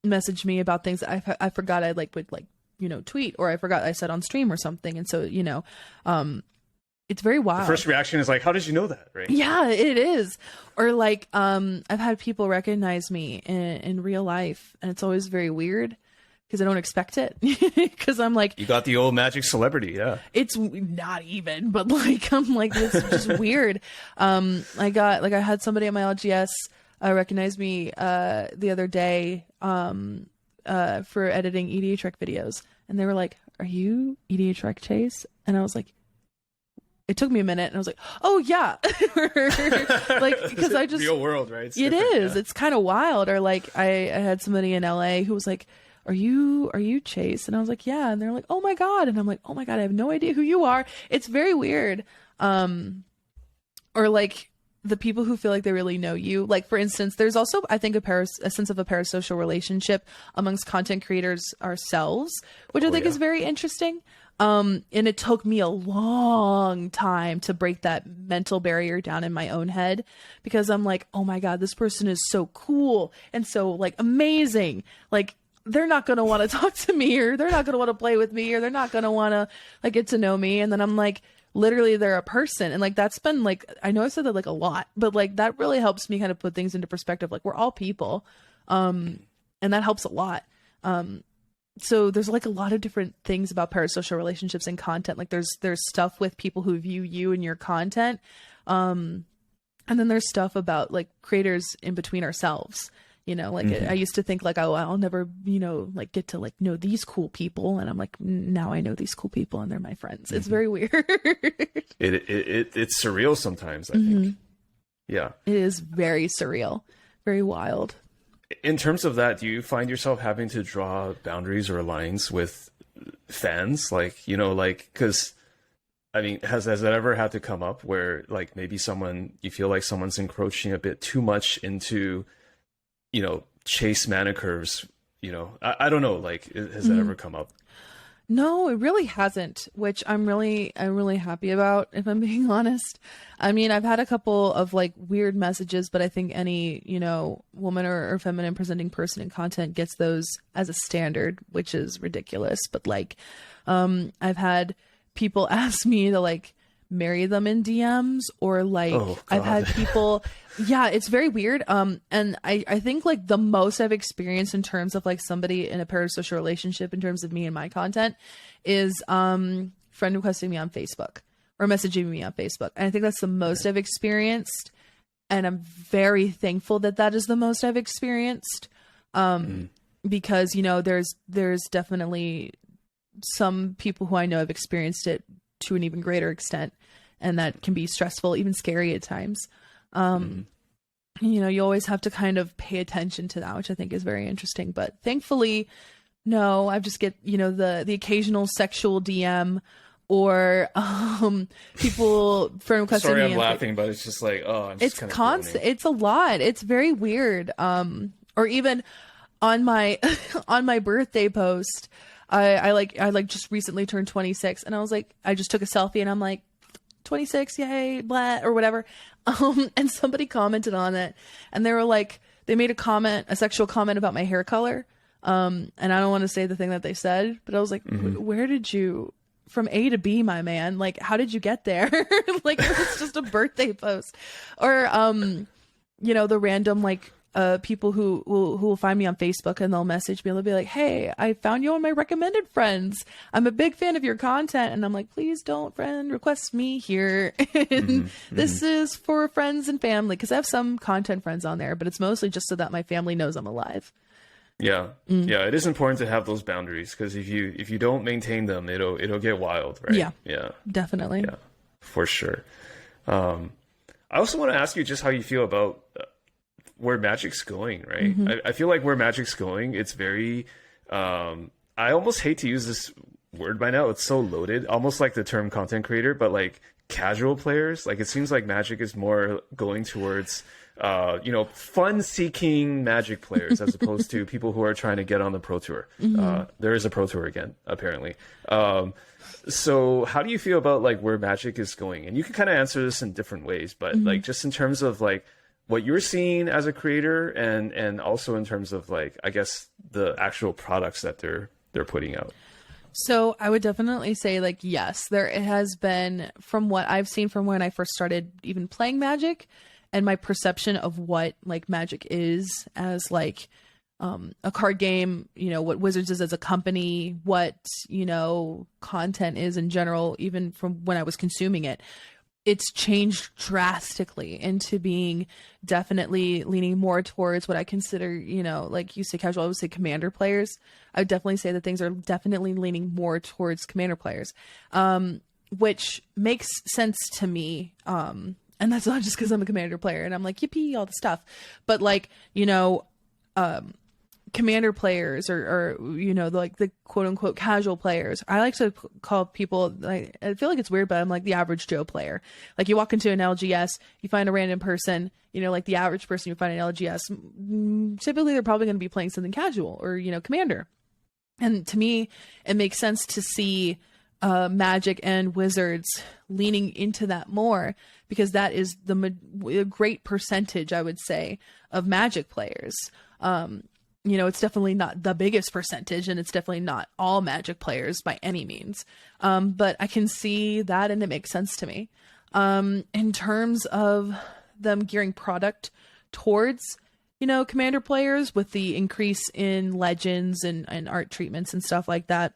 A: message me about things I forgot I would tweet, or I forgot I said on stream or something, and so it's very wild.
B: The first reaction is like, how did you know that? Right?
A: Yeah, it is. Or like, I've had people recognize me in real life, and it's always very weird because I don't expect it. Because I'm like,
B: you got the old magic celebrity, yeah.
A: It's not even, but like, I'm like, this is just weird. I had somebody at my LGS recognize me the other day for editing EDHRec videos, and they were like, "Are you EDHRec Chase?" And I was like, it took me a minute, and I was like, "Oh yeah," like, because I just
B: real world, right?
A: It is. Yeah. It's kind of wild. Or like, I had somebody in LA who was like, "Are you Chase?" And I was like, "Yeah." And they're like, "Oh my God!" And I'm like, "Oh my God, I have no idea who you are." It's very weird. Or like the people who feel like they really know you. Like, for instance, there's also, I think, a sense of a parasocial relationship amongst content creators ourselves, which I think is very interesting. And it took me a long time to break that mental barrier down in my own head, because I'm like, oh my God, this person is so cool and so like amazing. Like, they're not going to want to talk to me, or they're not going to want to play with me, or they're not going to want to like get to know me. And then I'm like, literally they're a person. And like, that's been like, I know I said that like a lot, but like that really helps me kind of put things into perspective. Like, we're all people. And that helps a lot. So there's like a lot of different things about parasocial relationships and content. Like there's stuff with people who view you and your content. And then there's stuff about like creators in between ourselves, You know, like I used to think like, oh, I'll never, you know, like get to like know these cool people. And I'm like, now I know these cool people and they're my friends. It's very weird.
B: It's surreal sometimes, I think. Yeah.
A: It is very surreal, very wild.
B: In terms of that, do you find yourself having to draw boundaries or lines with fans? Like, you know, like, because I mean, has that ever had to come up where like maybe you feel like someone's encroaching a bit too much into, you know, Chase Manacurves, you know, I don't know, like, has that ever come up?
A: No, it really hasn't, which I'm really happy about, if I'm being honest. I mean, I've had a couple of like weird messages, but I think any, you know, woman or feminine presenting person in content gets those as a standard, which is ridiculous. But like, I've had people ask me to like marry them in DMs, or like I've had people, yeah, it's very weird. And I think like the most I've experienced in terms of like somebody in a parasocial relationship in terms of me and my content is friend requesting me on Facebook or messaging me on Facebook. And I think that's the most I've experienced, and I'm very thankful that that is the most I've experienced, because you know there's definitely some people who I know have experienced it to an even greater extent, and that can be stressful, even scary at times. You know, you always have to kind of pay attention to that, which I think is very interesting. But thankfully, no, I just get, you know, the occasional sexual DM or people friend requesting me.
B: Sorry, I'm laughing, but it's just like, oh, I'm just
A: it's constant. It's a lot. It's very weird. Or even on my on my birthday post, I just recently turned 26, and I was like, I just took a selfie and I'm like, 26, yay, blah, or whatever. And somebody commented on it, and they were like, they made a sexual comment about my hair color. And I don't want to say the thing that they said, but I was like, where did you, from A to B, my man, like, how did you get there? Like, it's just a birthday post. Or, you know, the random, like, people who will find me on Facebook, and they'll message me and they'll be like, hey, I found you on my recommended friends. I'm a big fan of your content. And I'm like, please don't friend request me here. And this is for friends and family, because I have some content friends on there, but it's mostly just so that my family knows I'm alive.
B: Yeah. Yeah. It is important to have those boundaries, because if you don't maintain them, it'll get wild, right?
A: Yeah.
B: Yeah.
A: Definitely.
B: Yeah, for sure. I also want to ask you just how you feel about where Magic's going, right? I feel like where Magic's going, it's very, I almost hate to use this word by now. It's so loaded, almost like the term content creator, but like casual players. Like, it seems like Magic is more going towards, you know, fun-seeking Magic players as opposed to people who are trying to get on the Pro Tour. There is a Pro Tour again, apparently. So how do you feel about like where Magic is going? And you can kind of answer this in different ways, but like just in terms of like what you're seeing as a creator, and also in terms of like, I guess, the actual products that they're putting out.
A: So I would definitely say like, yes, it has been, from what I've seen from when I first started even playing Magic, and my perception of what like Magic is as like a card game, you know, what Wizards is as a company, what, you know, content is in general, even from when I was consuming it. It's changed drastically into being definitely leaning more towards what I consider, you know, like you say casual, I would say commander players. I would definitely say that things are definitely leaning more towards commander players, which makes sense to me. And that's not just because I'm a commander player and I'm like, yippee, all the stuff. But like, you know, commander players or you know, like the quote unquote casual players, I like to call people, like, I feel like it's weird, but I'm like the average Joe player. Like, you walk into an LGS, you find a random person, you know, like the average person you find in LGS, typically they're probably going to be playing something casual or, you know, commander. And to me, it makes sense to see Magic and Wizards leaning into that more, because that is a great percentage, I would say, of Magic players. You know, it's definitely not the biggest percentage, and it's definitely not all Magic players by any means. But I can see that, and it makes sense to me. In terms of them gearing product towards, you know, commander players with the increase in legends and art treatments and stuff like that,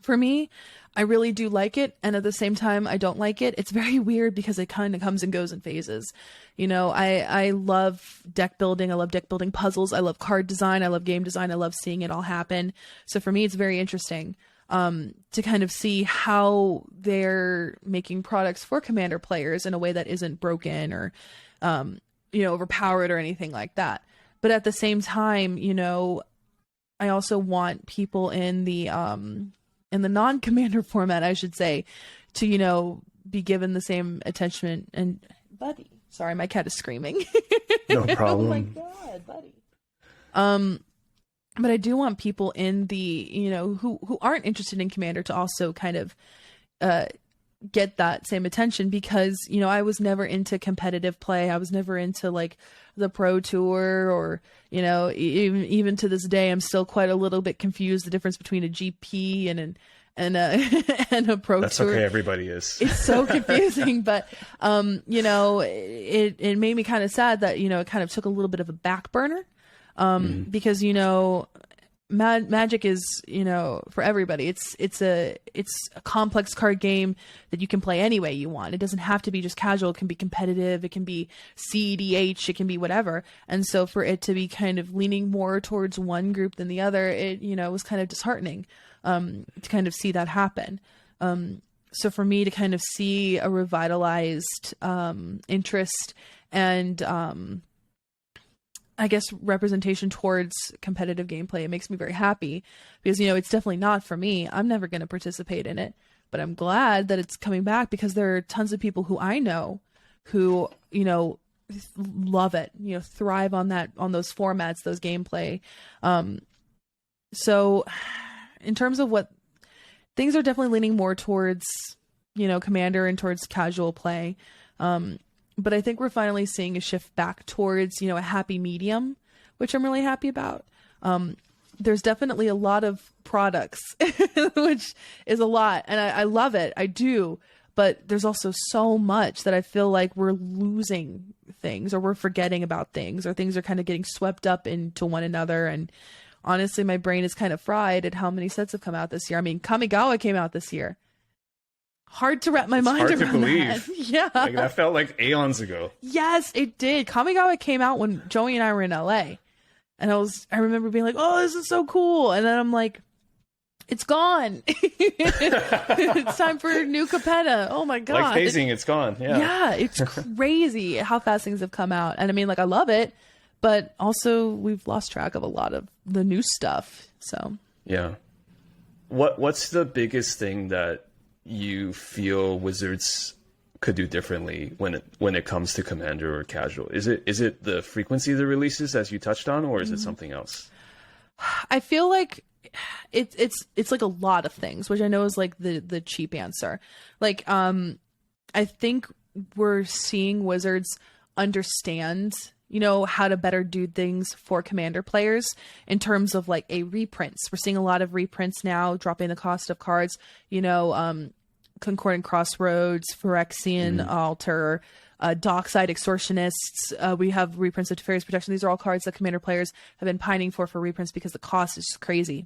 A: For me, I really do like it, and at the same time, I don't like it. It's very weird because it kind of comes and goes in phases. You know, I love deck building. I love deck building puzzles. I love card design. I love game design. I love seeing it all happen. So for me, it's very interesting to kind of see how they're making products for Commander players in a way that isn't broken or, overpowered or anything like that. But at the same time, I also want people in the non-Commander format, I should say, to, be given the same attention. And buddy, sorry, my cat is screaming.
B: No problem.
A: Oh my God, buddy. But I do want people in the, who aren't interested in Commander to also kind of get that same attention, because, I was never into competitive play. I was never into like the Pro Tour, or, even to this day, I'm still quite a little bit confused the difference between a GP and a Pro Tour.
B: That's okay, everybody is. It's
A: so confusing, but it made me kind of sad that, it kind of took a little bit of a back burner. Because, Magic is, for everybody. It's a complex card game that you can play any way you want. It doesn't have to be just casual. It can be competitive. It can be CEDH. It can be whatever. And so for it to be kind of leaning more towards one group than the other, it, was kind of disheartening, to kind of see that happen. So for me to kind of see a revitalized, interest and, I guess, representation towards competitive gameplay, it makes me very happy, because, it's definitely not for me. I'm never going to participate in it, but I'm glad that it's coming back, because there are tons of people who I know who, love it, thrive on those formats, those gameplay. So in terms of what things are, definitely leaning more towards, Commander and towards casual play. But I think we're finally seeing a shift back towards, a happy medium, which I'm really happy about. There's definitely a lot of products, which is a lot. And I love it. I do. But there's also so much that I feel like we're losing things, or we're forgetting about things, or things are kind of getting swept up into one another. And honestly, my brain is kind of fried at how many sets have come out this year. I mean, Kamigawa came out this year. Hard to wrap my mind around. Hard to believe. That. Yeah.
B: Like, that felt like aeons ago.
A: Yes, it did. Kamigawa came out when Joey and I were in LA. And I remember being like, oh, this is so cool. And then I'm like, it's gone. It's time for new Capetta. Oh my God.
B: Like phasing, it's gone. Yeah.
A: Yeah, it's crazy how fast things have come out. And I mean, like, I love it, but also we've lost track of a lot of the new stuff. So
B: yeah. What's the biggest thing that you feel Wizards could do differently when it comes to Commander or casual? Is it the frequency of the releases, as you touched on, or is it something else?
A: I feel like it's like a lot of things, which I know is like the cheap answer. Like, I think we're seeing Wizards understand, how to better do things for Commander players in terms of like a reprints. We're seeing a lot of reprints now, dropping the cost of cards, Concordant Crossroads, Phyrexian Altar, Dockside Extortionists. We have reprints of Teferi's Protection. These are all cards that Commander players have been pining for reprints, because the cost is just crazy.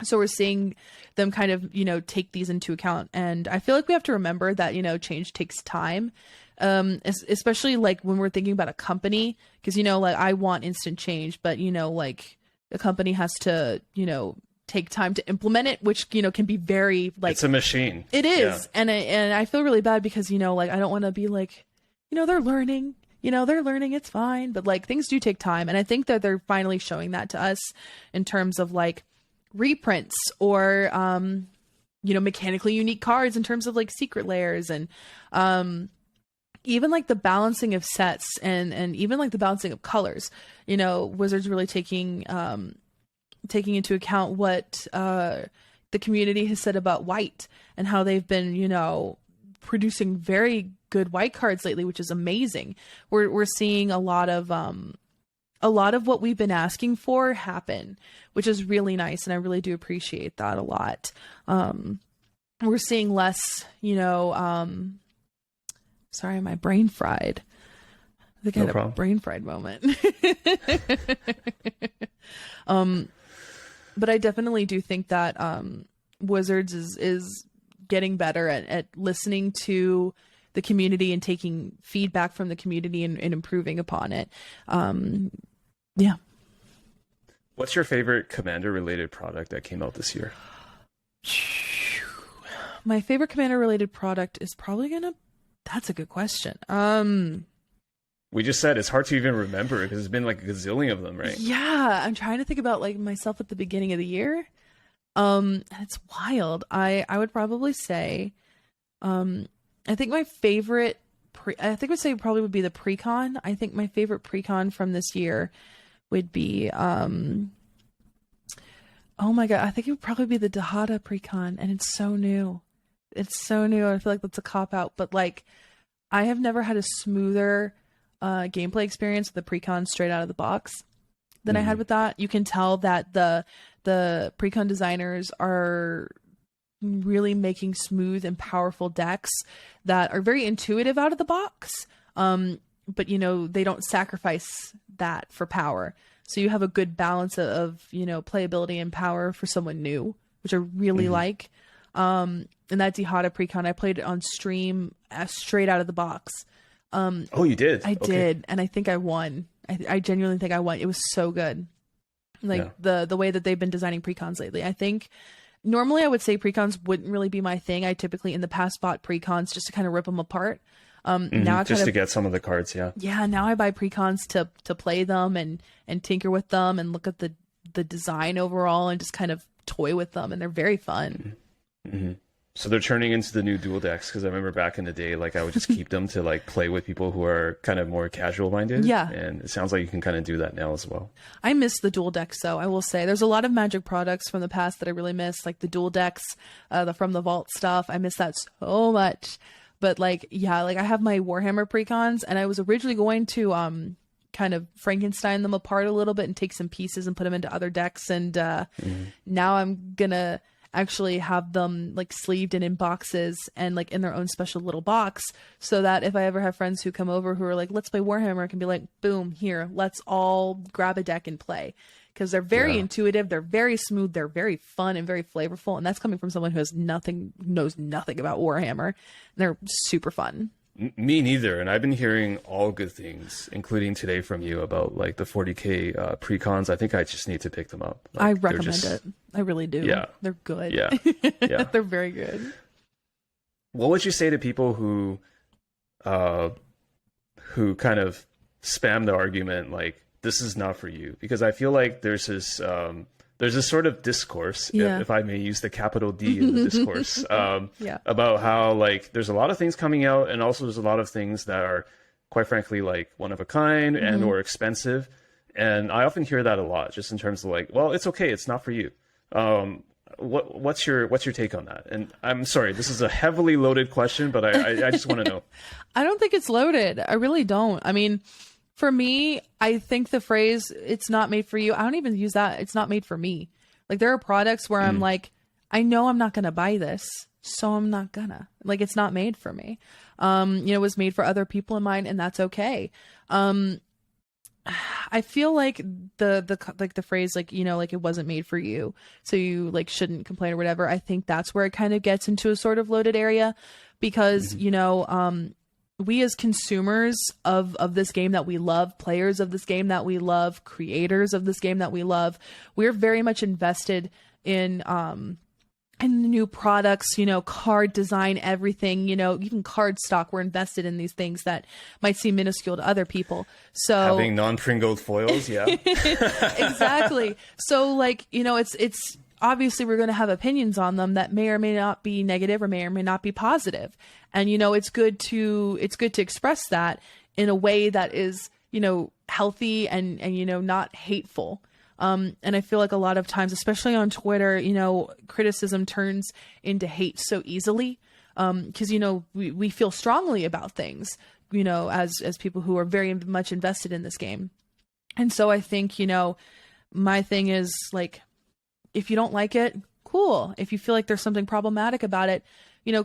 A: So we're seeing them kind of, take these into account. And I feel like we have to remember that, change takes time. Especially like when we're thinking about a company, because, like, I want instant change, but, like, the company has to, take time to implement it, which, can be very, like,
B: it's a machine.
A: It is. Yeah. And I feel really bad because, like, I don't want to be like, they're learning, it's fine. But like, things do take time. And I think that they're finally showing that to us in terms of like reprints or, mechanically unique cards in terms of like secret layers and, even like the balancing of sets and even like the balancing of colors, Wizards really taking into account what the community has said about white and how they've been, producing very good white cards lately, which is amazing. We're seeing a lot of what we've been asking for happen, which is really nice, and I really do appreciate that a lot. We're seeing less, sorry, my brain fried. I think I had a brain fried moment. But I definitely do think that Wizards is getting better at listening to the community and taking feedback from the community and improving upon it. Yeah.
B: What's your favorite Commander related product that came out this year?
A: My favorite Commander related product is probably that's a good question.
B: We just said it's hard to even remember because there's been like a gazillion of them, right?
A: Yeah, I'm trying to think about like myself at the beginning of the year. And it's wild. I would probably say, I think my favorite I would say probably would be the precon. I think my favorite precon from this year would be, oh my God, I think it would probably be the Dahada precon, and it's so new. It's so new. I feel like that's a cop out, but like I have never had a smoother gameplay experience with the precon straight out of the box than I had with that. You can tell that the precon designers are really making smooth and powerful decks that are very intuitive out of the box. But you know, they don't sacrifice that for power. So you have a good balance of, you know, playability and power for someone new, which I really like. And that Dahada precon, I played it on stream straight out of the box.
B: Oh, you did?
A: I did. And I think I won. I genuinely think I won. It was so good. Like the way that they've been designing precons lately. I think normally I would say precons wouldn't really be my thing. I typically in the past bought precons just to kind of rip them apart. Now
B: just to get some of the cards,
A: yeah. Now I buy precons to play them and tinker with them and look at the design overall and just kind of toy with them, and they're very fun.
B: So they're turning into the new dual decks, because I remember back in the day, like I would just keep them to like play with people who are kind of more casual minded. Yeah, and it sounds like you can kind of do that now as well.
A: I miss the dual decks, though. I will say there's a lot of Magic products from the past that I really miss, like the dual decks, from the vault stuff. I miss that so much. But like, yeah, like I have my Warhammer precons, and I was originally going to kind of Frankenstein them apart a little bit and take some pieces and put them into other decks. And now I'm gonna actually have them like sleeved and in boxes and like in their own special little box, so that if I ever have friends who come over who are like, let's play Warhammer, I can be like, boom, here, let's all grab a deck and play. Because they're very intuitive, they're very smooth, they're very fun and very flavorful, and that's coming from someone who knows nothing about Warhammer. They're super fun.
B: Me neither, and I've been hearing all good things, including today from you about like the 40k precons. I think I just need to pick them up. Like,
A: I recommend it. I really do. Yeah, they're good.
B: Yeah,
A: they're very good.
B: What would you say to people who kind of spam the argument like, this is not for you? Because I feel like there's this sort of discourse, if I may use the capital D in the discourse, about how like there's a lot of things coming out, and also there's a lot of things that are quite frankly like one of a kind and or expensive. And I often hear that a lot, just in terms of like, well, it's okay, it's not for you. What's your take on that? And I'm sorry, this is a heavily loaded question, but I just want to know.
A: I don't think it's loaded. I really don't. I mean, for me, I think the phrase, it's not made for you, I don't even use that. It's not made for me. Like there are products where I'm like, I know I'm not going to buy this, so I'm not gonna. Like, it's not made for me. It was made for other people in mind, and that's okay. I feel like the phrase, like, like it wasn't made for you, so you like shouldn't complain or whatever. I think that's where it kind of gets into a sort of loaded area, because, we as consumers of this game that we love, players of this game that we love, creators of this game that we love, we're very much invested in new products, card design, everything, even card stock. We're invested in these things that might seem minuscule to other people. So
B: having non-Pringled foils,
A: exactly. So like, it's obviously we're going to have opinions on them that may or may not be negative or may not be positive. And, it's good to express that in a way that is, healthy and not hateful. And I feel like a lot of times, especially on Twitter, criticism turns into hate so easily. Cause we feel strongly about things, as people who are very much invested in this game. And so I think, my thing is like, if you don't like it, cool. If you feel like there's something problematic about it,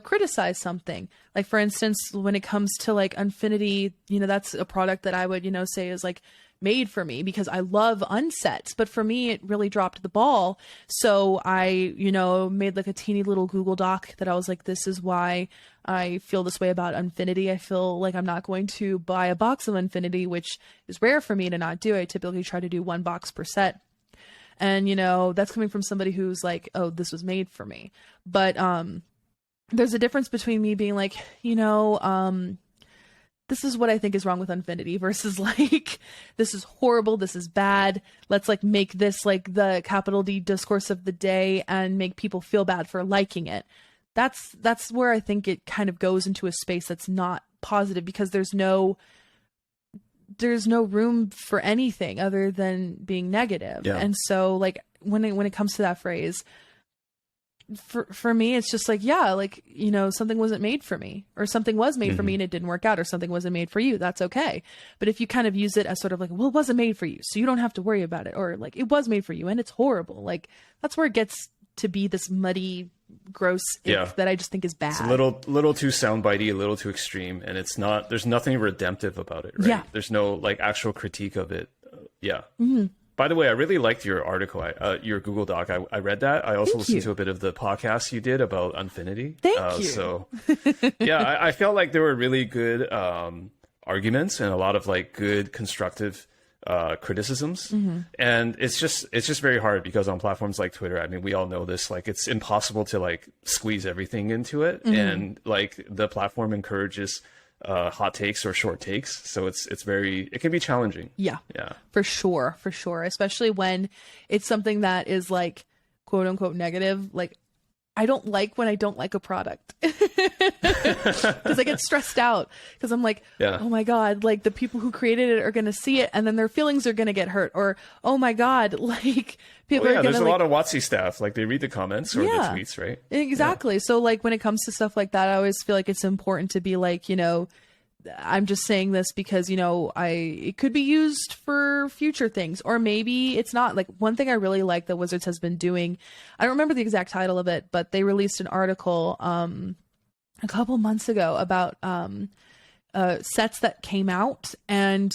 A: criticize something. Like, for instance, when it comes to like Infinity, that's a product that I would, say is like made for me because I love unsets, but for me, it really dropped the ball. So I, made like a teeny little Google Doc that I was like, this is why I feel this way about Unfinity. I feel like I'm not going to buy a box of Unfinity, which is rare for me to not do. I typically try to do 1 box per set. And, that's coming from somebody who's like, oh, this was made for me. But there's a difference between me being like, this is what I think is wrong with Unfinity versus like, this is horrible, this is bad. Let's like make this like the capital D discourse of the day and make people feel bad for liking it. That's where I think it kind of goes into a space that's not positive because there's no room for anything other than being negative.
B: Yeah.
A: And so like when it comes to that phrase, for me, it's just like, yeah, like, something wasn't made for me, or something was made for me and it didn't work out, or something wasn't made for you. That's okay. But if you kind of use it as sort of like, well, it wasn't made for you, so you don't have to worry about it, or like, it was made for you and it's horrible. Like, that's where it gets to be this muddy, gross ick that I just think is bad.
B: It's a little too soundbitey, a little too extreme, and it's not. There's nothing redemptive about it, right?
A: Yeah.
B: There's no like actual critique of it. Yeah.
A: Mm-hmm.
B: By the way, I really liked your article, your Google Doc. I read that. I also listened to a bit of the podcast you did about Unfinity.
A: Thank you.
B: So, yeah, I felt like there were really good arguments and a lot of like good constructive criticisms. And it's just very hard because on platforms like Twitter, I mean, we all know this. Like, it's impossible to like squeeze everything into it, and like the platform encourages hot takes or short takes, so it can be challenging.
A: Yeah for sure, especially when it's something that is like quote unquote negative. Like, I don't like when I don't like a product because I get stressed out because I'm like, oh my god, like the people who created it are gonna see it and then their feelings are gonna get hurt, or oh my god, like people are gonna,
B: there's a lot of WotC staff, like they read the comments or the tweets, right?
A: Exactly. So like when it comes to stuff like that, I always feel like it's important to be like, I'm just saying this because, it could be used for future things, or maybe it's not. Like, one thing I really like that Wizards has been doing, I don't remember the exact title of it, but they released an article a couple months ago about sets that came out and,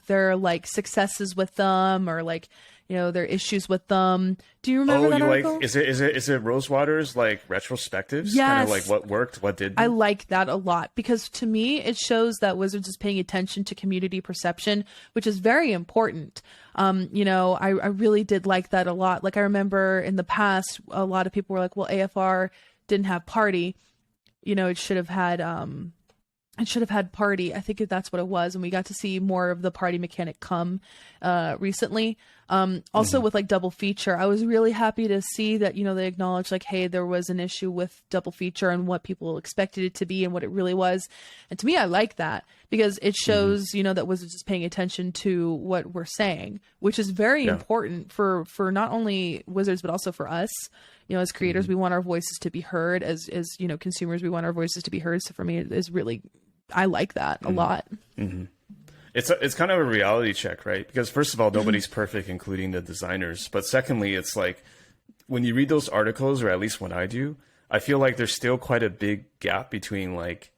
A: their like successes with them, or like, their issues with them. Do you remember that article?
B: Like, is it Rosewater's like retrospectives?
A: Yes.
B: Kind of like what worked, what didn't?
A: I like that a lot because to me, it shows that Wizards is paying attention to community perception, which is very important. I really did like that a lot. Like, I remember in the past, a lot of people were like, well, AFR didn't have party. It should have had party. I think that's what it was. And we got to see more of the party mechanic come recently. Also with like double feature, I was really happy to see that, they acknowledged like, hey, there was an issue with double feature and what people expected it to be and what it really was. And to me, I like that because it shows, that Wizards is paying attention to what we're saying, which is very important for not only Wizards, but also for us. As creators, we want our voices to be heard. As consumers, we want our voices to be heard. So for me, it is really, I like that a lot.
B: It's kind of a reality check, right? Because first of all, nobody's perfect, including the designers. But secondly, it's like when you read those articles, or at least when I do, I feel like there's still quite a big gap between like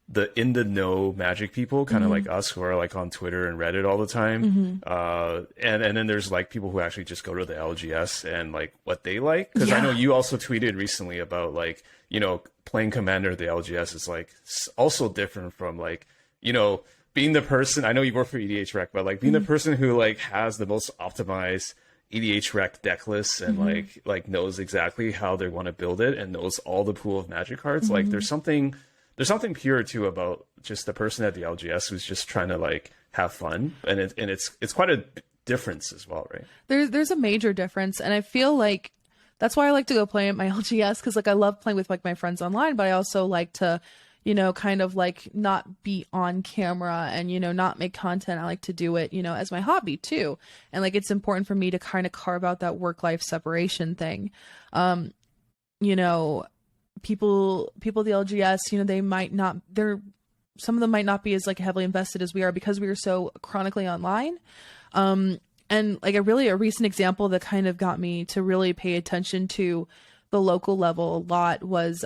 B: the in the know Magic people, kind of like us, who are like on Twitter and Reddit all the time, and then there's like people who actually just go to the LGS and like what they like. Because I know you also tweeted recently about like playing Commander at the LGS is like also different from like being the person. I know you work for EDHRec, but like being the person who like has the most optimized EDHRec deck lists and like knows exactly how they want to build it and knows all the pool of Magic cards. Like there's something pure too about just the person at the LGS who's just trying to like have fun, and it's quite a difference as well, right?
A: There's a major difference, and I feel like that's why I like to go play at my LGS, because like I love playing with like my friends online, but I also like to kind of like not be on camera and, not make content. I like to do it, as my hobby too. And like, it's important for me to kind of carve out that work-life separation thing. People at the LGS, they might not, some of them might not be as like heavily invested as we are because we are so chronically online. And like a recent example that kind of got me to really pay attention to the local level a lot was,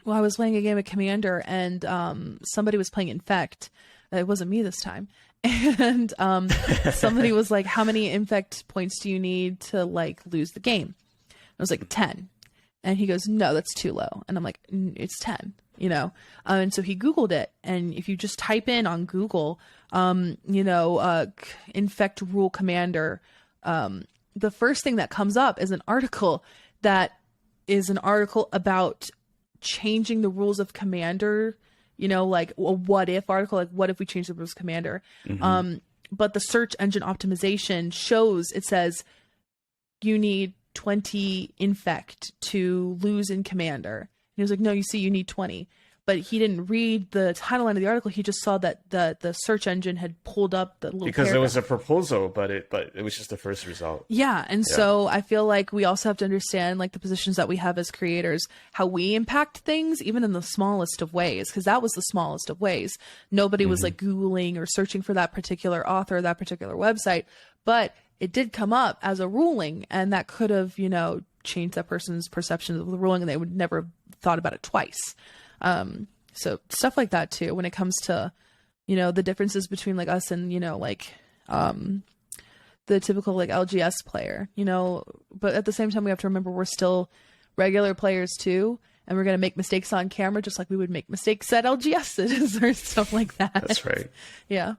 A: I was playing a game of Commander and somebody was playing Infect, It wasn't me this time. And somebody was like, how many infect points do you need to like lose the game? I was like, 10. And he goes, no, that's too low. And I'm like, it's 10, you know? And so he Googled it. And if you just type in on Google, infect rule commander, the first thing that comes up is an article about changing the rules of commander, you know, like a what if article, like what if we change the rules of commander? But the search engine optimization it says you need 20 infect to lose in commander. And he was like, no, you need 20. But he didn't read the title line of the article. He just saw that the search engine had pulled up the little
B: because
A: paragraph.
B: it was a proposal, but it was just the first result.
A: Yeah, and so I feel like we also have to understand like the positions that we have as creators, how we impact things, even in the smallest of ways, because that was the smallest of ways. Nobody was like Googling or searching for that particular author, that particular website, but it did come up as a ruling, and that could have, you know, changed that person's perception of the ruling, and they would never have thought about it twice. So stuff like that too, when it comes to, you know, the differences between like us and, you know, like, the typical like LGS player, you know, but at the same time, we have to remember we're still regular players too. And we're going to make mistakes on camera, just like we would make mistakes at LGSs or stuff like that.
B: That's right.
A: Yeah.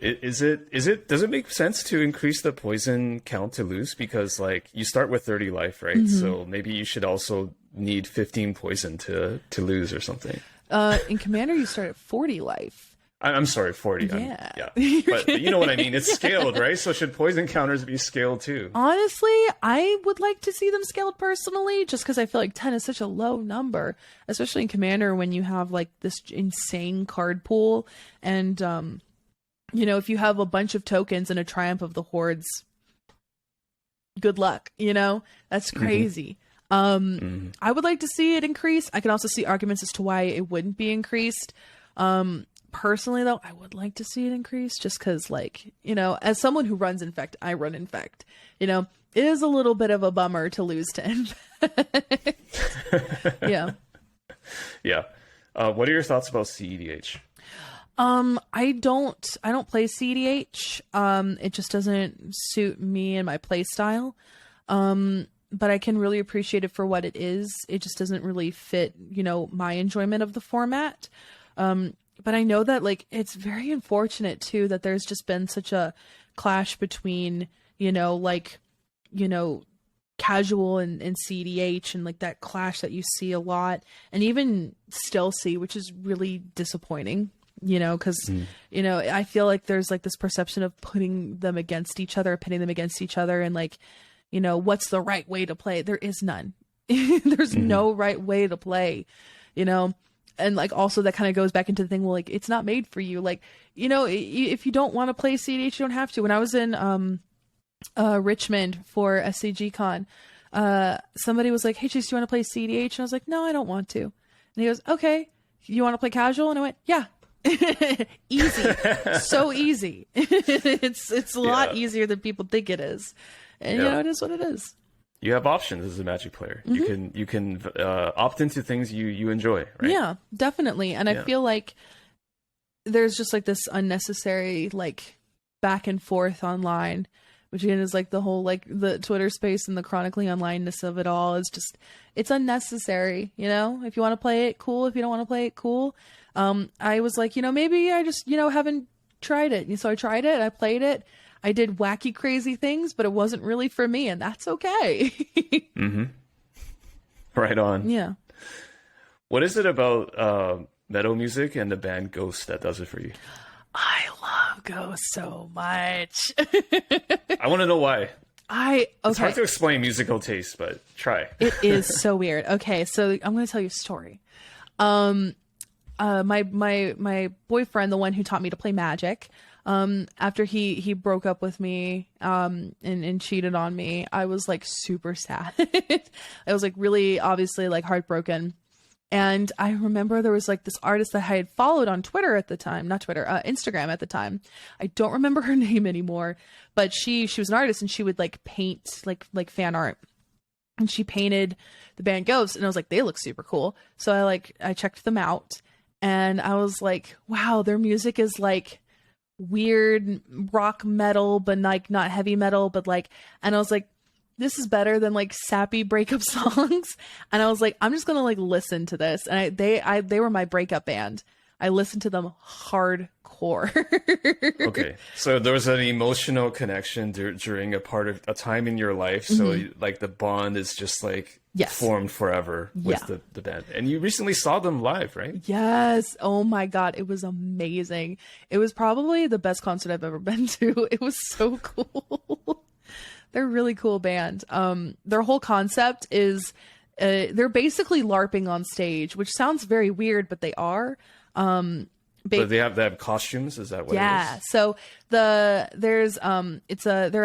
B: Does it make sense to increase the poison count to lose? Because like you start with 30 life, right? So maybe you should also need 15 poison to lose or something.
A: In Commander, you start at 40 life.
B: I'm sorry, 40.
A: Yeah.
B: But you know what I mean? It's scaled, right? So should poison counters be scaled too?
A: Honestly, I would like to see them scaled personally, just because I feel like 10 is such a low number, especially in Commander when you have like this insane card pool. And, you know, if you have a bunch of tokens and a Triumph of the Hordes, good luck, you know? That's crazy. I would like to see it increase. I can also see arguments as to why it wouldn't be increased. Personally, though, I would like to see it increase just because, like, you know, as someone who runs Infect, I run Infect. You know, it is a little bit of a bummer to lose to Infect. Yeah.
B: Yeah. What are your thoughts about CEDH?
A: I don't play CEDH. It just doesn't suit me and my play style. But I can really appreciate it for what it is. It just doesn't really fit, you know, my enjoyment of the format. But I know that, like, it's very unfortunate too that there's just been such a clash between, you know, like, you know, casual and CEDH, and like that clash that you see a lot and even still see, which is really disappointing, you know, because, you know, I feel like there's like this perception of putting them against each other, pitting them against each other, and like, you know, what's the right way to play? There is none. There's no right way to play, you know? And like, also that kind of goes back into the thing, well, like, it's not made for you. Like, you know, if you don't want to play CEDH, you don't have to. When I was in Richmond for SCG Con, somebody was like, hey, Chase, do you want to play CEDH? And I was like, no, I don't want to. And he goes, okay, you want to play casual? And I went, yeah. Easy. So easy. It's a lot easier than people think it is. And you know, it is what it is.
B: You have options as a Magic player. You can opt into things you enjoy, right?
A: Yeah, definitely. And I feel like there's just like this unnecessary like back and forth online, which again is like the whole like the Twitter space and the chronically onlineness of it all is just, it's unnecessary. You know, if you want to play it, cool. If you don't want to play it, cool. I was like, you know, maybe I just, you know, haven't tried it. And so I tried it. I played it. I did wacky, crazy things, but it wasn't really for me, and that's okay.
B: Right on.
A: Yeah.
B: What is it about metal music and the band Ghost that does it for you?
A: I love Ghost so much.
B: I want to know why. It's hard to
A: Okay.
B: explain musical taste, but try.
A: It is so weird. Okay, so I'm going to tell you a story. My boyfriend, the one who taught me to play Magic, after he broke up with me, and cheated on me, I was like super sad. I was like really obviously like heartbroken. And I remember there was like this artist that I had followed on Twitter at the time, not Twitter, Instagram at the time. I don't remember her name anymore, but she was an artist and she would like paint like fan art. And she painted the band Ghost, and I was like, they look super cool. So I checked them out. and I was like, wow, their music is like weird rock metal, but like not heavy metal, but like, and I was like, this is better than like sappy breakup songs. And I was like, I'm just gonna like listen to this. And they were my breakup band. I listened to them hardcore.
B: Okay, so there was an emotional connection during a time in your life. So like the bond is just like formed forever with the band. And you recently saw them live, right?
A: Yes. Oh my God, it was amazing. It was probably the best concert I've ever been to. It was so cool. They're a really cool band. Their whole concept is they're basically LARPing on stage, which sounds very weird, but they are.
B: But they have costumes. Is that what it is?
A: So they're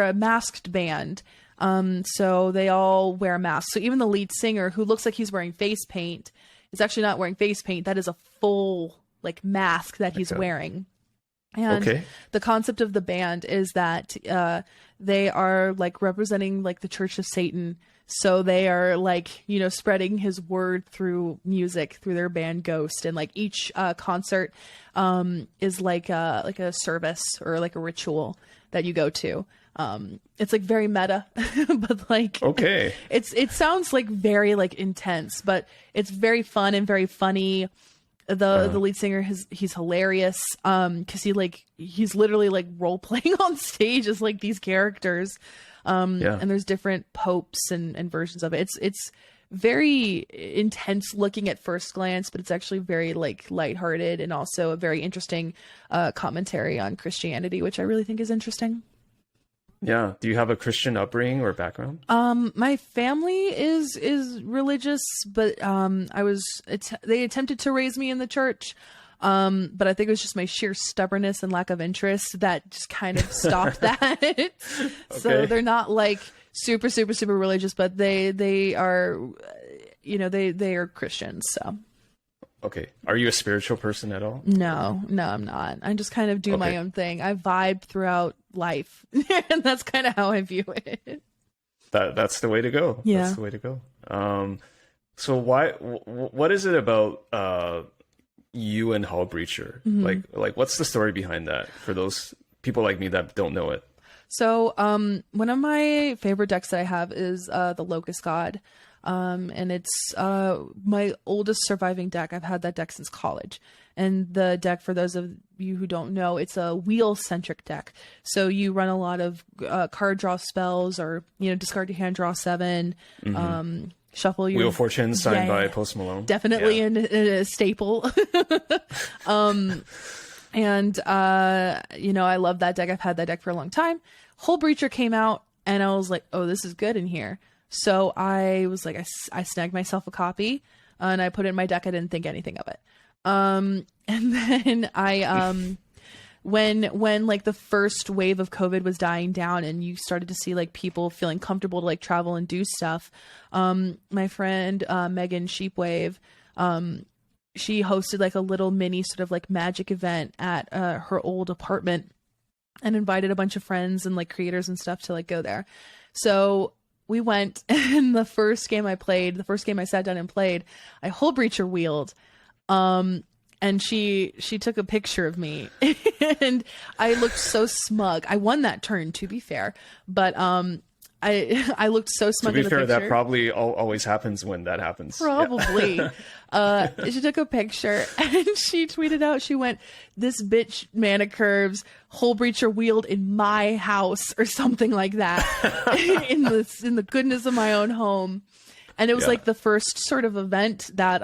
A: a masked band. So they all wear masks. So even the lead singer, who looks like he's wearing face paint, is actually not wearing face paint. That is a full like mask that he's wearing. And the concept of the band is that they are like representing like the Church of Satan. So they are like, you know, spreading his word through music, through their band Ghost. And like each concert is like a service or like a ritual that you go to. It's like very meta, but like, it sounds like very like intense, but it's very fun and very funny. The lead singer, he's hilarious. Cause he's literally like role playing on stage as like these characters. And there's different popes and versions of it. It's very intense looking at first glance, but it's actually very like lighthearted and also a very interesting commentary on Christianity, which I really think is interesting.
B: Yeah. Do you have a Christian upbringing or background?
A: My family is religious, but they attempted to raise me in the church. But I think it was just my sheer stubbornness and lack of interest that just kind of stopped that. So they're not like super, super, super religious, but they are, you know, they are Christians. So.
B: Okay. Are you a spiritual person at all?
A: No, I'm not. I just kind of do my own thing. I vibe throughout life, and that's kind of how I view it.
B: That's the way to go.
A: Yeah.
B: That's the way to go. So what is it about you and Hullbreacher? Like what's the story behind that for those people like me that don't know it?
A: So one of my favorite decks that I have is the Locust God. And it's my oldest surviving deck. I've had that deck since college. And the deck, for those of you who don't know, it's a wheel-centric deck. So you run a lot of card draw spells, or, you know, discard your hand, draw 7, shuffle your...
B: Wheel of Fortune signed by Post Malone.
A: Definitely a staple. And, you know, I love that deck. I've had that deck for a long time. Hullbreacher came out, and I was like, oh, this is good in here. So I was like, I snagged myself a copy and I put it in my deck. I didn't think anything of it. And then I, when like the first wave of COVID was dying down and you started to see like people feeling comfortable to like travel and do stuff. My friend, Megan Sheepwave, she hosted like a little mini sort of like magic event at, her old apartment and invited a bunch of friends and like creators and stuff to like go there. So we went, and the first game I sat down and played, I Hullbreacher wheeled. And she took a picture of me and I looked so smug. I won that turn, to be fair, but, I looked so smug.
B: To be fair,
A: picture.
B: that probably always happens when that happens.
A: Probably. Yeah. She took a picture and she tweeted out, she went, "This bitch Manacurves Hullbreacher wheeled in my house," or something like that, in the goodness of my own home. And it was like the first sort of event that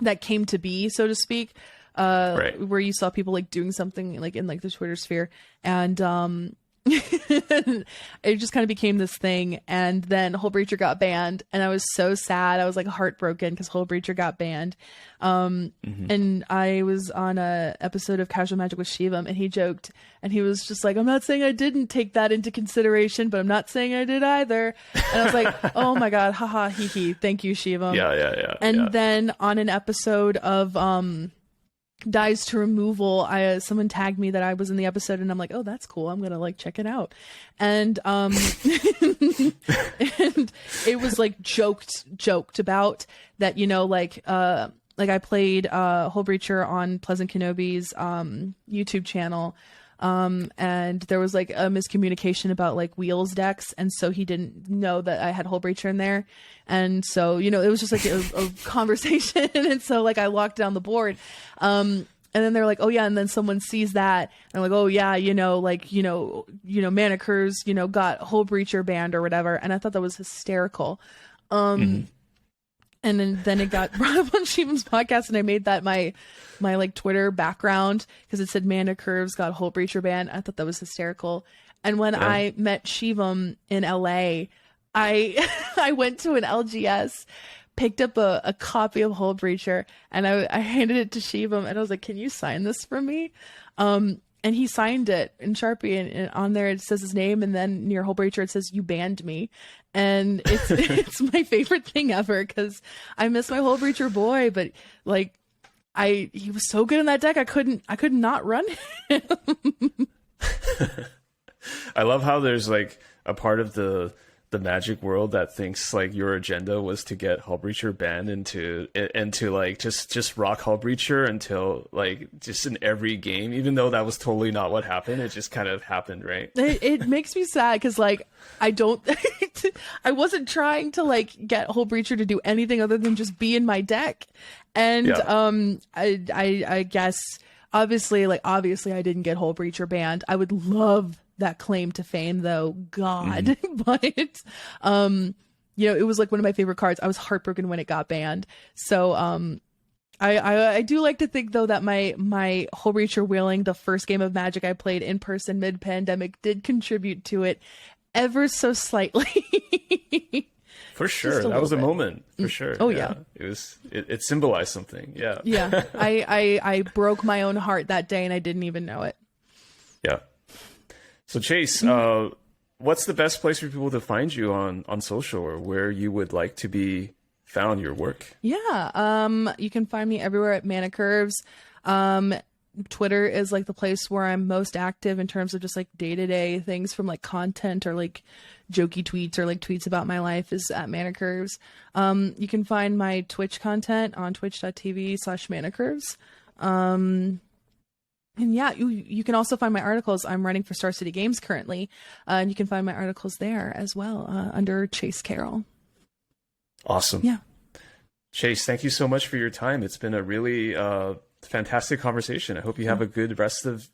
A: that came to be, so to speak, where you saw people like doing something like in like the Twitter sphere, and it just kind of became this thing. And then Hullbreacher got banned, and I was so sad. I was like heartbroken because Hullbreacher got banned. And I was on a episode of Casual Magic with Shivam, and he joked, and he was just like, "I'm not saying I didn't take that into consideration, but I'm not saying I did either." And I was like, "Oh my God, haha, hee hee. Thank you, Shivam."
B: Yeah.
A: And then on an episode of Dies to Removal, someone tagged me that I was in the episode, and I'm like, oh, that's cool, I'm gonna like check it out. And and it was like joked about that, you know, like like I played Hullbreacher on Pleasant Kenobi's YouTube channel. And there was like a miscommunication about like wheels decks, and so he didn't know that I had Hullbreacher in there, and so it was just like a conversation, and so like I locked down the board, and then they're like, oh yeah, and then someone sees that and like, oh yeah, Manacurves got Hullbreacher banned or whatever, and I thought that was hysterical. And then it got brought up on Shivan's podcast, and I made that my like Twitter background because it said Manacurves got Hullbreacher banned. I thought that was hysterical. And when I met Shivam in LA, I went to an LGS, picked up a copy of Hullbreacher, and I handed it to Shivam, and I was like, "Can you sign this for me?" And he signed it in Sharpie, and on there it says his name, and then near Hullbreacher it says, "You banned me." And it's it's my favorite thing ever because I miss my Hullbreacher boy, but like he was so good in that deck, I could not run him.
B: I love how there's like a part of the Magic world that thinks like your agenda was to get Hullbreacher banned and to like just rock Hullbreacher until like just in every game, even though that was totally not what happened. It just kind of happened, right?
A: It makes me sad because like I wasn't trying to like get Hullbreacher to do anything other than just be in my deck, and I guess obviously I didn't get Hullbreacher banned. I would love that claim to fame though, God. But it was like one of my favorite cards. I was heartbroken when it got banned. So I do like to think though that my Hullbreacher wheeling the first game of Magic I played in person mid-pandemic did contribute to it ever so slightly.
B: For sure. That was a moment. For sure.
A: Oh yeah.
B: It symbolized something. Yeah.
A: Yeah. I broke my own heart that day and I didn't even know it.
B: Yeah. So Chase, what's the best place for people to find you on social, or where you would like to be found, your work?
A: Yeah, you can find me everywhere at Manacurves. Twitter is like the place where I'm most active in terms of just like day-to-day things from like content or like jokey tweets or like tweets about my life is at Manacurves. You can find my Twitch content on twitch.tv/Manacurves. And yeah, you can also find my articles. I'm writing for Star City Games currently, and you can find my articles there as well under Chase Carroll.
B: Awesome.
A: Yeah.
B: Chase, thank you so much for your time. It's been a really fantastic conversation. I hope you have a good rest of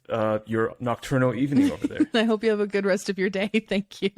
B: your nocturnal evening over there.
A: I hope you have a good rest of your day. Thank you.